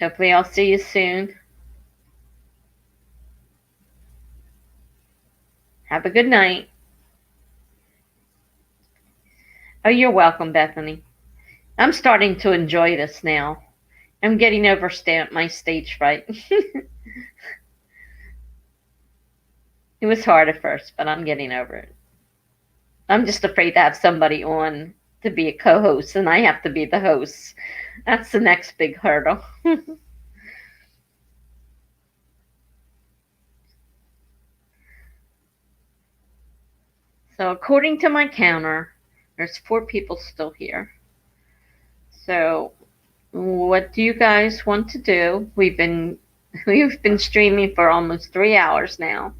A: Hopefully I'll see you soon. Have a good night. Oh, you're welcome, Bethany. I'm starting to enjoy this now. I'm getting over my stage fright. It was hard at first, but I'm getting over it. I'm just afraid to have somebody on to be a co-host, and I have to be the host. That's the next big hurdle. So according to my counter, there's 4 people still here. So what do you guys want to do? We've been streaming for almost 3 hours now.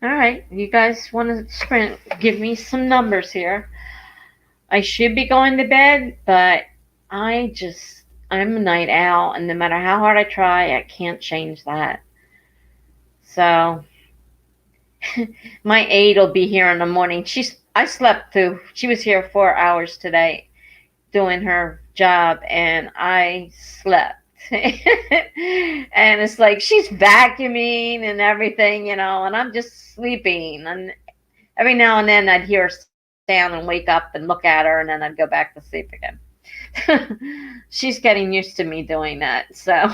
A: All right, you guys want to sprint? Give me some numbers here. I should be going to bed, but I'm a night owl, and no matter how hard I try, I can't change that. So my aide will be here in the morning. I slept through. She was here 4 hours today doing her job, and I slept. And it's like she's vacuuming and everything, and I'm just sleeping. And every now and then I'd hear her sound and wake up and look at her, and then I'd go back to sleep again. She's getting used to me doing that. So,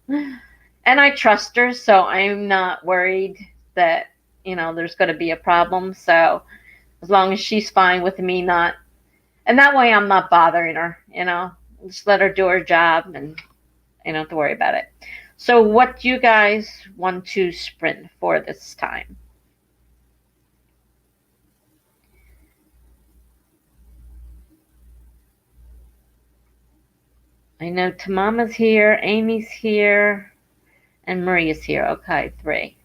A: and I trust her, so I'm not worried that, there's going to be a problem. So, as long as she's fine with me not, and that way I'm not bothering her. Just let her do her job, and I don't have to worry about it. So, what do you guys want to sprint for this time? I know Tamama's here, Amy's here, and Maria's here. Okay, 3.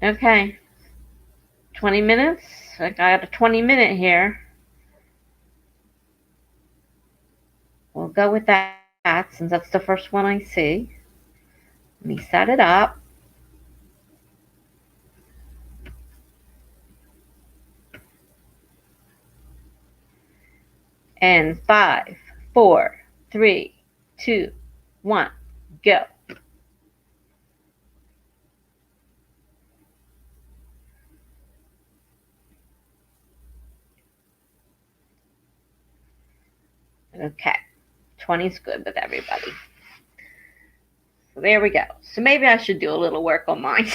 A: Okay, 20 minutes. I got a 20-minute here. We'll go with that since that's the first one I see. Let me set it up. And 5, 4, 3, 2, 1, go. Okay, 20 is good with everybody. So there we go. So maybe I should do a little work on mine.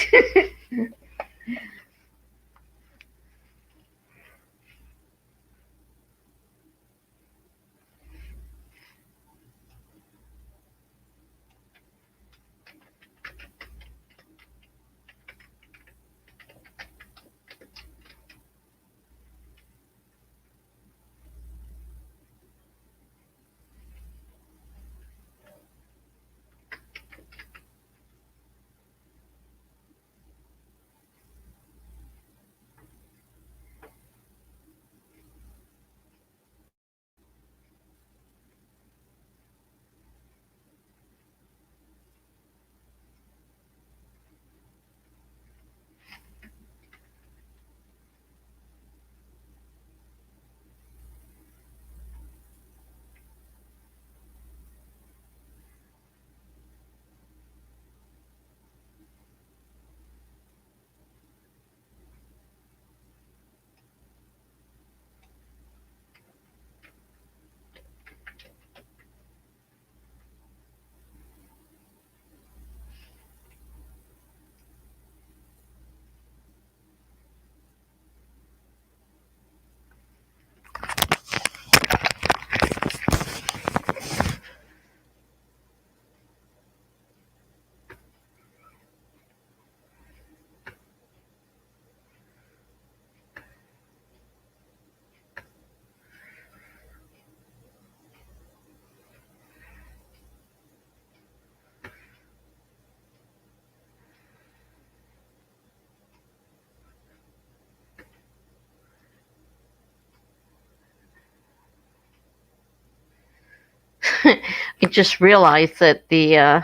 A: I just realized that the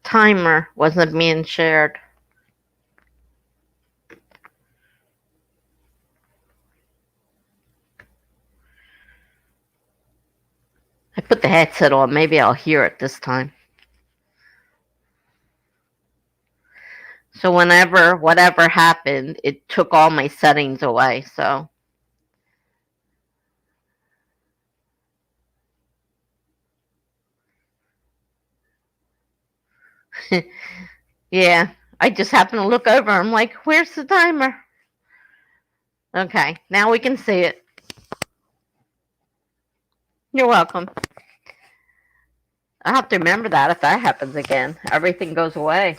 A: timer wasn't being shared. I put the headset on. Maybe I'll hear it this time. So whatever happened, it took all my settings away. So yeah, I just happened to look over. I'm like, where's the timer? Okay, now we can see it. You're welcome. I'll have to remember that if that happens again. Everything goes away.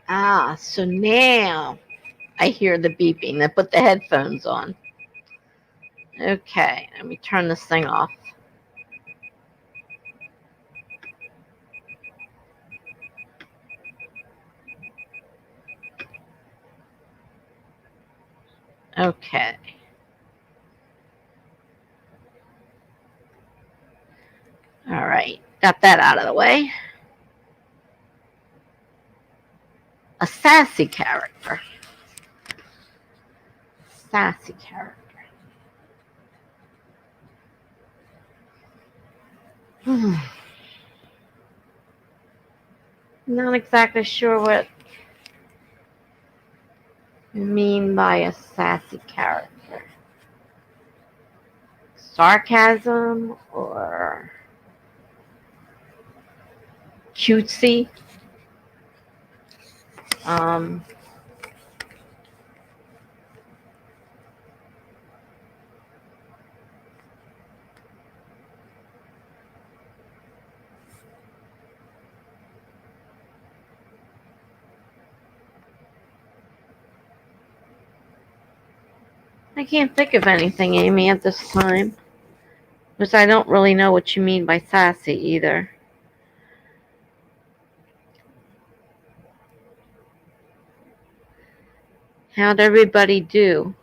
A: So now I hear the beeping. I put the headphones on. Okay, let me turn this thing off. Okay. All right, got that out of the way. A sassy character. Sassy character. Not exactly sure what you mean by a sassy character. Sarcasm or cutesy? Um, I can't think of anything, Amy, at this time. Because I don't really know what you mean by sassy either. How'd everybody do?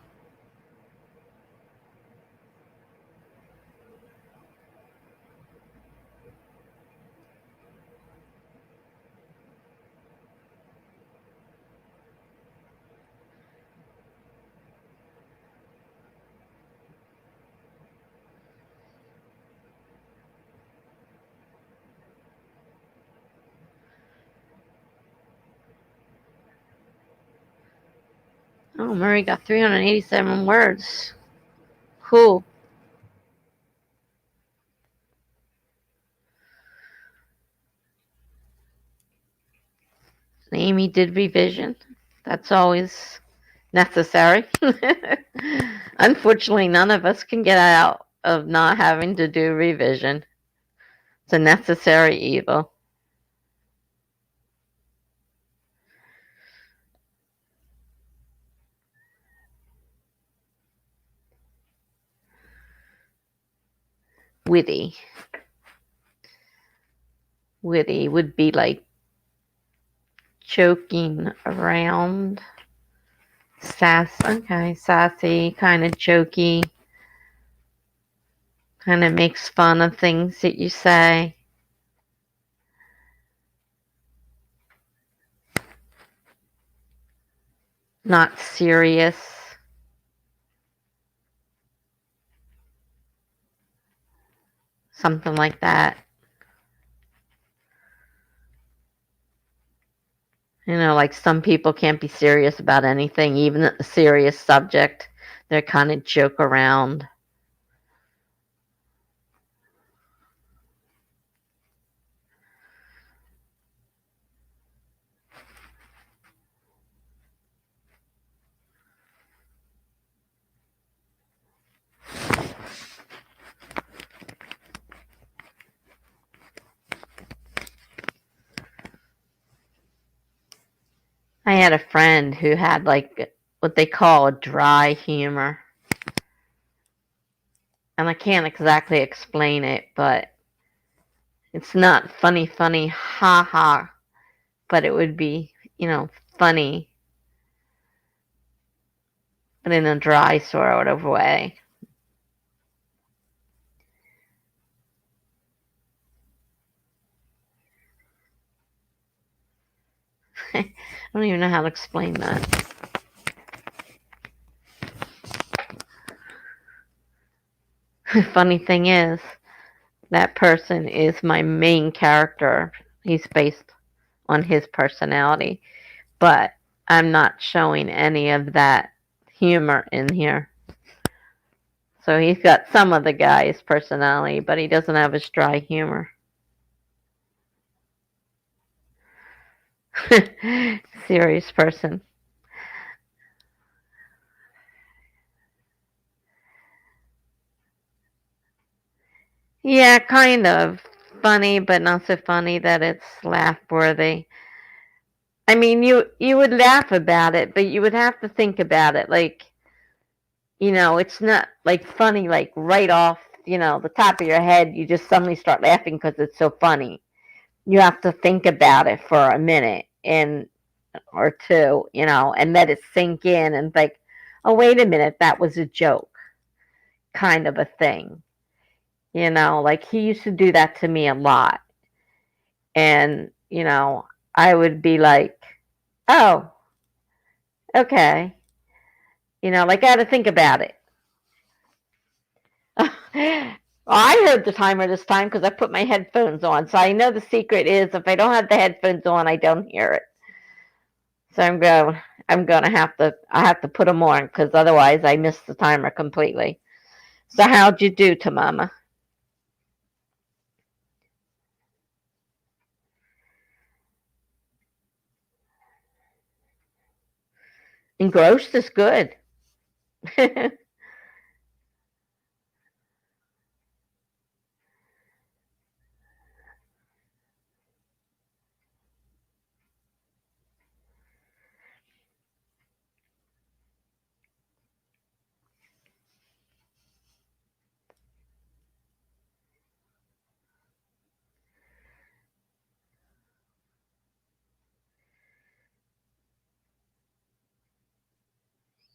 A: Oh, Murray got 387 words. Cool. Amy did revision. That's always necessary. Unfortunately, none of us can get out of not having to do revision. It's a necessary evil. Witty. Witty would be like joking around. Okay, sassy, kind of jokey, kind of makes fun of things that you say. Not serious. Something like that. Like some people can't be serious about anything, even a serious subject. They kind of joke around. I had a friend who had like what they call a dry humor. And I can't exactly explain it, but it's not funny, ha ha, but it would be, funny, but in a dry sort of way. I don't even know how to explain that. Funny thing is, that person is my main character. He's based on his personality, but I'm not showing any of that humor in here. So he's got some of the guy's personality, but he doesn't have his dry humor. Serious person. Yeah, kind of funny, but not so funny that it's laugh worthy.
B: I mean, you would laugh about it, but you would have to think about it. Like, it's not like funny, like right off, the top of your head. You just suddenly start laughing because it's so funny. You have to think about it for a minute and or two, and let it sink in and think, oh, wait a minute, that was a joke, kind of a thing. Like he used to do that to me a lot. And, I would be like, oh, okay. Like I had to think about it. Well, I heard the timer this time because I put my headphones on. So I know the secret is if I don't have the headphones on, I don't hear it. So I'm going to I have to put them on because otherwise I miss the timer completely. So how'd you do to Mama? Engrossed is good.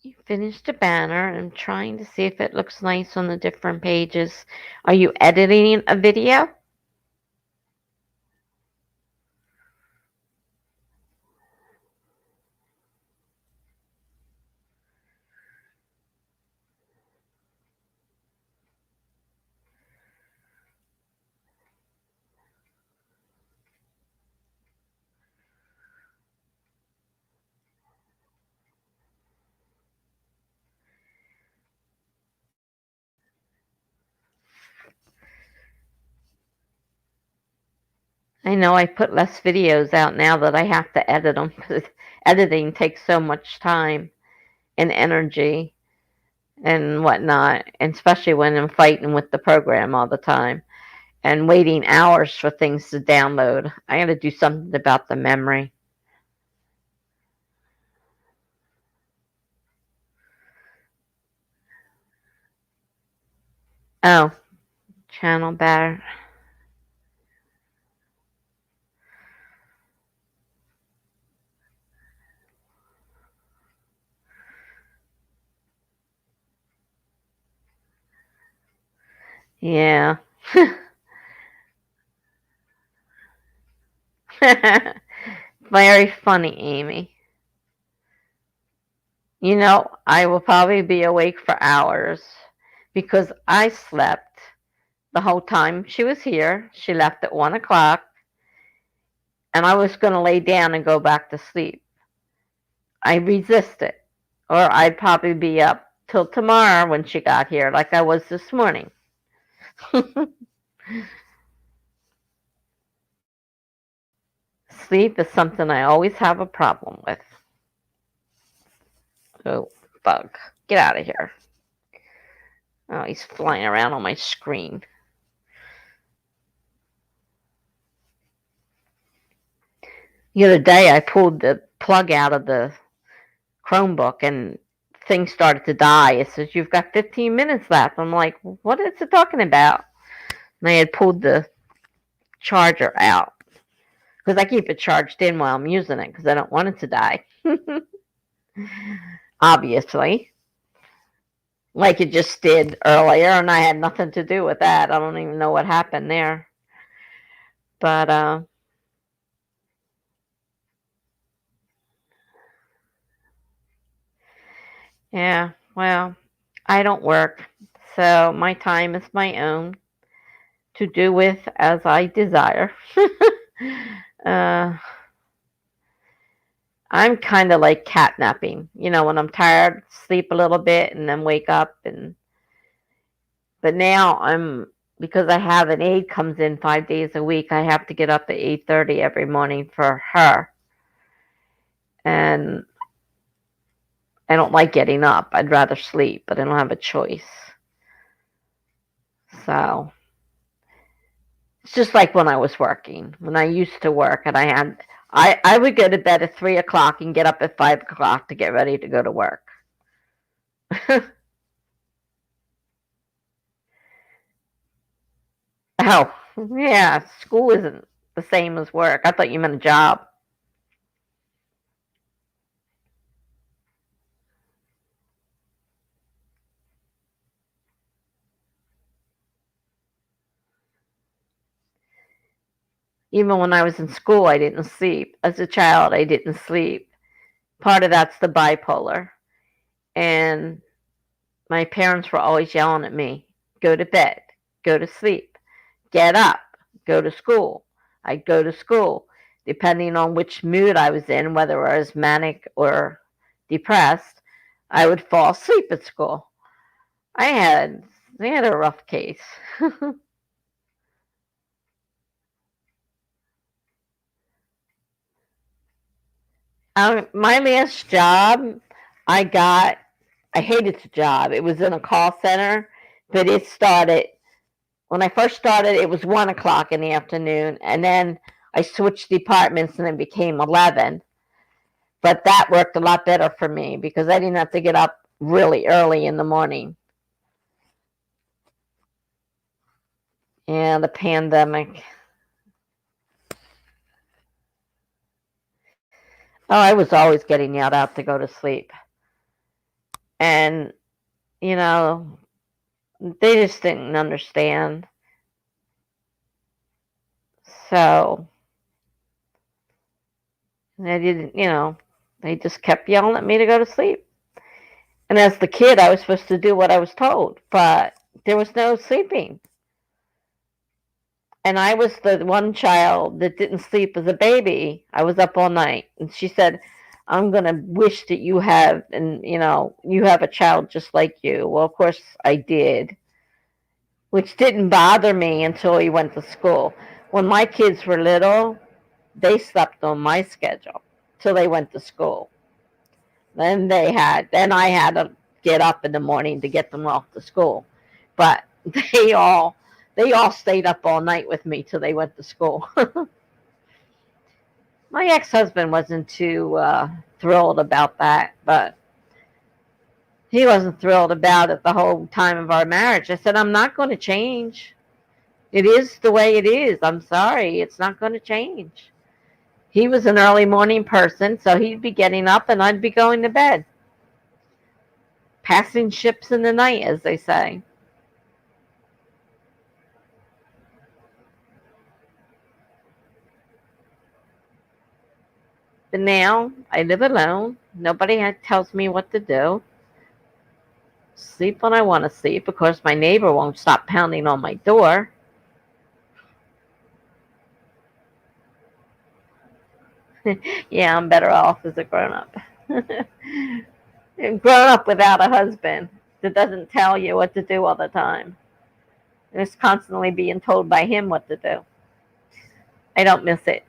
B: You finished the banner. I'm trying to see if it looks nice on the different pages. Are you editing a video? I know I put less videos out now that I have to edit them because editing takes so much time and energy and whatnot, and especially when I'm fighting with the program all the time and waiting hours for things to download. I got to do something about the memory. Oh, channel batter. Yeah. Very funny, Amy. I will probably be awake for hours because I slept the whole time she was here. She left at 1 o'clock, and I was going to lay down and go back to sleep. I resisted, or I'd probably be up till tomorrow when she got here, like I was this morning. Sleep is something I always have a problem with. Oh, bug. Get out of here. Oh, he's flying around on my screen. The other day, I pulled the plug out of the Chromebook and things started to die. It says, you've got 15 minutes left. I'm like, what is it talking about? And I had pulled the charger out because I keep it charged in while I'm using it because I don't want it to die. Obviously, like it just did earlier, and I had nothing to do with that. I don't even know what happened there. But, yeah, well, I don't work, so my time is my own to do with as I desire. uh, I'm kind of like catnapping, when I'm tired, sleep a little bit and then wake up. But now because I have an aide comes in 5 days a week, I have to get up at 8:30 every morning for her. And I don't like getting up. I'd rather sleep, but I don't have a choice. So it's just like when I was working. When I used to work and I had I would go to bed at 3 o'clock and get up at 5 o'clock to get ready to go to work. Oh, yeah, school isn't the same as work. I thought you meant a job. Even when I was in school, I didn't sleep. As a child, I didn't sleep. Part of that's the bipolar. And my parents were always yelling at me, go to bed, go to sleep, get up, go to school. I'd go to school. Depending on which mood I was in, whether I was manic or depressed, I would fall asleep at school. I had I had a rough case. My last job, I got, I hated the job. It was in a call center, but it started, when I first started, it was 1 o'clock in the afternoon, and then I switched departments and it became 11. But that worked a lot better for me because I didn't have to get up really early in the morning. And the pandemic. Oh, I was always getting yelled out to go to sleep. And, you know, they just didn't understand. So they didn't, they just kept yelling at me to go to sleep. And as the kid, I was supposed to do what I was told, but there was no sleeping. And I was the one child that didn't sleep as a baby. I was up all night. And she said, I'm going to wish that you have, and you have a child just like you. Well, of course I did, which didn't bother me until he went to school. When my kids were little, they slept on my schedule till they went to school. Then I had to get up in the morning to get them off to school. But they all they all stayed up all night with me till they went to school. My ex-husband wasn't too thrilled about that, but he wasn't thrilled about it the whole time of our marriage. I said, I'm not going to change. It is the way it is. I'm sorry. It's not going to change. He was an early morning person, so he'd be getting up and I'd be going to bed. Passing ships in the night, as they say. But now I live alone. Nobody tells me what to do. Sleep when I want to sleep. Of course, my neighbor won't stop pounding on my door. Yeah, I'm better off as a grown up. Grown up without a husband that doesn't tell you what to do all the time. Just constantly being told by him what to do. I don't miss it.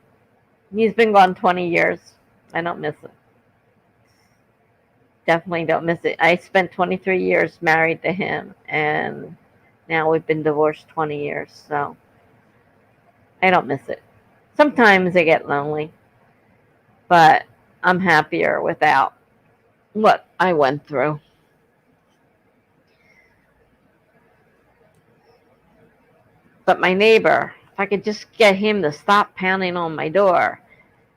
B: He's been gone 20 years. I don't miss it. Definitely don't miss it. I spent 23 years married to him, and now we've been divorced 20 years, so I don't miss it. Sometimes I get lonely, but I'm happier without what I went through. But my neighbor, if I could just get him to stop pounding on my door,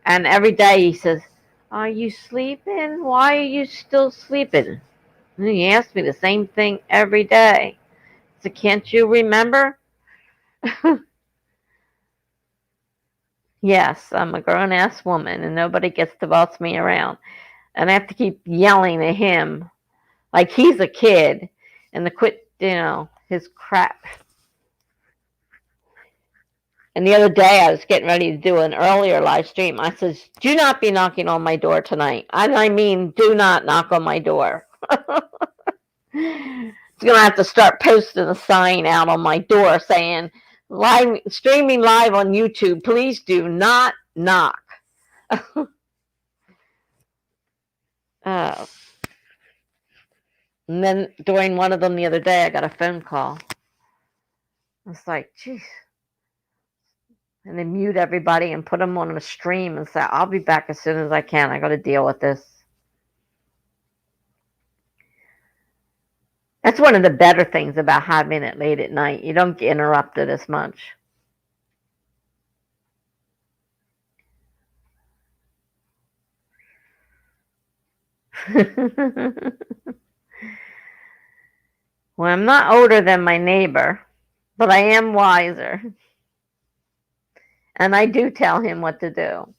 B: and every day he says, are you sleeping? Why are you still sleeping? And he asks me the same thing every day. So can't you remember? Yes, I'm a grown ass woman and nobody gets to boss me around. And I have to keep yelling at him like he's a kid and to quit, his crap. And the other day I was getting ready to do an earlier live stream. I says, do not be knocking on my door tonight. And I mean, do not knock on my door. It's going to have to start posting a sign out on my door saying, live streaming live on YouTube, please do not knock. uh, and then during one of them the other day, I got a phone call. I was like, geez, and then mute everybody and put them on a stream and say, I'll be back as soon as I can. I got to deal with this. That's one of the better things about having it late at night. You don't get interrupted as much. Well, I'm not older than my neighbor, but I am wiser. And I do tell him what to do.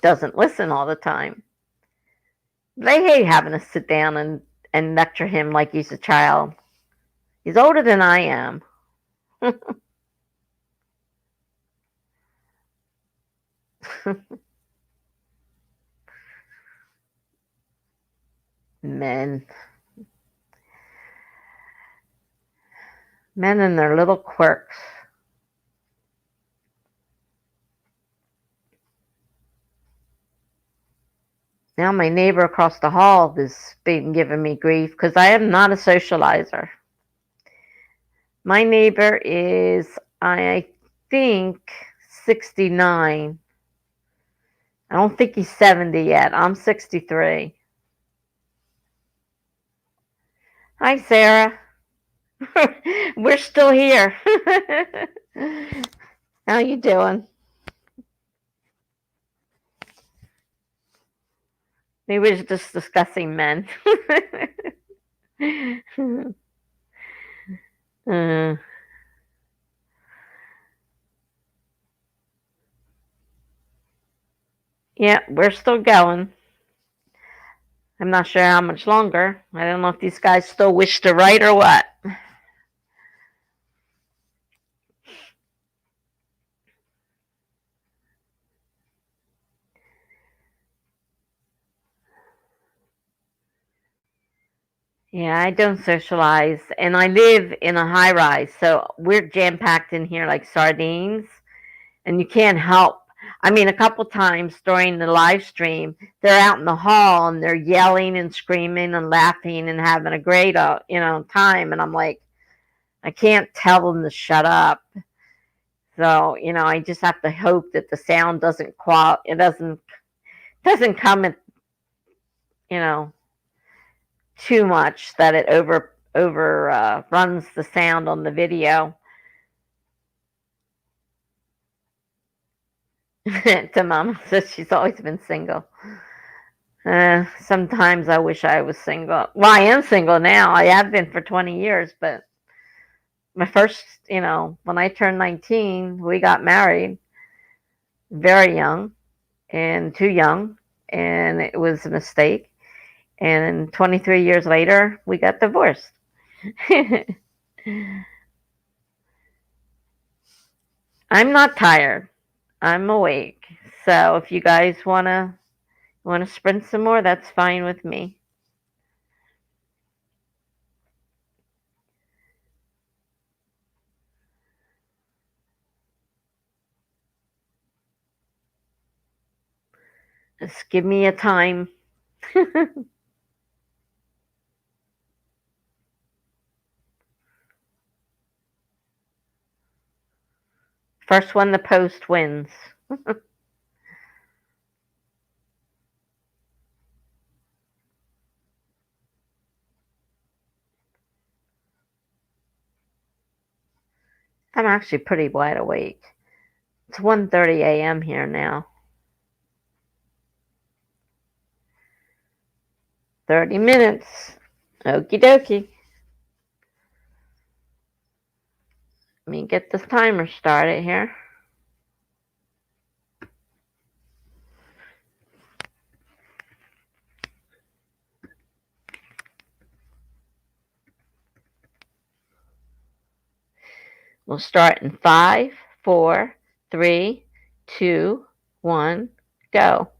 B: Doesn't listen all the time. They hate having to sit down and lecture him like he's a child. He's older than I am. Men. Men and their little quirks. Now my neighbor across the hall has been giving me grief because I am not a socializer. My neighbor is, I think, 69. I don't think he's 70 yet. I'm 63. Hi, Sarah. We're still here. How you doing? We were just discussing men. uh, yeah, we're still going. I'm not sure how much longer. I don't know if these guys still wish to write or what. Yeah, I don't socialize, and I live in a high rise, so we're jam packed in here like sardines, and you can't help. I mean, a couple times during the live stream, they're out in the hall and they're yelling and screaming and laughing and having a great, time, and I'm like, I can't tell them to shut up. So, I just have to hope that the sound doesn't come at, you know, too much that it over runs the sound on the video. To Mama says she's always been single. Sometimes I wish I was single. Well, I am single now. I have been for 20 years, but my first, when I turned 19, we got married very young and too young, and it was a mistake. And 23 years later, we got divorced. I'm not tired. I'm awake. So if you guys wanna sprint some more, that's fine with me. Just give me a time. First one to post wins. I'm actually pretty wide awake. It's 1:30 a.m. here now. 30 minutes. Okie dokie. Let me get this timer started here. We'll start in 5, 4, 3, 2, 1, go.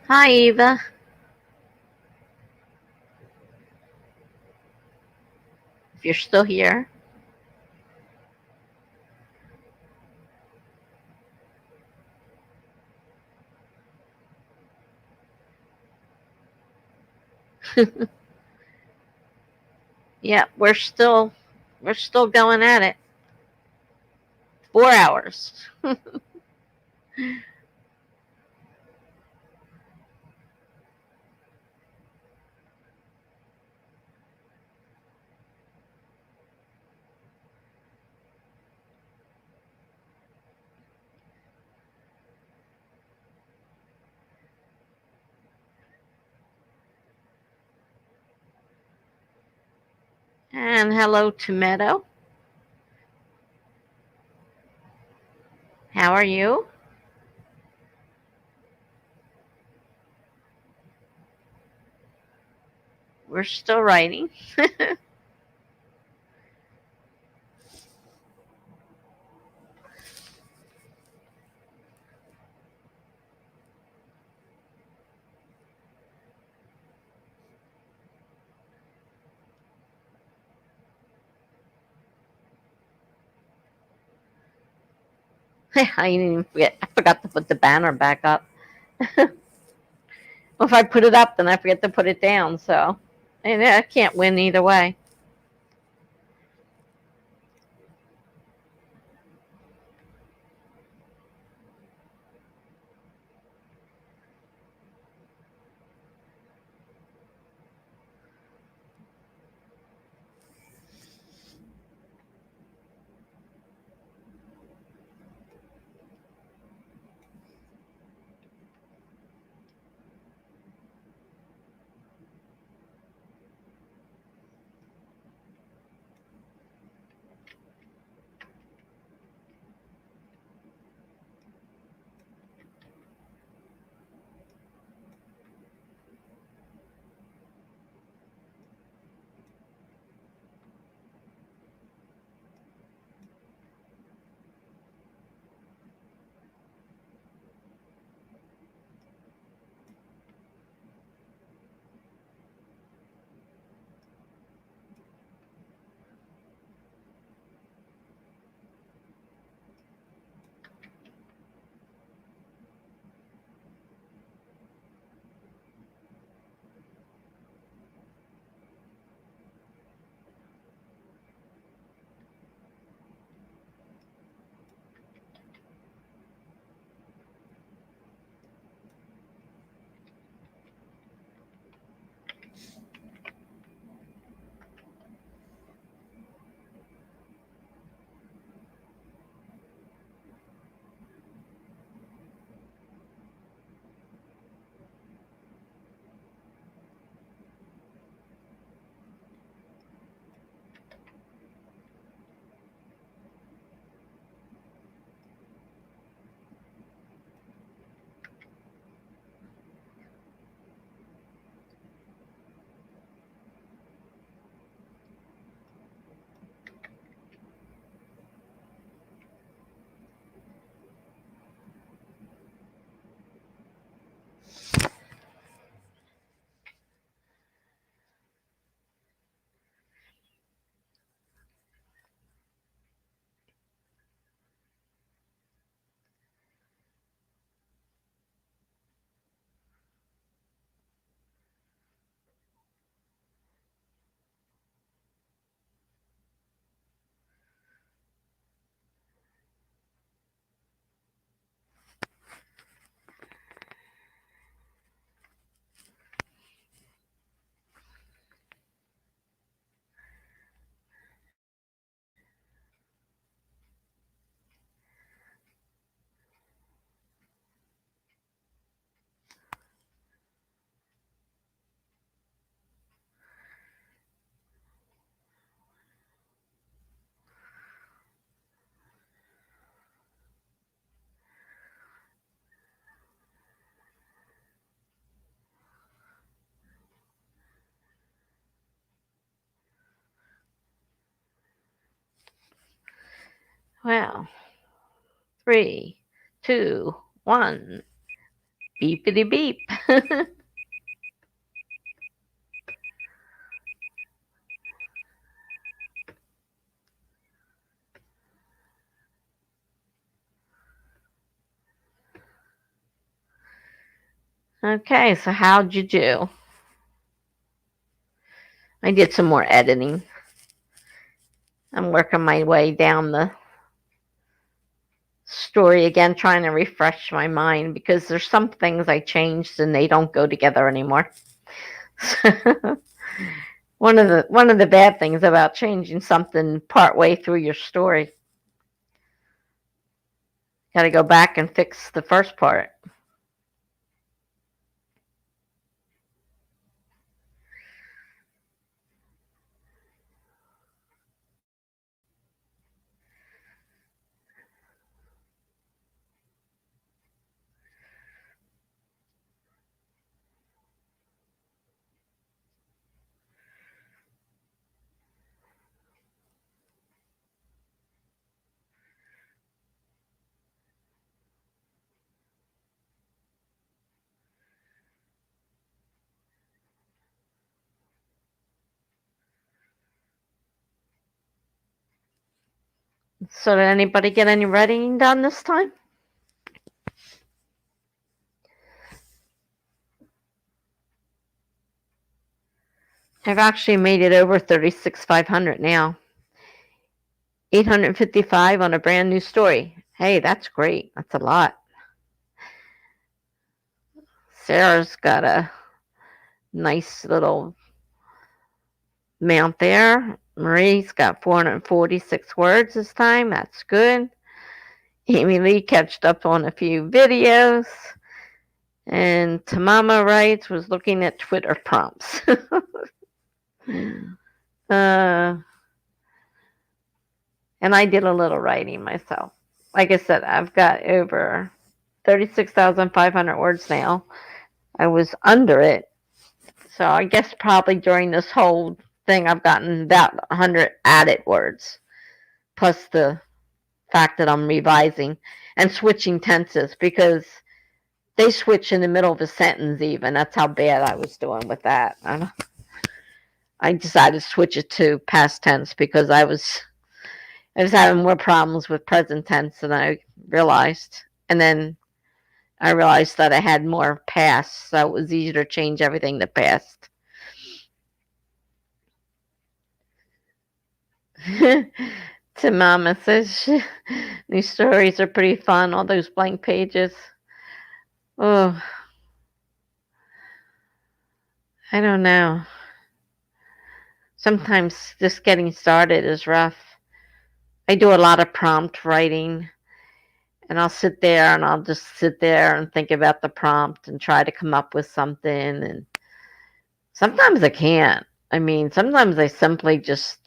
B: Hi, Eva. If you're still here. Yeah, we're still going at it. 4 hours. And hello to Meadow. How are you? We're still writing. I didn't even forget. I forgot to put the banner back up. If I put it up, then I forget to put it down. So, and I can't win either way. Well, 3, 2, 1. Beepity beep. Okay, so how'd you do? I did some more editing. I'm working my way down the story again, trying to refresh my mind because there's some things I changed and they don't go together anymore. one of the bad things about changing something part way through your story, got to go back and fix the first part. So did anybody get any writing done this time? I've actually made it over 36,500 now. 855 on a brand new story. Hey, that's great. That's a lot. Sarah's got a nice little amount there. Marie's got 446 words this time. That's good. Amy Lee catched up on a few videos. And Tamama writes was looking at Twitter prompts. And I did a little writing myself. Like I said, I've got over 36,500 words now. I was under it. So I guess probably during this whole thing, I've gotten about 100 added words, plus the fact that I'm revising and switching tenses because they switch in the middle of a sentence even. That's how bad I was doing with that. I decided to switch it to past tense because I was having more problems with present tense than I realized. And then I realized that I had more past, so it was easier to change everything to past. To Mama says these stories are pretty fun, all those blank pages. Oh, I don't know. Sometimes just getting started is rough. I do a lot of prompt writing, and I'll sit there and I'll just sit there and think about the prompt and try to come up with something. And sometimes I can't. I mean, sometimes I simply just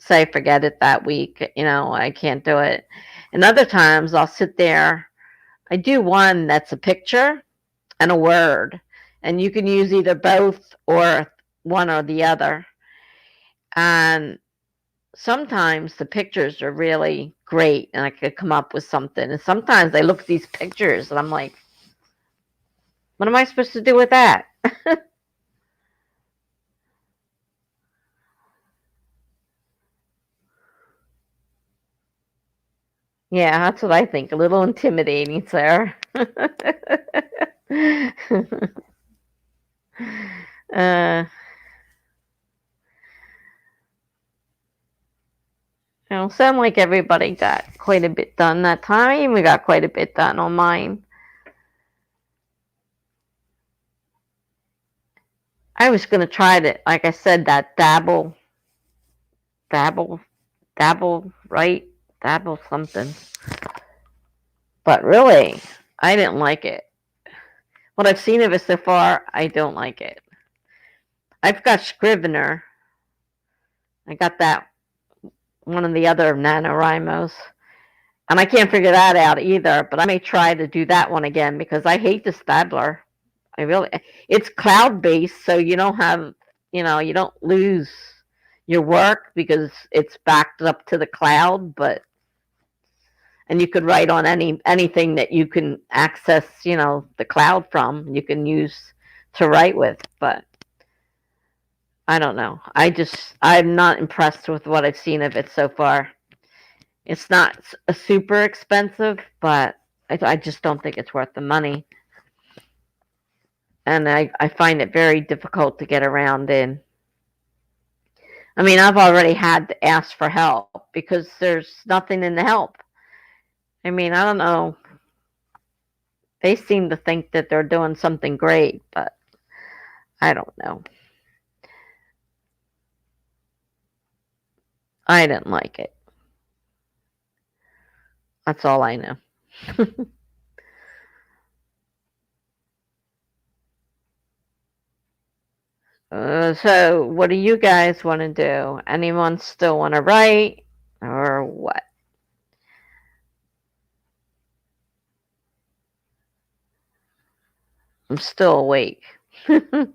B: say, forget it that week. I can't do it. And other times I'll sit there. I do one that's a picture and a word, and you can use either both or one or the other. And sometimes the pictures are really great and I could come up with something. And sometimes I look at these pictures and I'm like, what am I supposed to do with that? Yeah, that's what I think. A little intimidating, sir. uh, sound like everybody got quite a bit done that time. We got quite a bit done on mine. I was going to try to, like I said, that dabble, right? Dabble something. But really, I didn't like it. What I've seen of it so far, I don't like it. I've got Scrivener. I got that one of the other NaNoWriMos. And I can't figure that out either, but I may try to do that one again because I hate the Stabler. It's cloud based, so you don't have, you don't lose your work because it's backed up to the cloud, but and you could write on anything that you can access, the cloud from. You can use to write with, but I don't know. I'm not impressed with what I've seen of it so far. It's not a super expensive, but I just don't think it's worth the money. And I find it very difficult to get around in. I mean, I've already had to ask for help because there's nothing in the help. I mean, I don't know. They seem to think that they're doing something great, but I don't know. I didn't like it. That's all I know. So, what do you guys want to do? Anyone still want to write or what? I'm still awake. And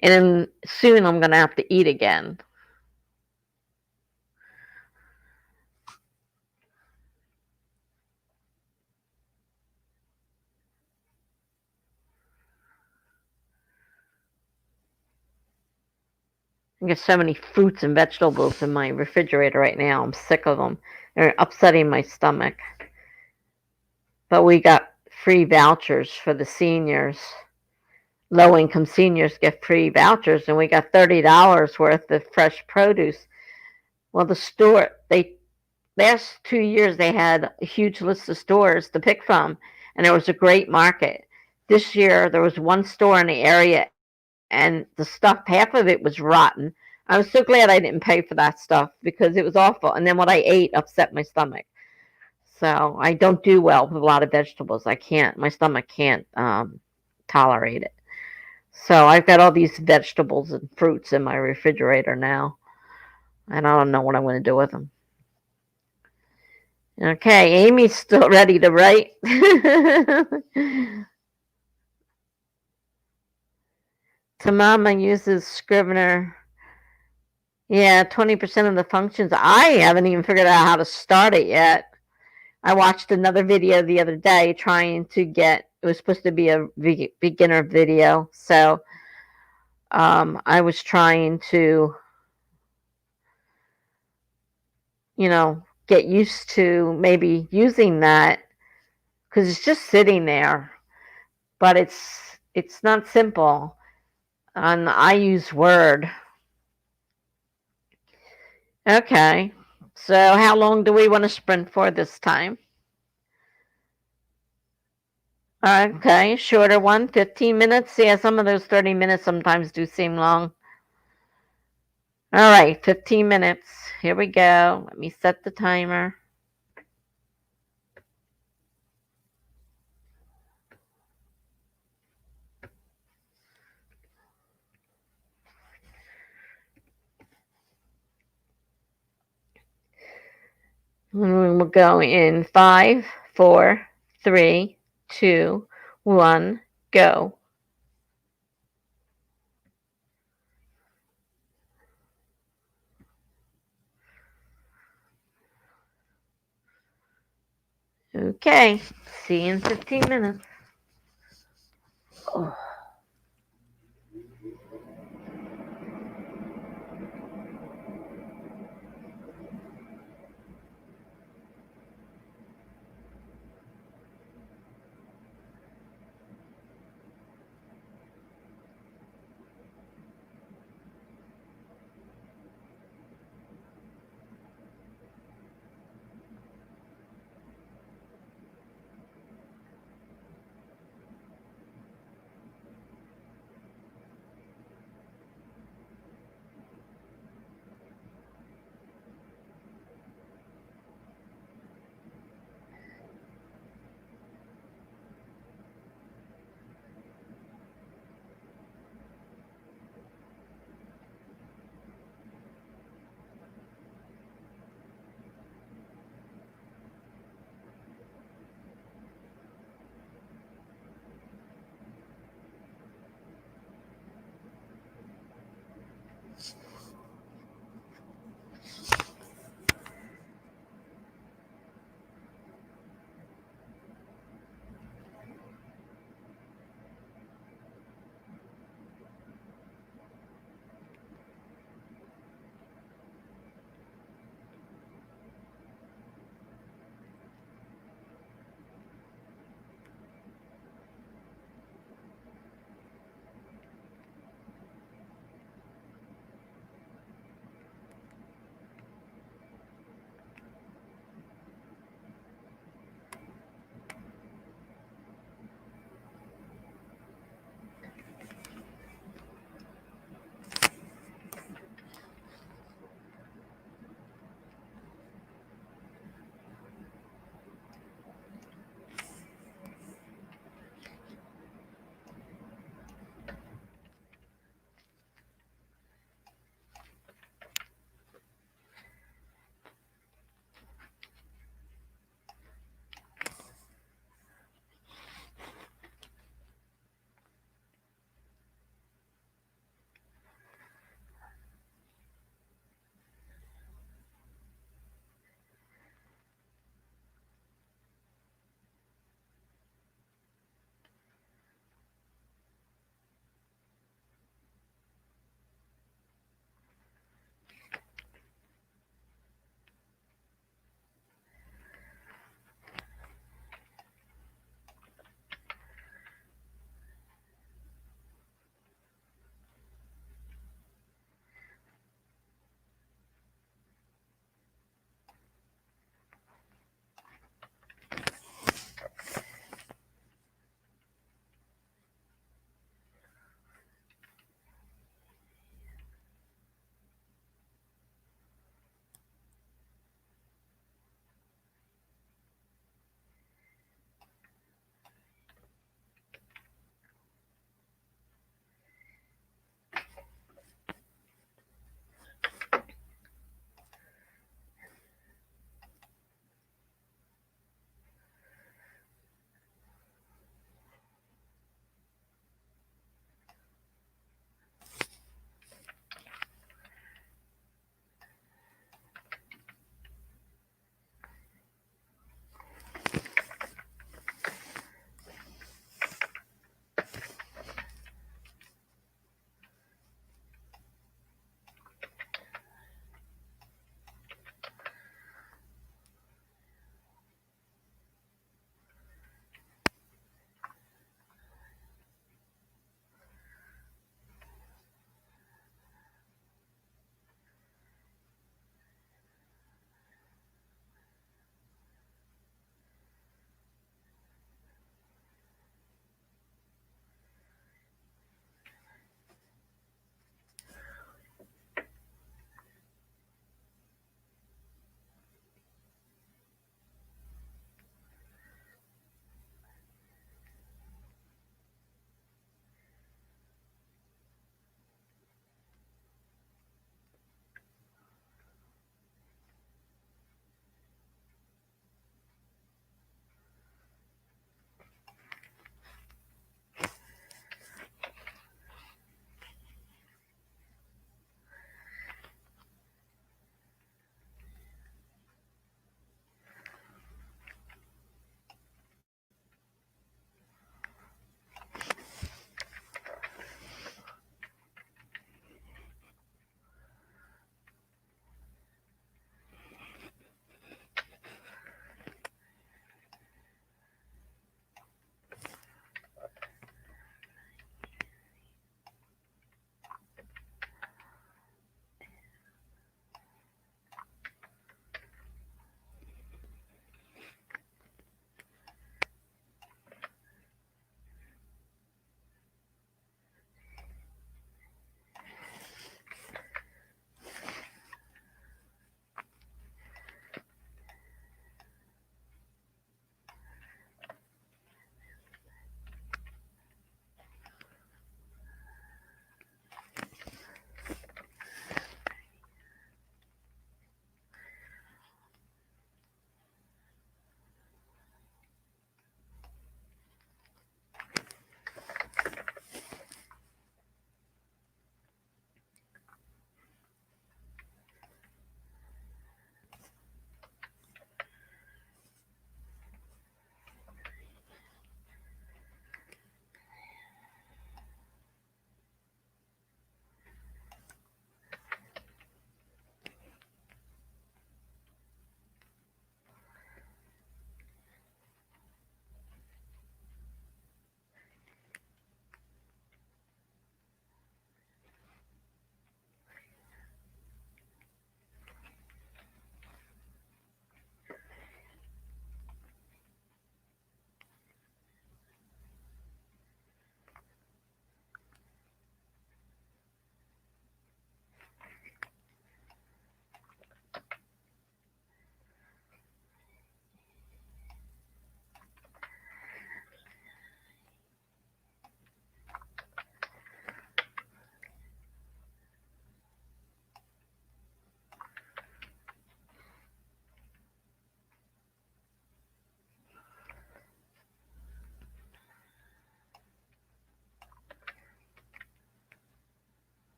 B: then soon I'm going to have to eat again. I got so many fruits and vegetables in my refrigerator right now. I'm sick of them. They're upsetting my stomach. But we got free vouchers for the seniors. Low income seniors get free vouchers, and we got $30 worth of fresh produce. Well, the store, they last 2 years they had a huge list of stores to pick from, and it was a great market. This year there was one store in the area, and the stuff, half of it was rotten. I was so glad I didn't pay for that stuff because it was awful. And then what I ate upset my stomach. So I don't do well with a lot of vegetables. I can't. My stomach can't tolerate it. So I've got all these vegetables and fruits in my refrigerator now, and I don't know what I'm going to do with them. Okay, Amy's still ready to write. Tamama uses Scrivener. Yeah, 20% of the functions. I haven't even figured out how to start it yet. I watched another video the other day trying to get, it was supposed to be a beginner video. So I was trying to, get used to maybe using that because it's just sitting there, but it's not simple. And I use Word. Okay. So how long do we want to sprint for this time? Okay, shorter one, 15 minutes. Yeah, some of those 30 minutes sometimes do seem long. All right, 15 minutes. Here we go. Let me set the timer. We'll go in 5, 4, 3, 2, 1, go. Okay, see you in 15 minutes. Oh.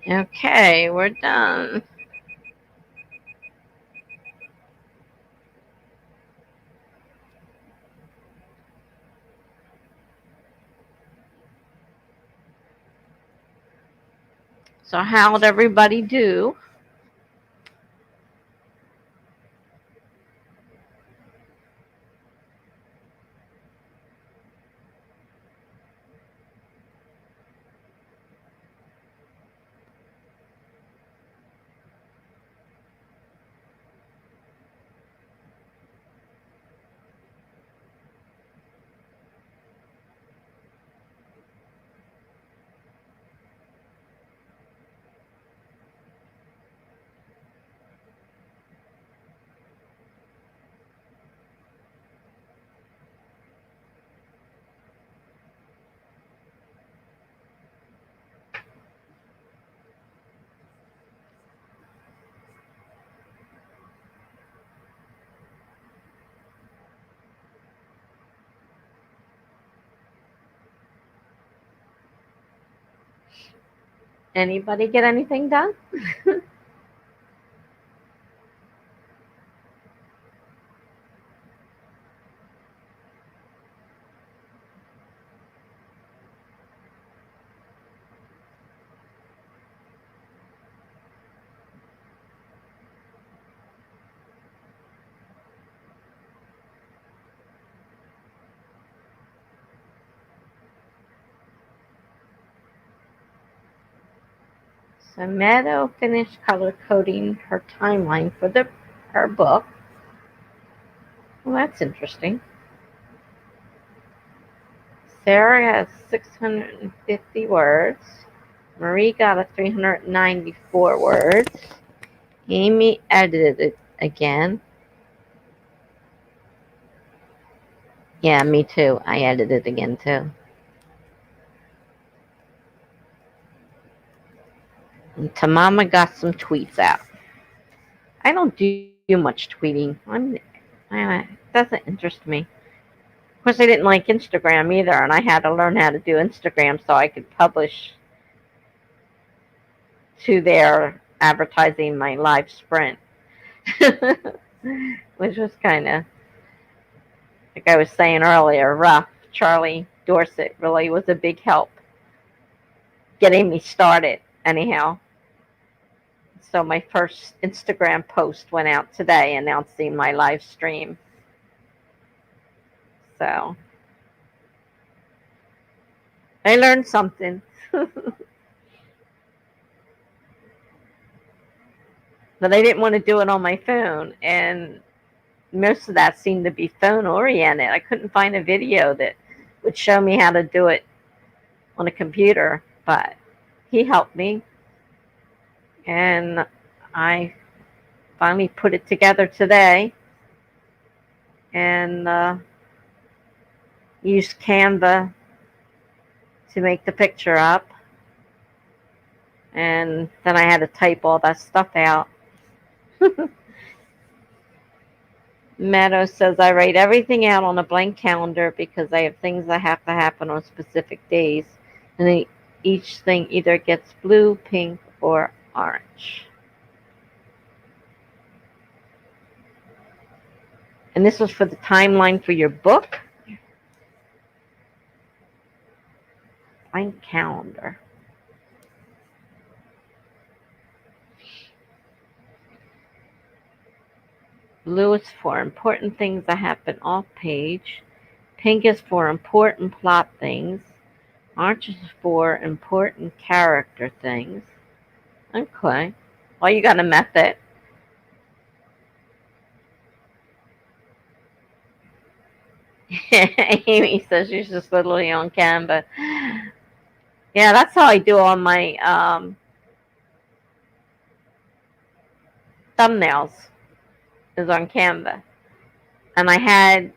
A: Okay, we're done. So how'd everybody do? Anybody get anything done? So Meadow finished color coding her timeline for her book. Well, that's interesting. Sarah has 650 words. Marie got a 394 words. Amy edited it again. Yeah, me too. I edited it again too.
B: And Tamama got some tweets out. I don't do much tweeting. It doesn't interest me. Of course, I didn't like Instagram either, and I had to learn how to do Instagram so I could publish to their advertising my live sprint, which was kind of, like I was saying earlier, rough. Charlie Dorset really was a big help getting me started, anyhow. So my first Instagram post went out today announcing my live stream. So I learned something. But I didn't want to do it on my phone, and most of that seemed to be phone oriented. I couldn't find a video that would show me how to do it on a computer, but he helped me, and I finally put it together today, and used Canva to make the picture up, and then I had to type all that stuff out. Meadow says I write everything out on a blank calendar because I have things that have to happen on specific days, and then each thing either gets blue, pink, or orange. And this was for the timeline for your book. Blank calendar. Blue is for important things that happen off page. Pink is for important plot things. Orange is for important character things. Okay. Well, you got a method. Amy says she's just literally on Canva. Yeah, that's how I do all my thumbnails, is on Canva. And I had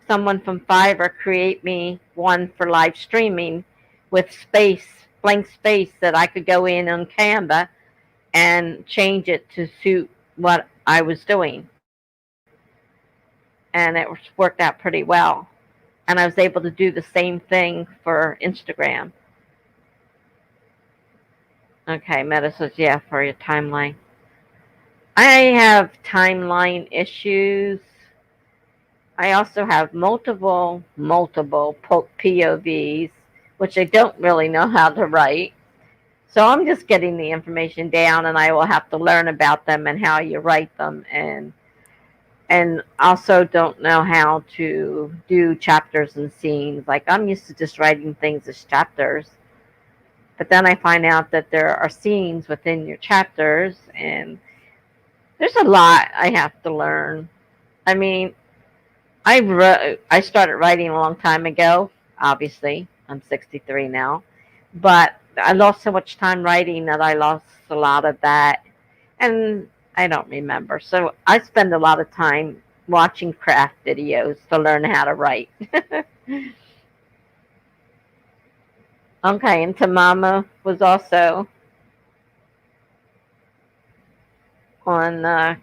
B: someone from Fiverr create me one for live streaming with blank space that I could go in on Canva and change it to suit what I was doing. And it worked out pretty well. And I was able to do the same thing for Instagram. Okay, Meta says, yeah, for your timeline. I have timeline issues. I also have multiple POVs, which I don't really know how to write. So I'm just getting the information down, and I will have to learn about them and how you write them, and also don't know how to do chapters and scenes. Like, I'm used to just writing things as chapters, but then I find out that there are scenes within your chapters, and there's a lot I have to learn. I mean, I started writing a long time ago. Obviously, I'm 63 now, but I lost so much time writing that I lost a lot of that, and I don't remember. So I spend a lot of time watching craft videos to learn how to write. Okay, and Tamama was also on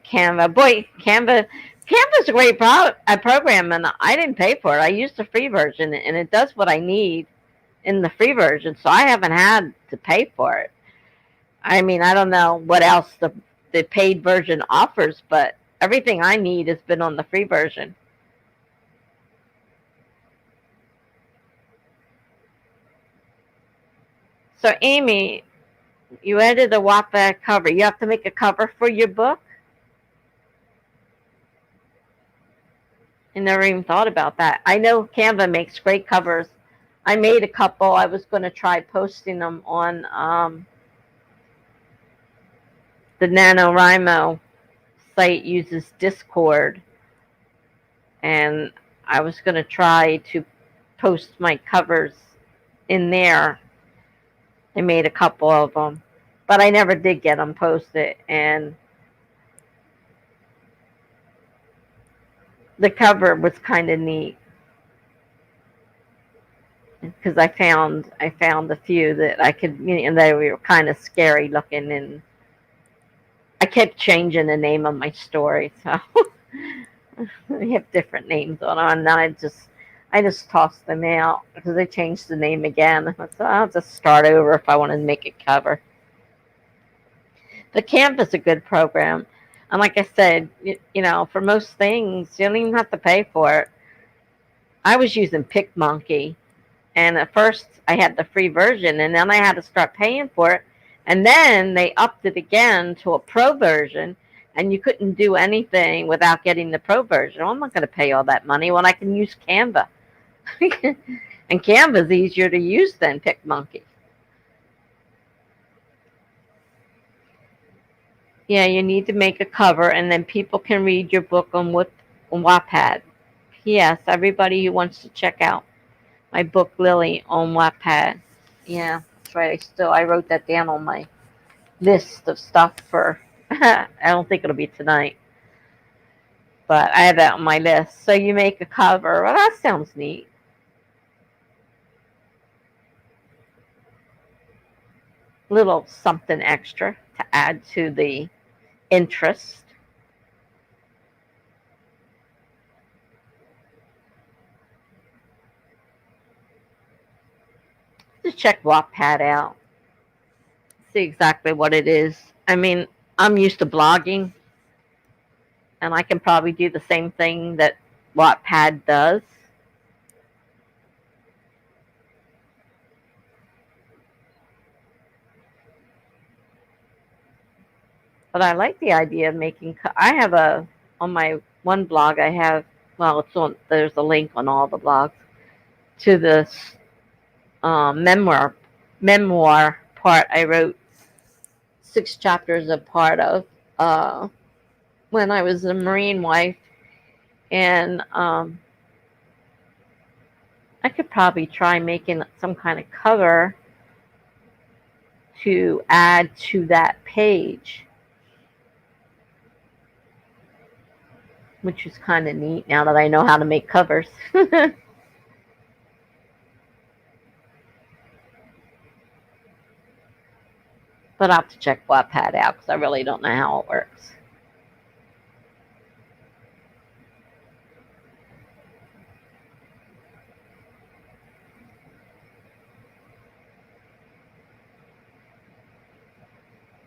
B: Canva. Boy, Canva's a great program, and I didn't pay for it. I used the free version, and it does what I need in the free version, so I haven't had to pay for it. I mean, I don't know what else the paid version offers, but everything I need has been on the free version. So, Amy, you added a Wattpad cover. You have to make a cover for your book? I never even thought about that. I know Canva makes great covers. I made a couple. I was going to try posting them on the NaNoWriMo site uses Discord, and I was going to try to post my covers in there. I made a couple of them, but I never did get them posted, and the cover was kind of neat. because I found a few that I could, and they were kind of scary looking, and I kept changing the name of my story, so I have different names on them, and then I just tossed them out because they changed the name again. So I'll just start over if I want to make it cover. The Canva's a good program, and like I said, for most things you don't even have to pay for it. I was using PicMonkey, and at first I had the free version, and then I had to start paying for it, and then they upped it again to a pro version, and you couldn't do anything without getting the pro version. Well, I'm not going to pay all that money when I can use Canva. And Canva's easier to use than PicMonkey. Yeah, you need to make a cover, and then people can read your book on Wattpad. Yes, everybody who wants to check out my book Lily on Wattpad. Yeah, that's right. I wrote that down on my list of stuff for. I don't think it'll be tonight, but I have that on my list. So you make a cover. Well, that sounds neat. Little something extra to add to the interest. Just check Wattpad out. See exactly what it is. I mean, I'm used to blogging, and I can probably do the same thing that Wattpad does. But I like the idea of making. I have on my one blog. I have, well, it's on. There's a link on all the blogs to this memoir part. I wrote 6 chapters of part of uh, when I was a Marine wife, and I could probably try making some kind of cover to add to that page, which is kind of neat now that I know how to make covers. But I'll have to check Wattpad out because I really don't know how it works.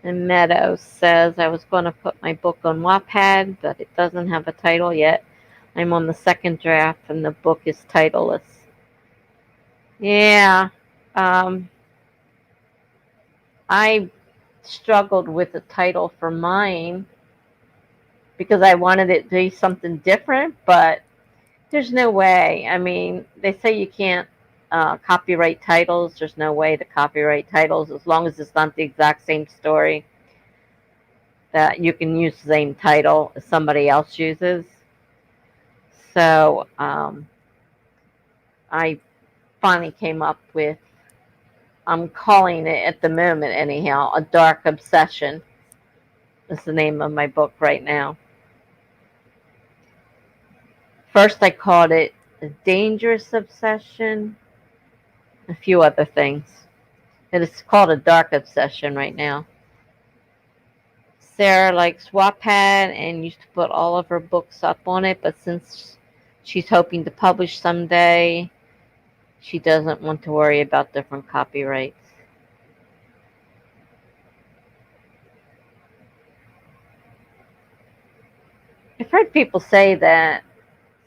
B: And Meadows says I was going to put my book on Wattpad, but it doesn't have a title yet. I'm on the second draft, and the book is titleless. Yeah, um, I struggled with the title for mine because I wanted it to be something different, but there's no way. I mean, they say you can't copyright titles. There's no way to copyright titles as long as it's not the exact same story, that you can use the same title as somebody else uses. So I finally came up with, I'm calling it at the moment anyhow, A Dark Obsession is the name of my book right now. First I called it A Dangerous Obsession, a few other things. And it's called A Dark Obsession right now. Sarah likes Wattpad and used to put all of her books up on it, but since she's hoping to publish someday, she doesn't want to worry about different copyrights. I've heard people say that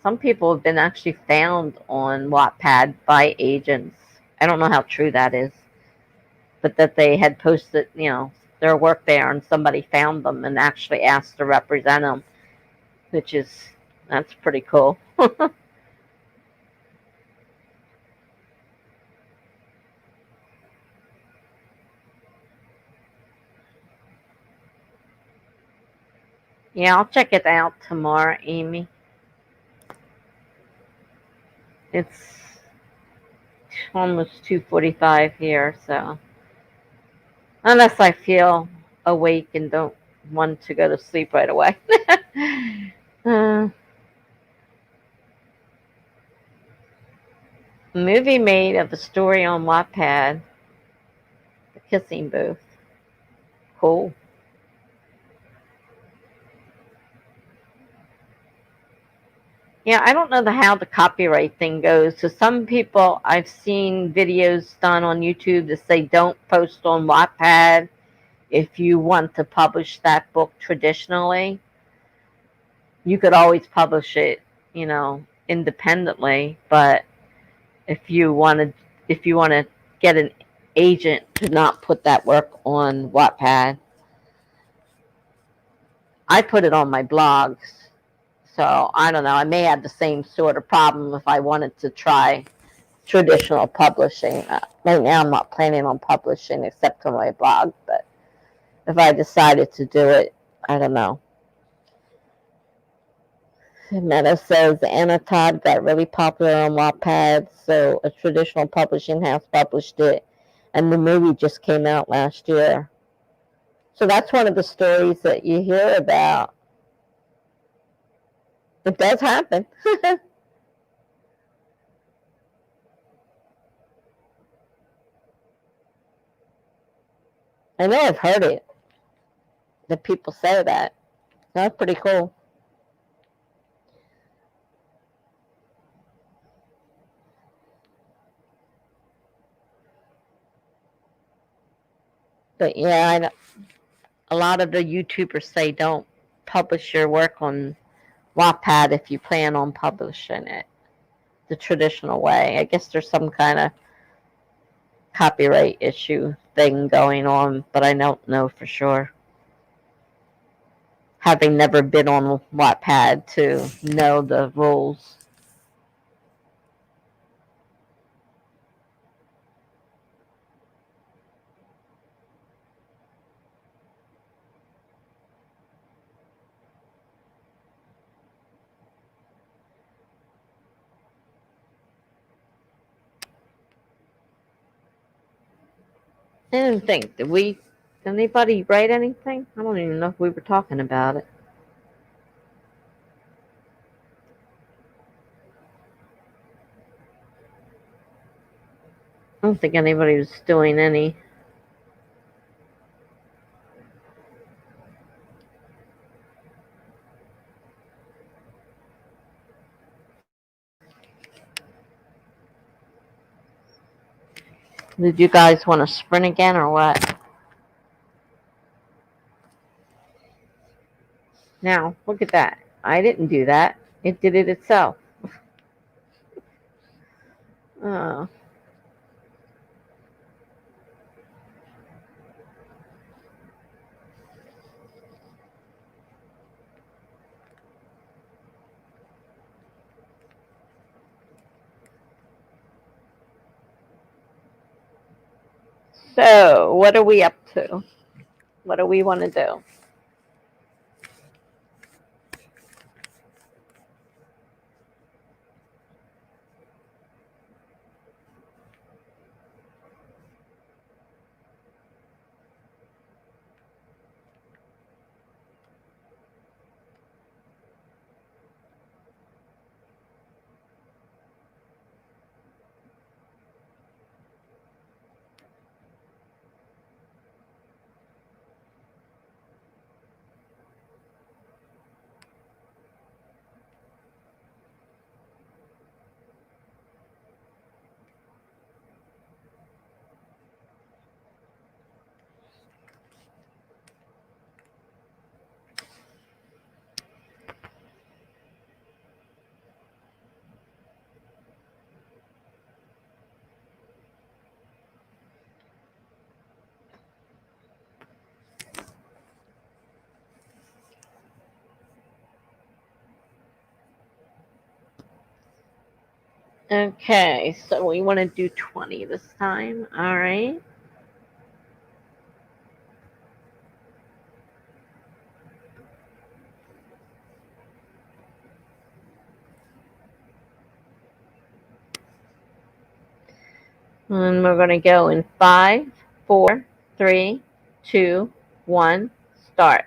B: some people have been actually found on Wattpad by agents. I don't know how true that is, but that they had posted, their work there, and somebody found them and actually asked to represent them, that's pretty cool. Yeah, I'll check it out tomorrow, Amy. It's almost 2:45 here, so unless I feel awake and don't want to go to sleep right away. uh, A movie made of a story on Wattpad, The Kissing Booth. Cool. Yeah, I don't know how the copyright thing goes. So some people, I've seen videos done on YouTube that say don't post on Wattpad if you want to publish that book traditionally. You could always publish it, independently, but if you wanted if you want to get an agent to not put that work on Wattpad, I put it on my blogs. So I don't know. I may have the same sort of problem if I wanted to try traditional publishing. Right now, I'm not planning on publishing except for my blog, but if I decided to do it, I don't know. Meta says Anna Todd got really popular on Wattpad, so a traditional publishing house published it, and the movie just came out last year. So that's one of the stories that you hear about. It does happen. I know I've heard it, that people say that. That's pretty cool. But yeah, a lot of the YouTubers say don't publish your work on Wattpad if you plan on publishing it the traditional way. I guess there's some kind of copyright issue thing going on, but I don't know for sure. Having never been on Wattpad to know the rules. I didn't think. Did anybody write anything? I don't even know if we were talking about it. I don't think anybody was doing any. Did you guys want to sprint again or what? Now, look at that. I didn't do that. It did it itself. Oh. So, what are we up to? What do we want to do? Okay, so we want to do 20 this time. All right. And we're going to go in 5, 4, 3, 2, 1, start.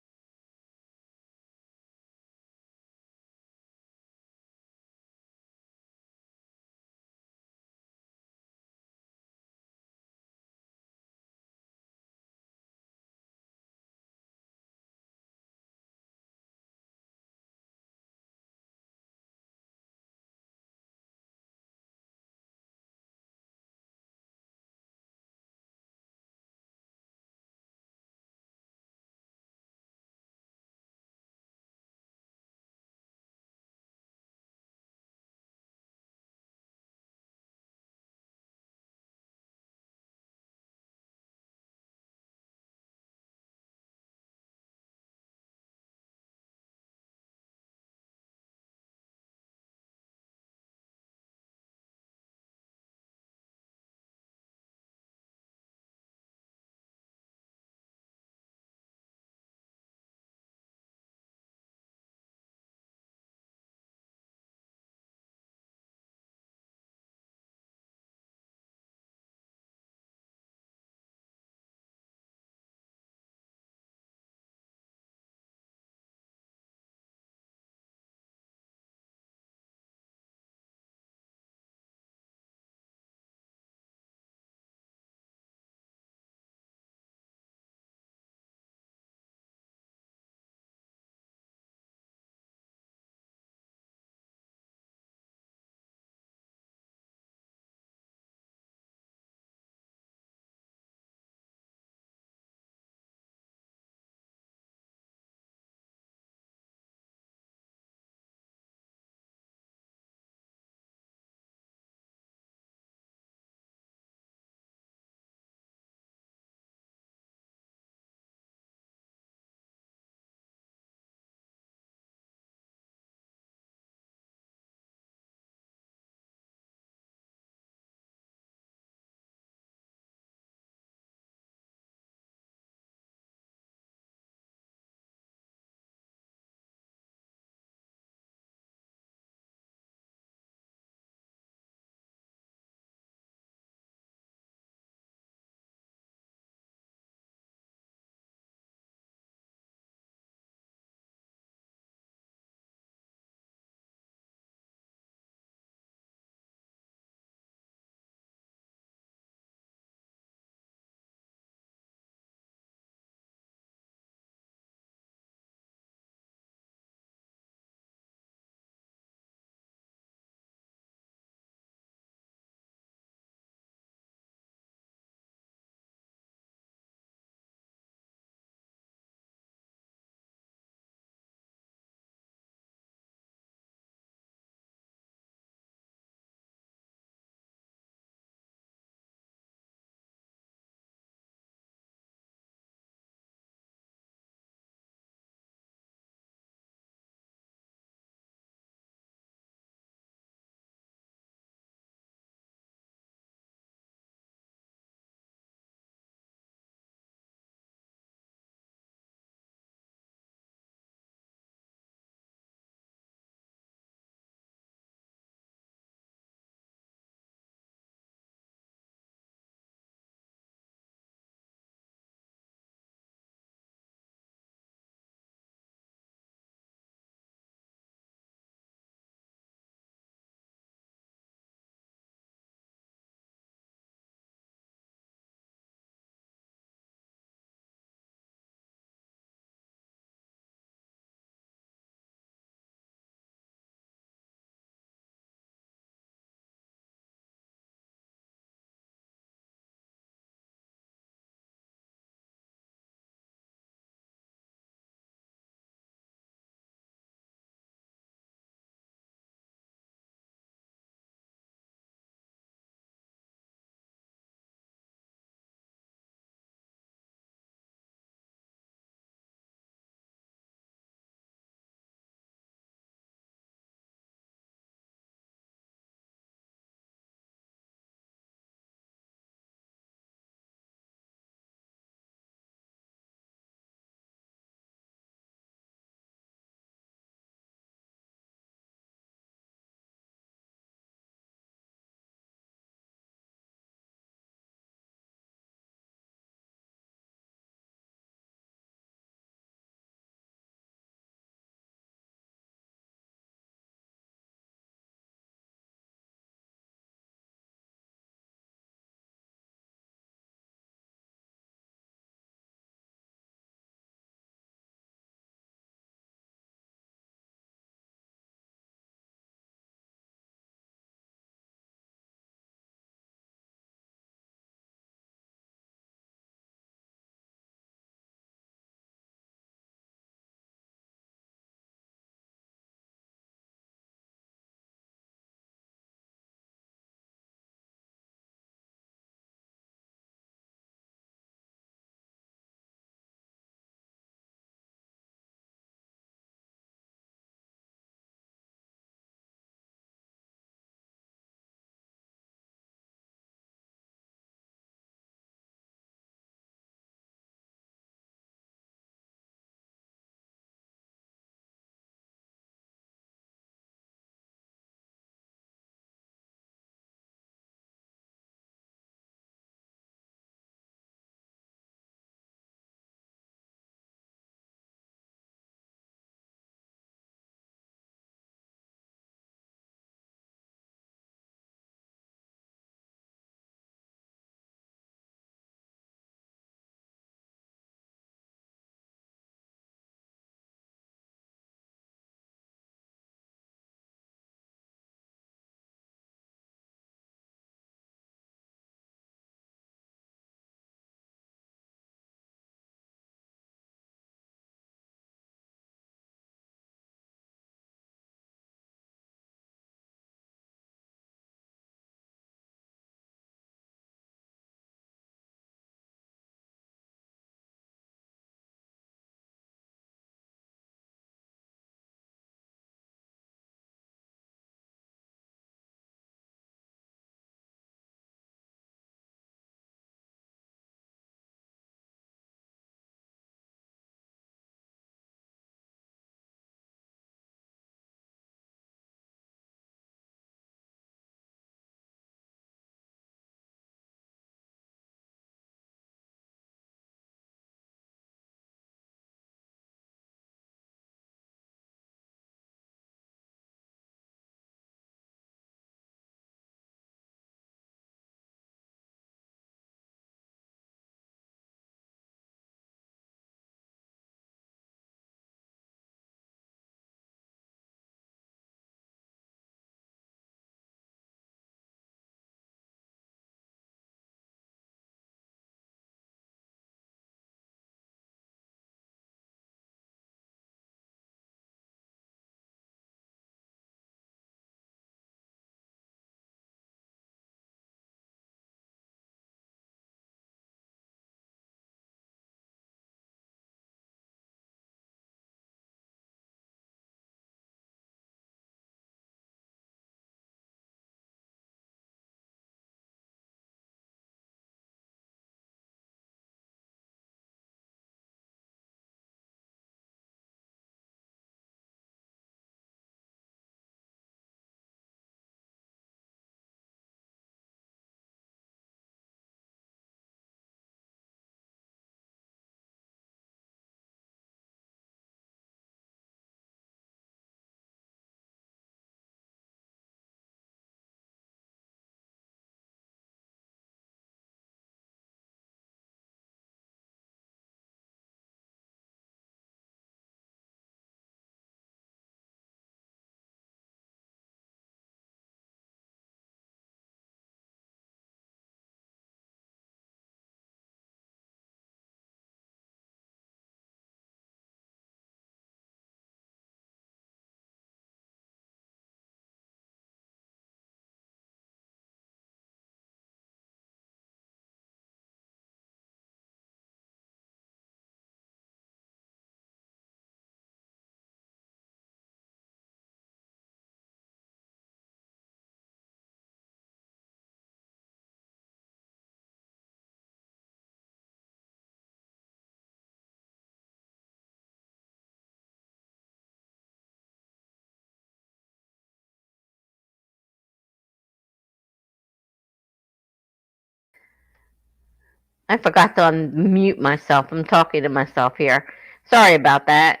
B: I forgot to unmute myself. I'm talking to myself here. Sorry about that.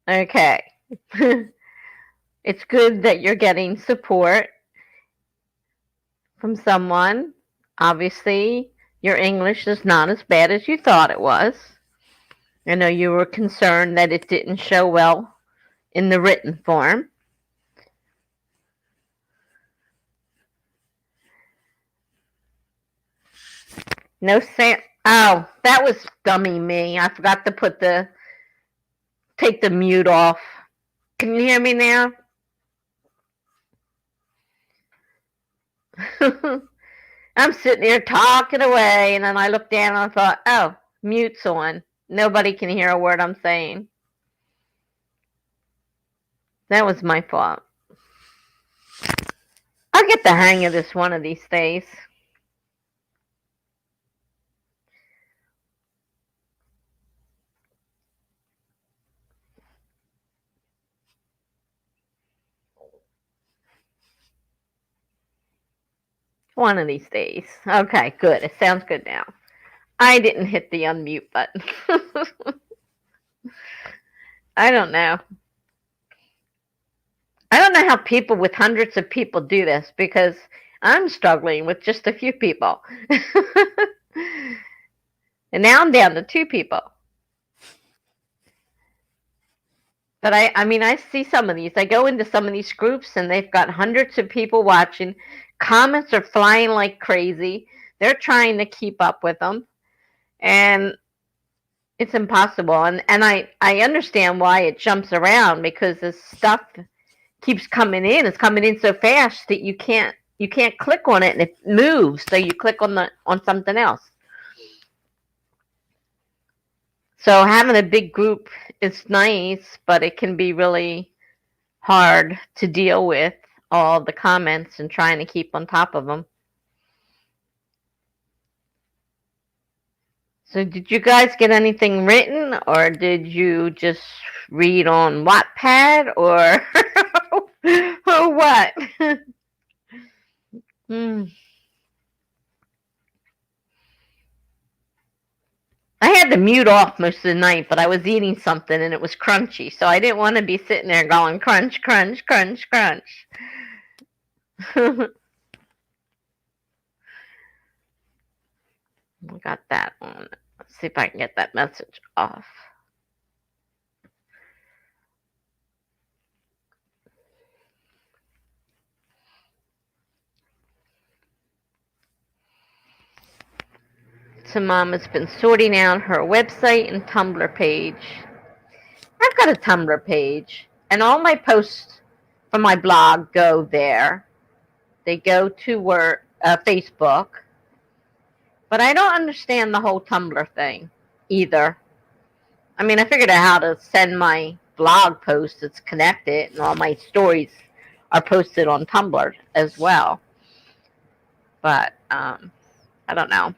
B: Okay. It's good that you're getting support from someone. Obviously, your English is not as bad as you thought it was. I know you were concerned that it didn't show well in the written form. No Sam. Oh, that was dummy me. I forgot to take the mute off. Can you hear me now? I'm sitting here talking away, and then I looked down and I thought, oh, mute's on. Nobody can hear a word I'm saying. That was my fault. I'll get the hang of this one of these days. One of these days. Okay, good. It sounds good now. I didn't hit the unmute button. I don't know. I don't know how people with hundreds of people do this because I'm struggling with just a few people. And now I'm down to 2 people. But I mean, I see some of these. I go into some of these groups and they've got hundreds of people watching. Comments are flying like crazy. They're trying to keep up with them. And it's impossible. And I understand why it jumps around because this stuff keeps coming in. It's coming in so fast that you can't click on it and it moves. So you click on something else. So having a big group is nice, but it can be really hard to deal with all the comments and trying to keep on top of them. So did you guys get anything written, or did you just read on Wattpad, or or what? I had the mute off most of the night, but I was eating something and it was crunchy, so I didn't want to be sitting there going crunch, crunch, crunch, crunch. I got that on. Let's see if I can get that message off. So Mom has been sorting out her website and Tumblr page. I've got a Tumblr page, and all my posts from my blog go there. They go to Facebook, but I don't understand the whole Tumblr thing either. I mean, I figured out how to send my blog posts. It's connected, and all my stories are posted on Tumblr as well. But I don't know.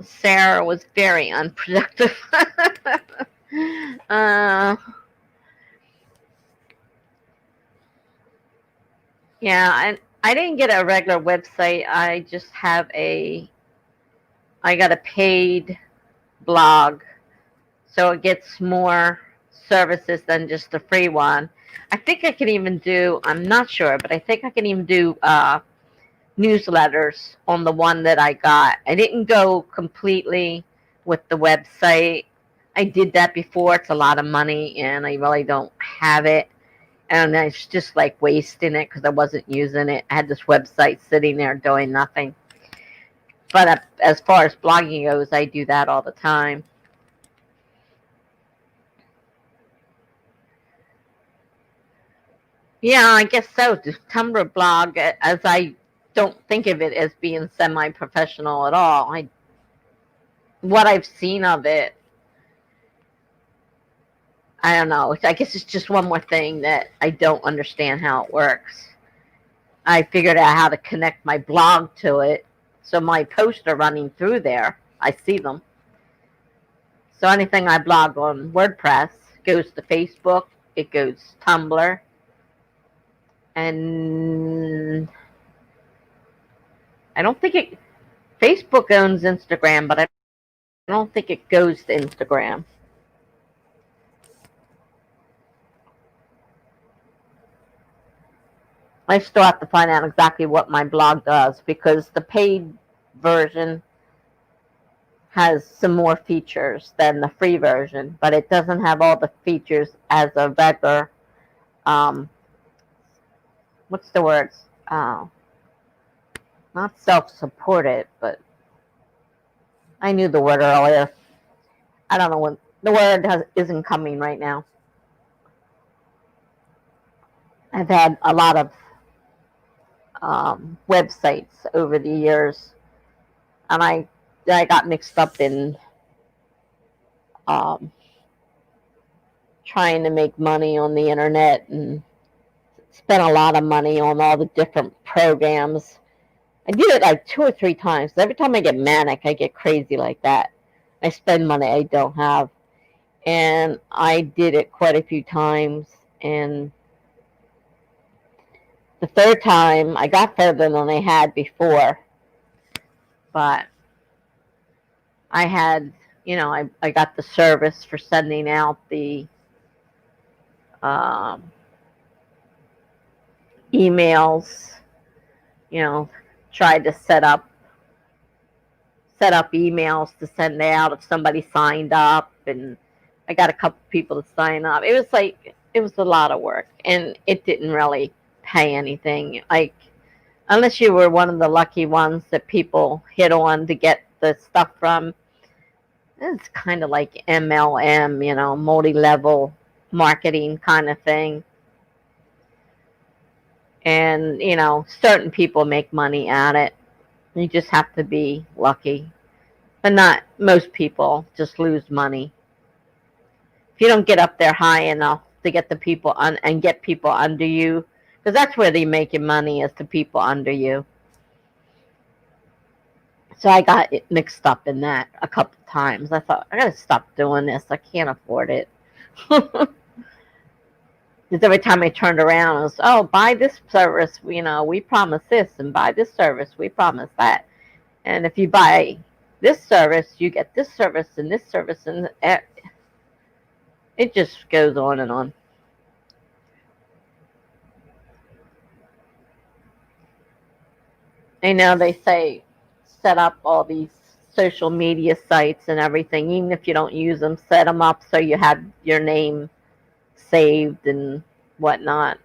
B: Sarah was very unproductive. Yeah, I didn't get a regular website. I just have I got a paid blog, so it gets more services than just a free one. I think I can even do, I'm not sure, but I think I can even do newsletters on the one that I got. I didn't go completely with the website. I did that before. It's a lot of money, and I really don't have it. And it's just like wasting it because I wasn't using it. I had this website sitting there doing nothing. But as far as blogging goes, I do that all the time. Yeah, I guess so. The Tumblr blog, as I don't think of it as being semi-professional at all. What I've seen of it, I don't know. I guess it's just one more thing that I don't understand how it works. I figured out how to connect my blog to it, so my posts are running through there. I see them. So anything I blog on WordPress goes to Facebook, it goes to Tumblr, and I don't think it Facebook owns Instagram, but I don't think it goes to Instagram. I still have to find out exactly what my blog does because the paid version has some more features than the free version, but it doesn't have all the features as a regular, um, what's the word? Uh, Not self-supported, but I knew the word earlier. I don't know when the word isn't coming right now. I've had a lot of websites over the years, and I got mixed up in um, trying to make money on the internet and spent a lot of money on all the different programs. I did it like 2 or 3 times. Every time I get manic, I get crazy like that. I spend money I don't have. And I did it quite a few times. And the third time, I got further than I had before. But I had, I got the service for sending out the um, emails, tried to set up emails to send out if somebody signed up, and I got a couple people to sign up. It was a lot of work, and it didn't really pay anything. Like, unless you were one of the lucky ones that people hit on to get the stuff from, it's kind of like MLM, multi-level marketing kind of thing. And, certain people make money at it. You just have to be lucky. But not most people just lose money. If you don't get up there high enough to get the people and get people under you, because that's where they make your money, is the people under you. So I got it mixed up in that a couple of times. I thought, I got to stop doing this. I can't afford it. Because every time I turned around, it was, oh, buy this service, we promise this, and buy this service, we promise that. And if you buy this service, you get this service, and it just goes on and on. I know they say set up all these social media sites and everything, even if you don't use them, set them up so you have your name saved and whatnot.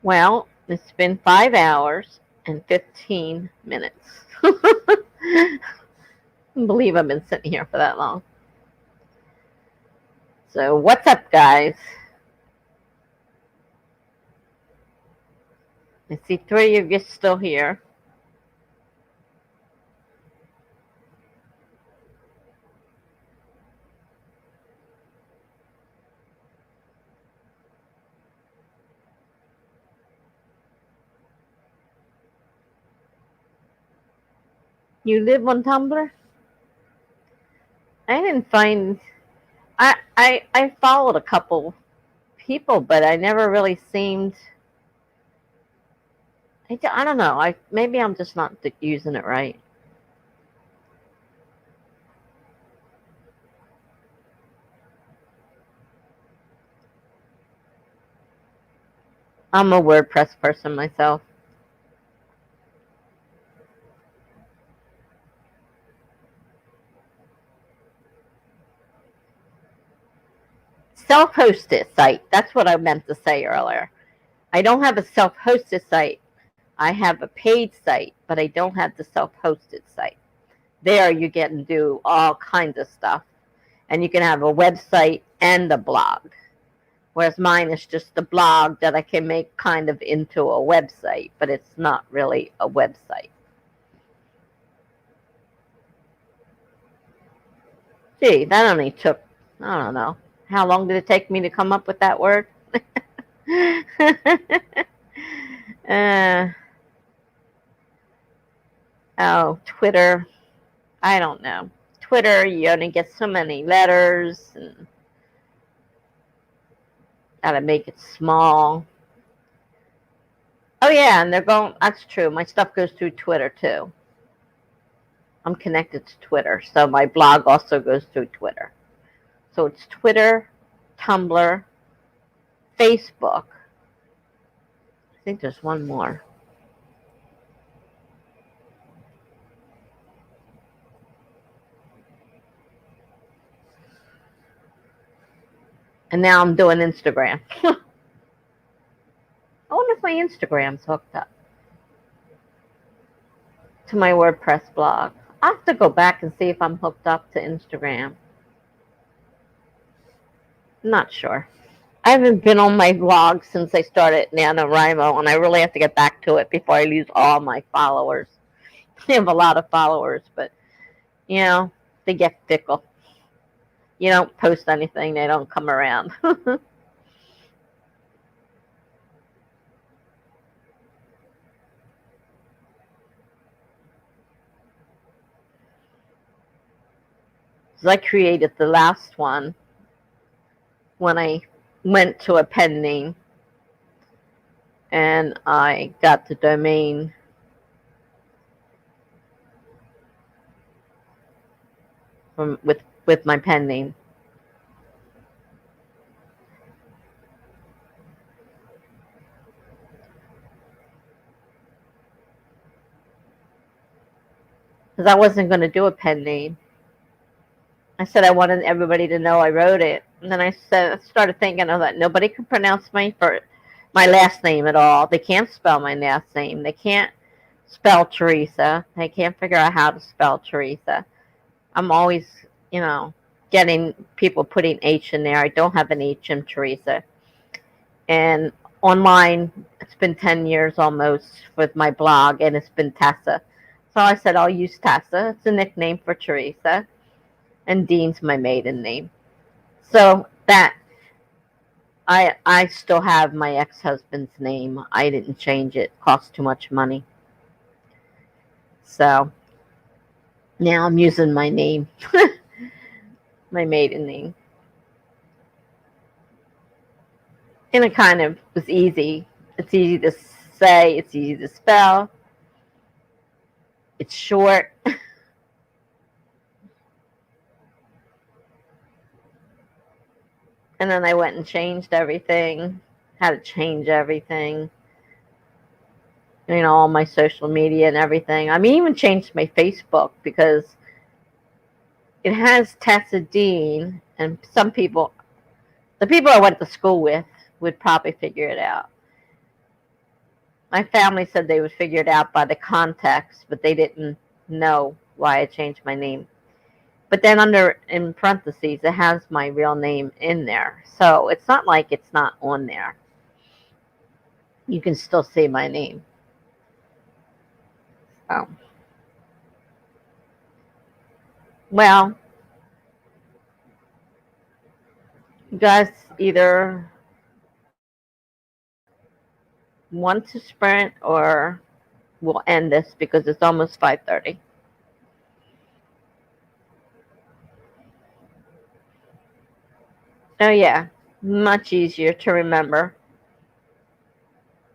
B: Well, it's been 5 hours and 15 minutes. I can't believe I've been sitting here for that long. So, what's up, guys? I see 3 of you still here. You live on Tumblr? I didn't find. I followed a couple people, but I never really seemed. I don't know. Maybe I'm just not using it right. I'm a WordPress person myself. Self-hosted site. That's what I meant to say earlier. I don't have a self-hosted site. I have a paid site, but I don't have the self-hosted site. There you get and do all kinds of stuff. And you can have a website and a blog. Whereas mine is just a blog that I can make kind of into a website, but it's not really a website. Gee, that only took, I don't know, how long did it take me to come up with that word? Oh, Twitter. I don't know. Twitter, you only get so many letters, and gotta make it small. Oh yeah, and they're going. That's true. My stuff goes through Twitter too. I'm connected to Twitter, so my blog also goes through Twitter. So it's Twitter, Tumblr, Facebook. I think there's one more. And now I'm doing Instagram. I wonder if my Instagram's hooked up to my WordPress blog. I'll have to go back and see if I'm hooked up to Instagram. I'm not sure. I haven't been on my blog since I started NaNoWriMo, and I really have to get back to it before I lose all my followers. I have a lot of followers, but, you know, they get fickle. You don't post anything, they don't come around. So I created the last one when I went to a pen name, and I got the domain from with my pen name. Because I wasn't going to do a pen name. I said I wanted everybody to know I wrote it. And then I started thinking, I thought, nobody can pronounce my last name at all. They can't spell my last name. They can't spell Teresa. They can't figure out how to spell Teresa. I'm always, getting people putting H in there. I don't have an H in Teresa. And online, it's been 10 years almost with my blog, and it's been Tessa. So I said, I'll use Tessa. It's a nickname for Teresa. And Dean's my maiden name. So that, I still have my ex-husband's name. I didn't change it. It cost too much money. So now I'm using my name, my maiden name. And it kind of was easy. It's easy to say. It's easy to spell. It's short. And then I went and changed everything. Had to change everything. All my social media and everything. I mean, even changed my Facebook because it has Tessa Dean, and some people, the people I went to school with, would probably figure it out. My family said they would figure it out by the context, but they didn't know why I changed my name. But then in parentheses, it has my real name in there. So it's not like it's not on there. You can still see my name. So, well, you guys either want to sprint or we'll end this because it's almost 5:30. Oh yeah, much easier to remember.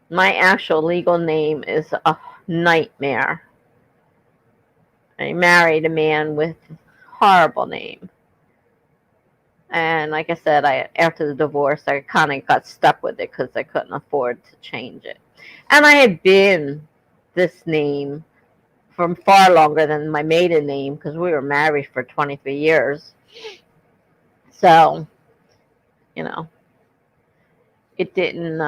B: My actual legal name is a nightmare. I married a man with a horrible name. And like I said, after the divorce, I kind of got stuck with it because I couldn't afford to change it. And I had been this name for far longer than my maiden name because we were married for 23 years. So, it didn't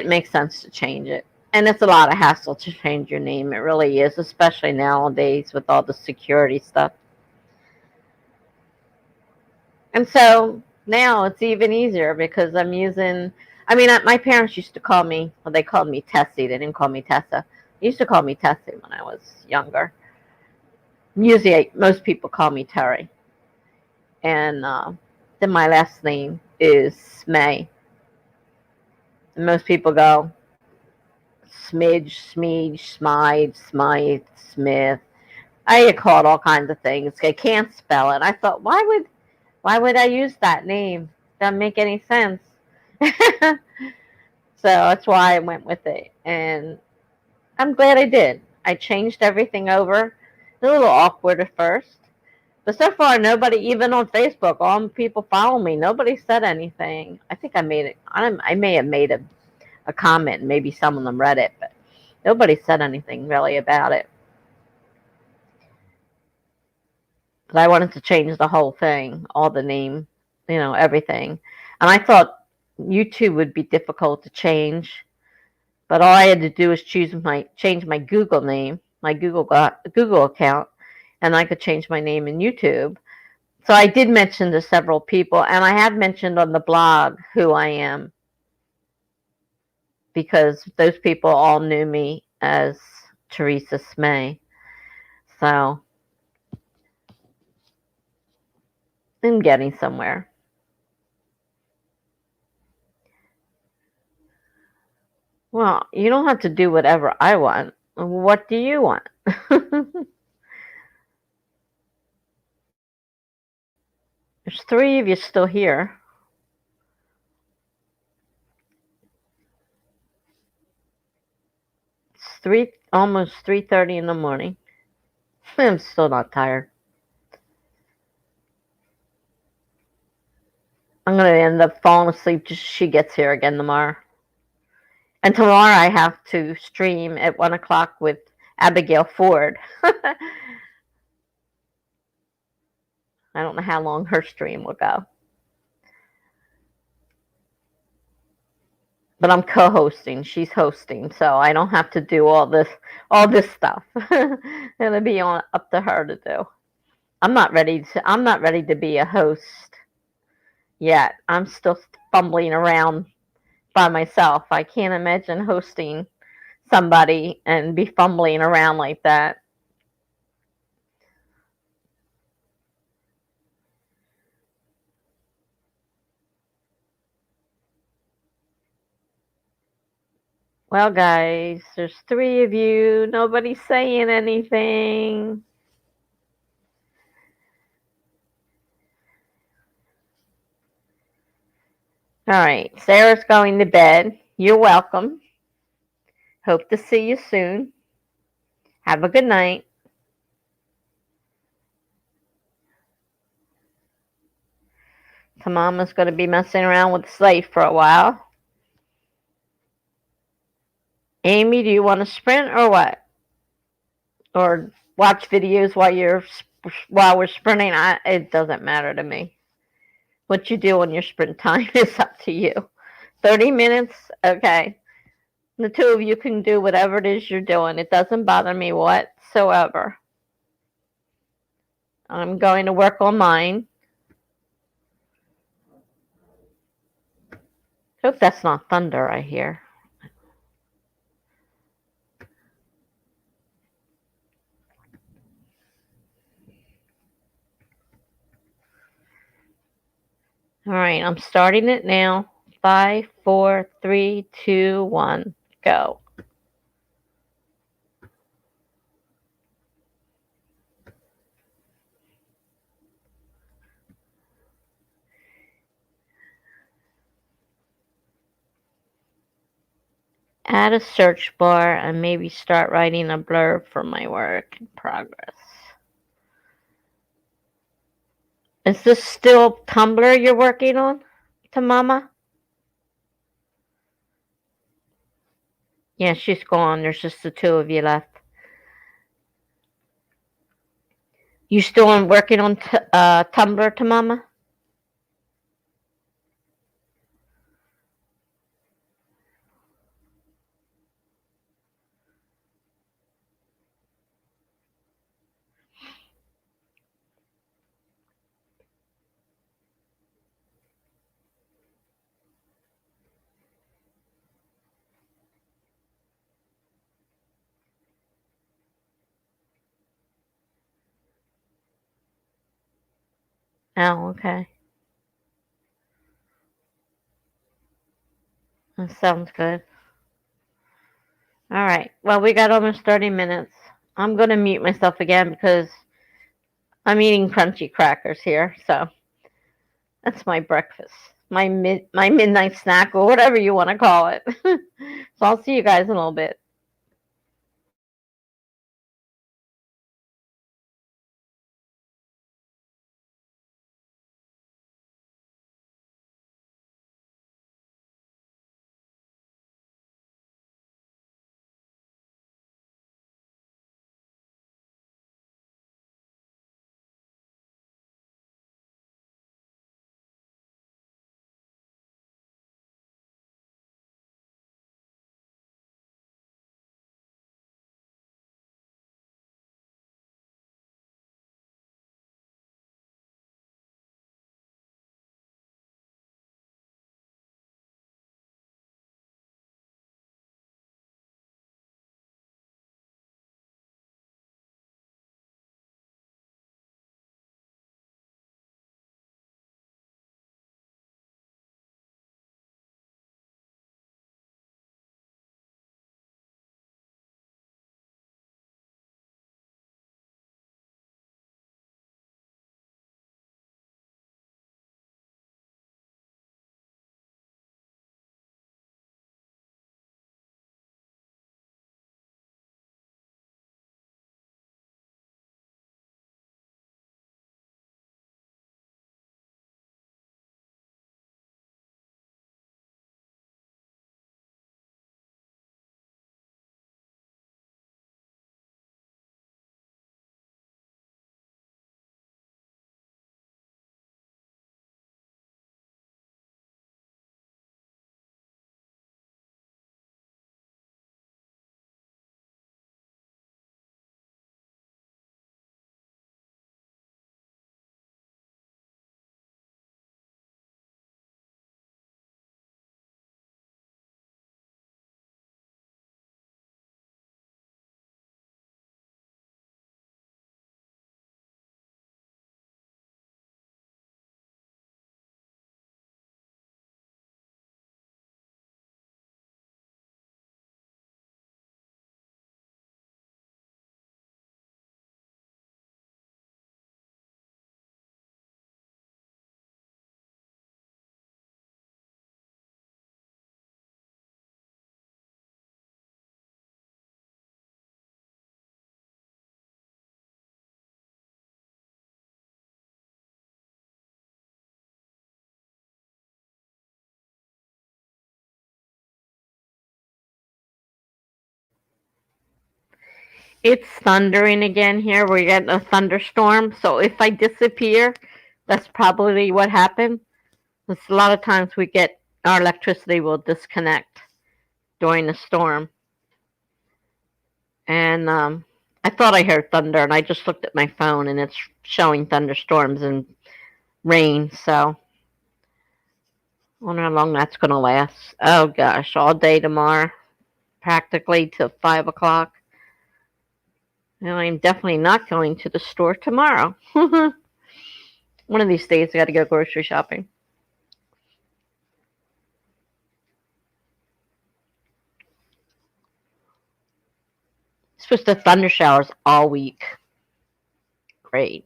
B: make sense to change it. And it's a lot of hassle to change your name. It really is, especially nowadays with all the security stuff. And so now it's even easier because I'm using, my parents used to call me, well, they called me Tessie. They didn't call me Tessa. They used to call me Tessie when I was younger. Usually, most people call me Terry. And then my last name is Smay. And most people go Smidge, Smidge, Smythe, Smythe, Smith. I get called all kinds of things. I can't spell it. I thought, why would I use that name? Doesn't make any sense. So that's why I went with it, and I'm glad I did. I changed everything over. A little awkward at first, but so far nobody, even on Facebook, all the people follow me. Nobody said anything. I think I made it. I may have made a comment, and maybe some of them read it, but nobody said anything really about it. But I wanted to change the whole thing, all the name, everything. And I thought YouTube would be difficult to change, but all I had to do was change my Google name, my Google account, and I could change my name in YouTube. So I did mention to several people, and I have mentioned on the blog who I am because those people all knew me as Teresa Smay. So I'm getting somewhere. Well, you don't have to do whatever I want. What do you want? There's three of you still here. It's almost 3:30 in the morning. I'm still not tired. I'm gonna end up falling asleep just as she gets here again tomorrow. And tomorrow I have to stream at 1 o'clock with Abigail Ford. I don't know how long her stream will go. But I'm co-hosting. She's hosting, so I don't have to do all this stuff. It'll be up to her to do. I'm not ready to be a host yet. I'm still fumbling around by myself. I can't imagine hosting somebody and be fumbling around like that. Well, guys, there's three of you. Nobody's saying anything. All right, Sarah's going to bed. You're welcome. Hope to see you soon. Have a good night. So Mama's going to be messing around with the slate for a while. Amy, do you want to sprint or what? Or watch videos while we're sprinting? It doesn't matter to me. What you do on your sprint time is up to you. 30 minutes? Okay. The two of you can do whatever it is you're doing. It doesn't bother me whatsoever. I'm going to work on mine. Hope that's not thunder I hear. All right, I'm starting it now. 5, 4, 3, 2, 1, go. Add a search bar and maybe start writing a blurb for my work in progress. Is this still Tumblr you're working on, to Mama? Yeah, she's gone. There's just the two of you left. You still working on Tumblr, to Mama? Oh, okay. That sounds good. All right. Well, we got almost 30 minutes. I'm gonna mute myself again because I'm eating crunchy crackers here. So that's my breakfast, my midnight snack, or whatever you want to call it. So I'll see you guys in a little bit. It's thundering again here. We're getting a thunderstorm. So if I disappear, that's probably what happened. It's a lot of times we get our electricity will disconnect during the storm. And I thought I heard thunder, and I just looked at my phone, and it's showing thunderstorms and rain. So I wonder how long that's going to last. Oh gosh, all day tomorrow, practically till 5 o'clock. And I'm definitely not going to the store tomorrow. One of these days, I got to go grocery shopping. It's supposed to thunder showers all week. Great.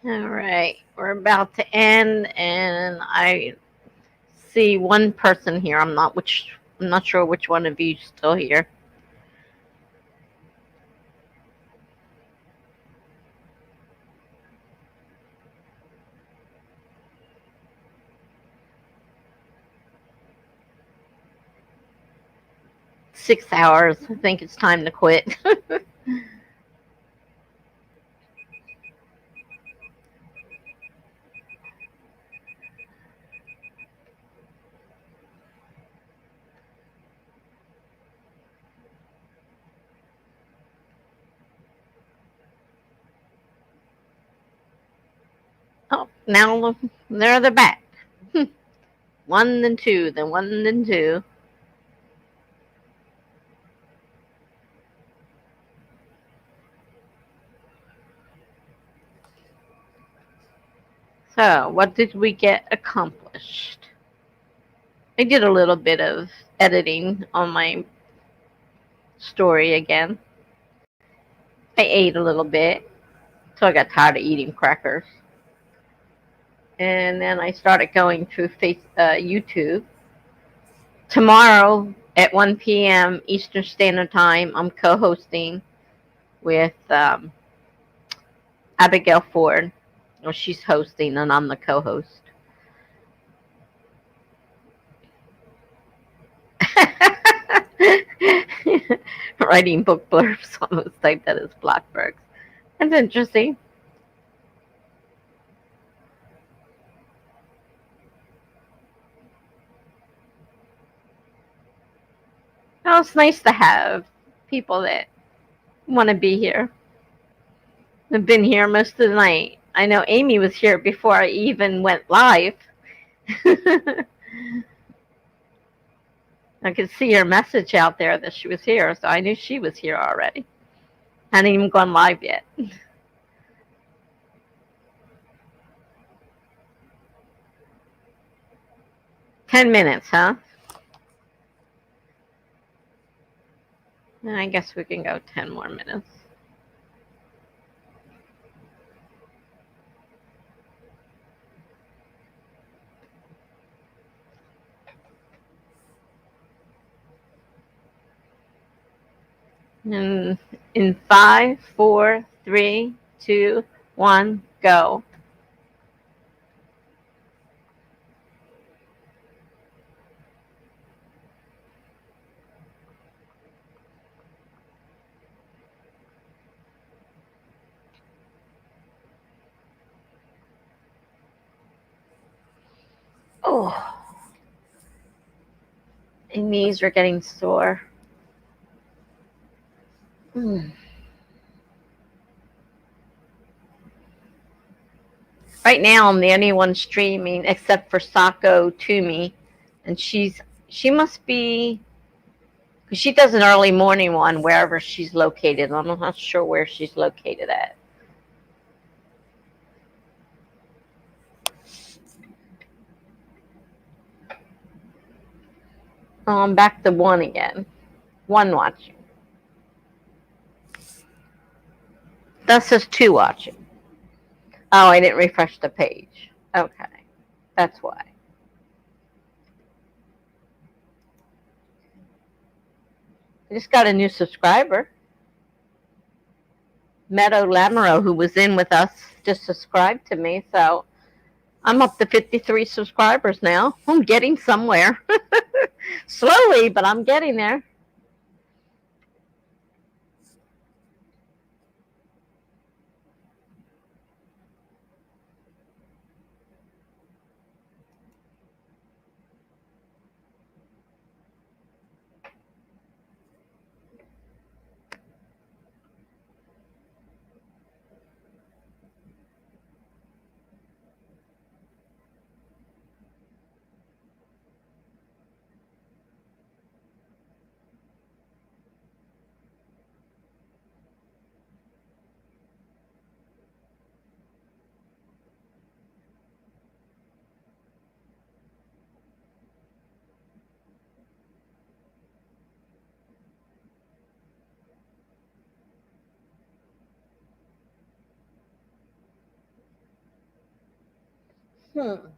A: All right, we're about to end, and I see one person here. I'm not sure which one of you is still here. 6 hours. I think it's time to quit. Oh, now there they're back. One then two, then one then two. So, what did we get accomplished? I did a little bit of editing on my story again. I ate a little bit, so I got tired of eating crackers. And then I started going through YouTube. Tomorrow at 1 p.m. Eastern Standard Time, I'm co-hosting with Abigail Ford. Well, she's hosting, and I'm the co-host. Writing book blurbs, almost typed that as Blackbergs. That's interesting. Oh, it's nice to have people that want to be here. I've been here most of the night. I know Amy was here before I even went live. I could see her message out there that she was here, so I knew she was here already. Hadn't even gone live yet. 10 minutes, huh? I guess we can go 10 more minutes. In 5, 4, 3, 2, 1, go. Oh, my knees are getting sore. Mm. Right now, I'm the only one streaming except for Sako Toomey, and she must be, because she does an early morning one wherever she's located. I'm not sure where she's located at. Oh, I'm back to one again. One watching. That says two watching. Oh, I didn't refresh the page. Okay, that's why. I just got a new subscriber. Meadow Lamoureux, who was in with us, just subscribed to me. So I'm up to 53 subscribers now. I'm getting somewhere. Slowly, but I'm getting there.
B: Hmm.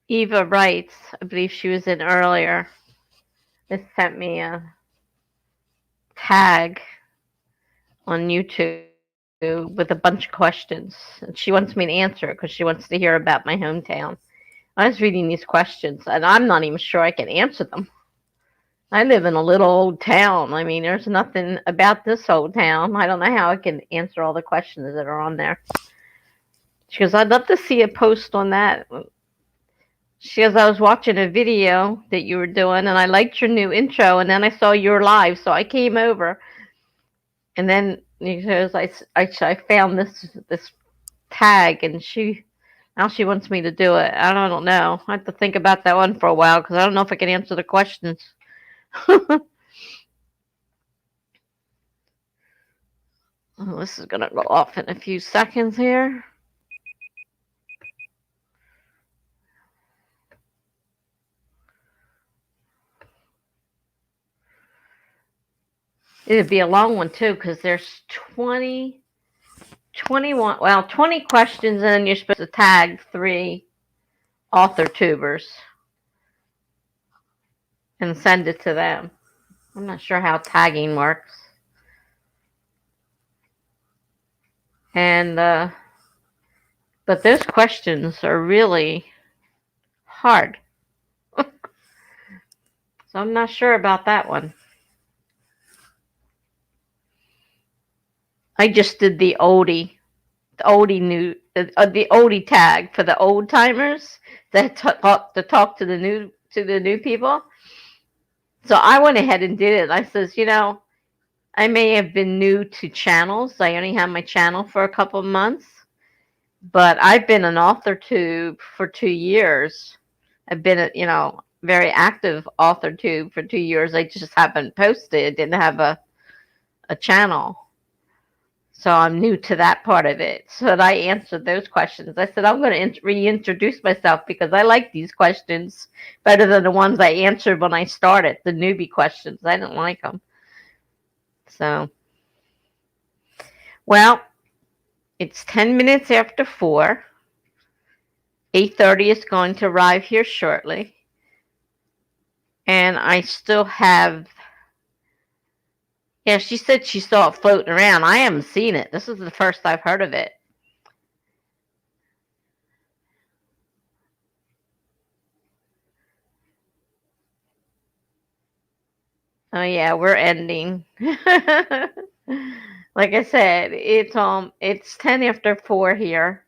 A: Eva writes, I believe she was in earlier, it sent me a tag on YouTube with a bunch of questions. And she wants me to answer it because she wants to hear about my hometown. I was reading these questions, and I'm not even sure I can answer them. I live in a little old town. I mean, there's nothing about this old town. I don't know how I can answer all the questions that are on there. She goes, I'd love to see a post on that. She goes, I was watching a video that you were doing, and I liked your new intro, and then I saw you were live, so I came over. And then he goes, I found this tag, and now she wants me to do it. I don't know. I have to think about that one for a while because I don't know if I can answer the questions. Oh, this is gonna go off in a few seconds here. It'd be a long one too because there's 20, 21, well, 20 questions, and then you're supposed to tag 3 Authortubers and send it to them. I'm not sure how tagging works. And but those questions are really hard. So I'm not sure about that one. I just did the oldie tag for the old timers that talk to the new people. So I went ahead and did it. I says, I may have been new to channels. I only had my channel for a couple of months, but I've been an author tube for 2 years. I've been very active author tube for 2 years. I just haven't posted, didn't have a channel. So I'm new to that part of it. So I answered those questions. I said, I'm going to reintroduce myself because I like these questions better than the ones I answered when I started, the newbie questions. I didn't like them. So, well, it's 10 minutes after 4. 8:30 is going to arrive here shortly. And I still have, yeah, she said she saw it floating around. I haven't seen it. This is the first I've heard of it. Oh yeah, we're ending. Like I said, it's 10 after 4 here.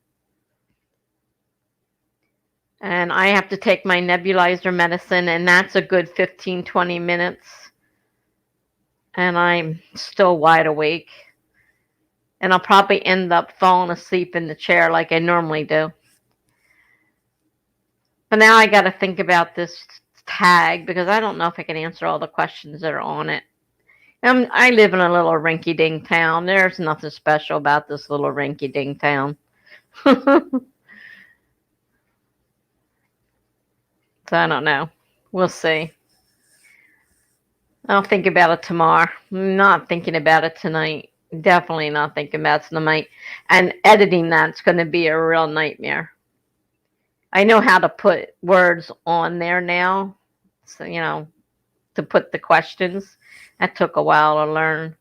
A: And I have to take my nebulizer medicine, and that's a good 15-20 minutes. And I'm still wide awake. And I'll probably end up falling asleep in the chair like I normally do. But now I got to think about this tag because I don't know if I can answer all the questions that are on it. I live in a little rinky-dink town. There's nothing special about this little rinky-dink town. So I don't know. We'll see. I'll think about it tomorrow. I'm not thinking about it tonight. Definitely not thinking about it tonight. And editing that's going to be a real nightmare. I know how to put words on there now. So, to put the questions. That took a while to learn.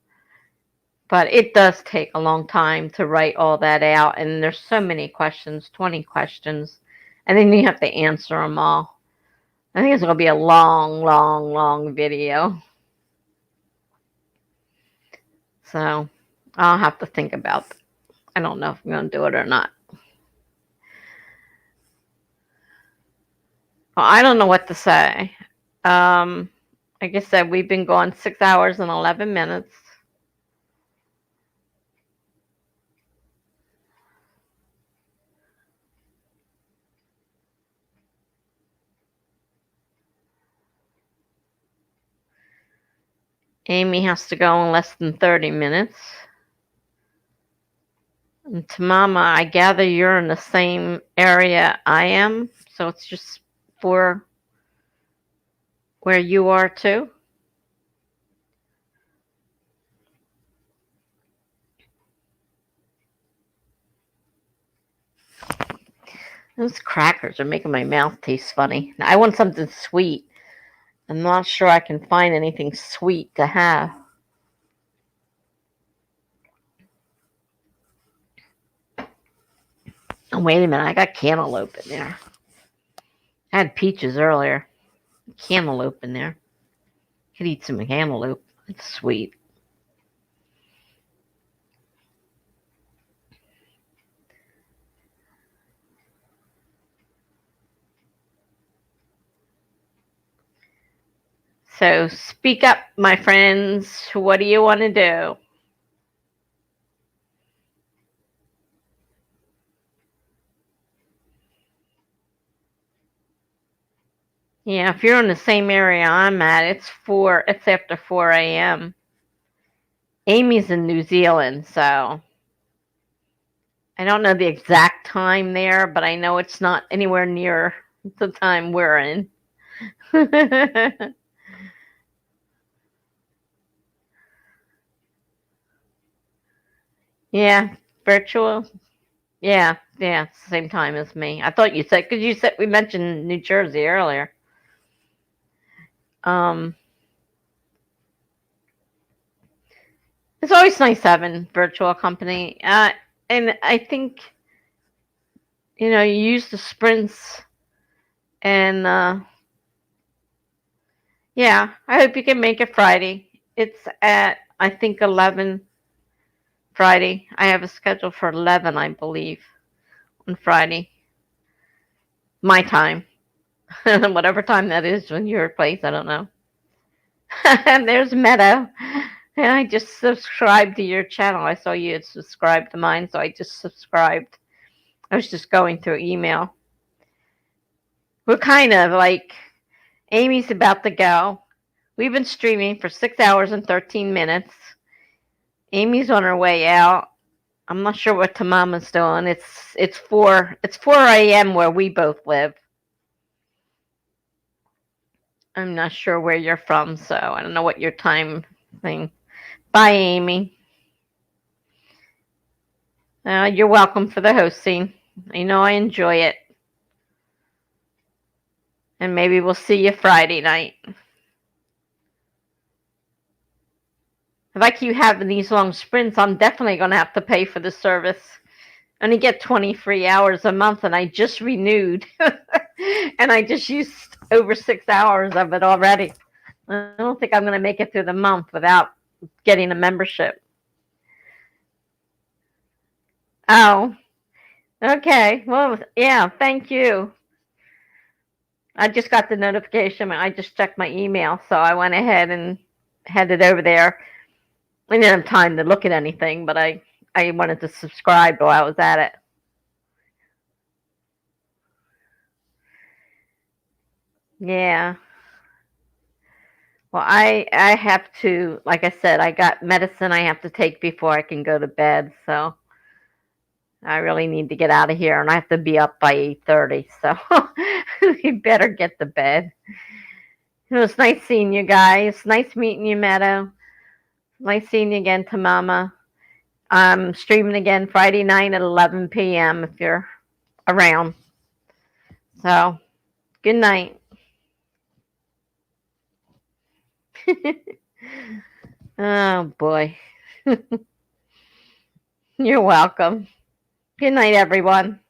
A: But it does take a long time to write all that out. And there's so many questions, 20 questions. And then you have to answer them all. I think it's going to be a long, long, long video. So I'll have to think about it. I don't know if I'm going to do it or not. Well, I don't know what to say. Like I said, we've been gone 6 hours and 11 minutes. Amy has to go in less than 30 minutes. And to Mama, I gather you're in the same area I am, so it's just for where you are too.
B: Those crackers are making my mouth taste funny. I want something sweet. I'm not sure I can find anything sweet to have. Oh, wait a minute. I got cantaloupe in there. I had peaches earlier. Cantaloupe in there. Could eat some cantaloupe. It's sweet. So speak up, my friends. What do you want to do? Yeah, if you're in the same area I'm at, it's after 4 a.m. Amy's in New Zealand, so I don't know the exact time there, but I know it's not anywhere near the time we're in. Yeah, virtual. Yeah, yeah, same time as me. I thought you said, because you said we mentioned New Jersey earlier. Um, it's always nice having virtual company. And I think, you use the sprints and, yeah, I hope you can make it Friday. It's at, I think, 11 Friday. I have a schedule for 11, I believe, on Friday. My time. Whatever time that is when your place, I don't know. And there's Meadow. And I just subscribed to your channel. I saw you had subscribed to mine, so I just subscribed. I was just going through email. We're kind of like Amy's about to go. We've been streaming for 6 hours and 13 minutes. Amy's on her way out. I'm not sure what Tamama's doing. It's 4 a.m. where we both live. I'm not sure where you're from, so I don't know what your time thing. Bye, Amy. You're welcome for the hosting. I know I enjoy it. And maybe we'll see you Friday night. If I keep having these long sprints, I'm definitely going to have to pay for the service. I only get 23 hours a month, and I just renewed. And I just used over 6 hours of it already. I don't think I'm going to make it through the month without getting a membership. Oh, okay. Well, yeah, thank you. I just got the notification. I just checked my email, so I went ahead and headed over there. I didn't have time to look at anything, but I wanted to subscribe while I was at it. Yeah. Well, I have to, like I said, I got medicine I have to take before I can go to bed, so I really need to get out of here, and I have to be up by 8:30, so we better get to bed. It was nice seeing you guys. Nice meeting you, Meadow. Nice seeing you again, Tamama. I'm streaming again Friday night at 11 p.m. if you're around. So, good night. Oh, boy. You're welcome. Good night, everyone.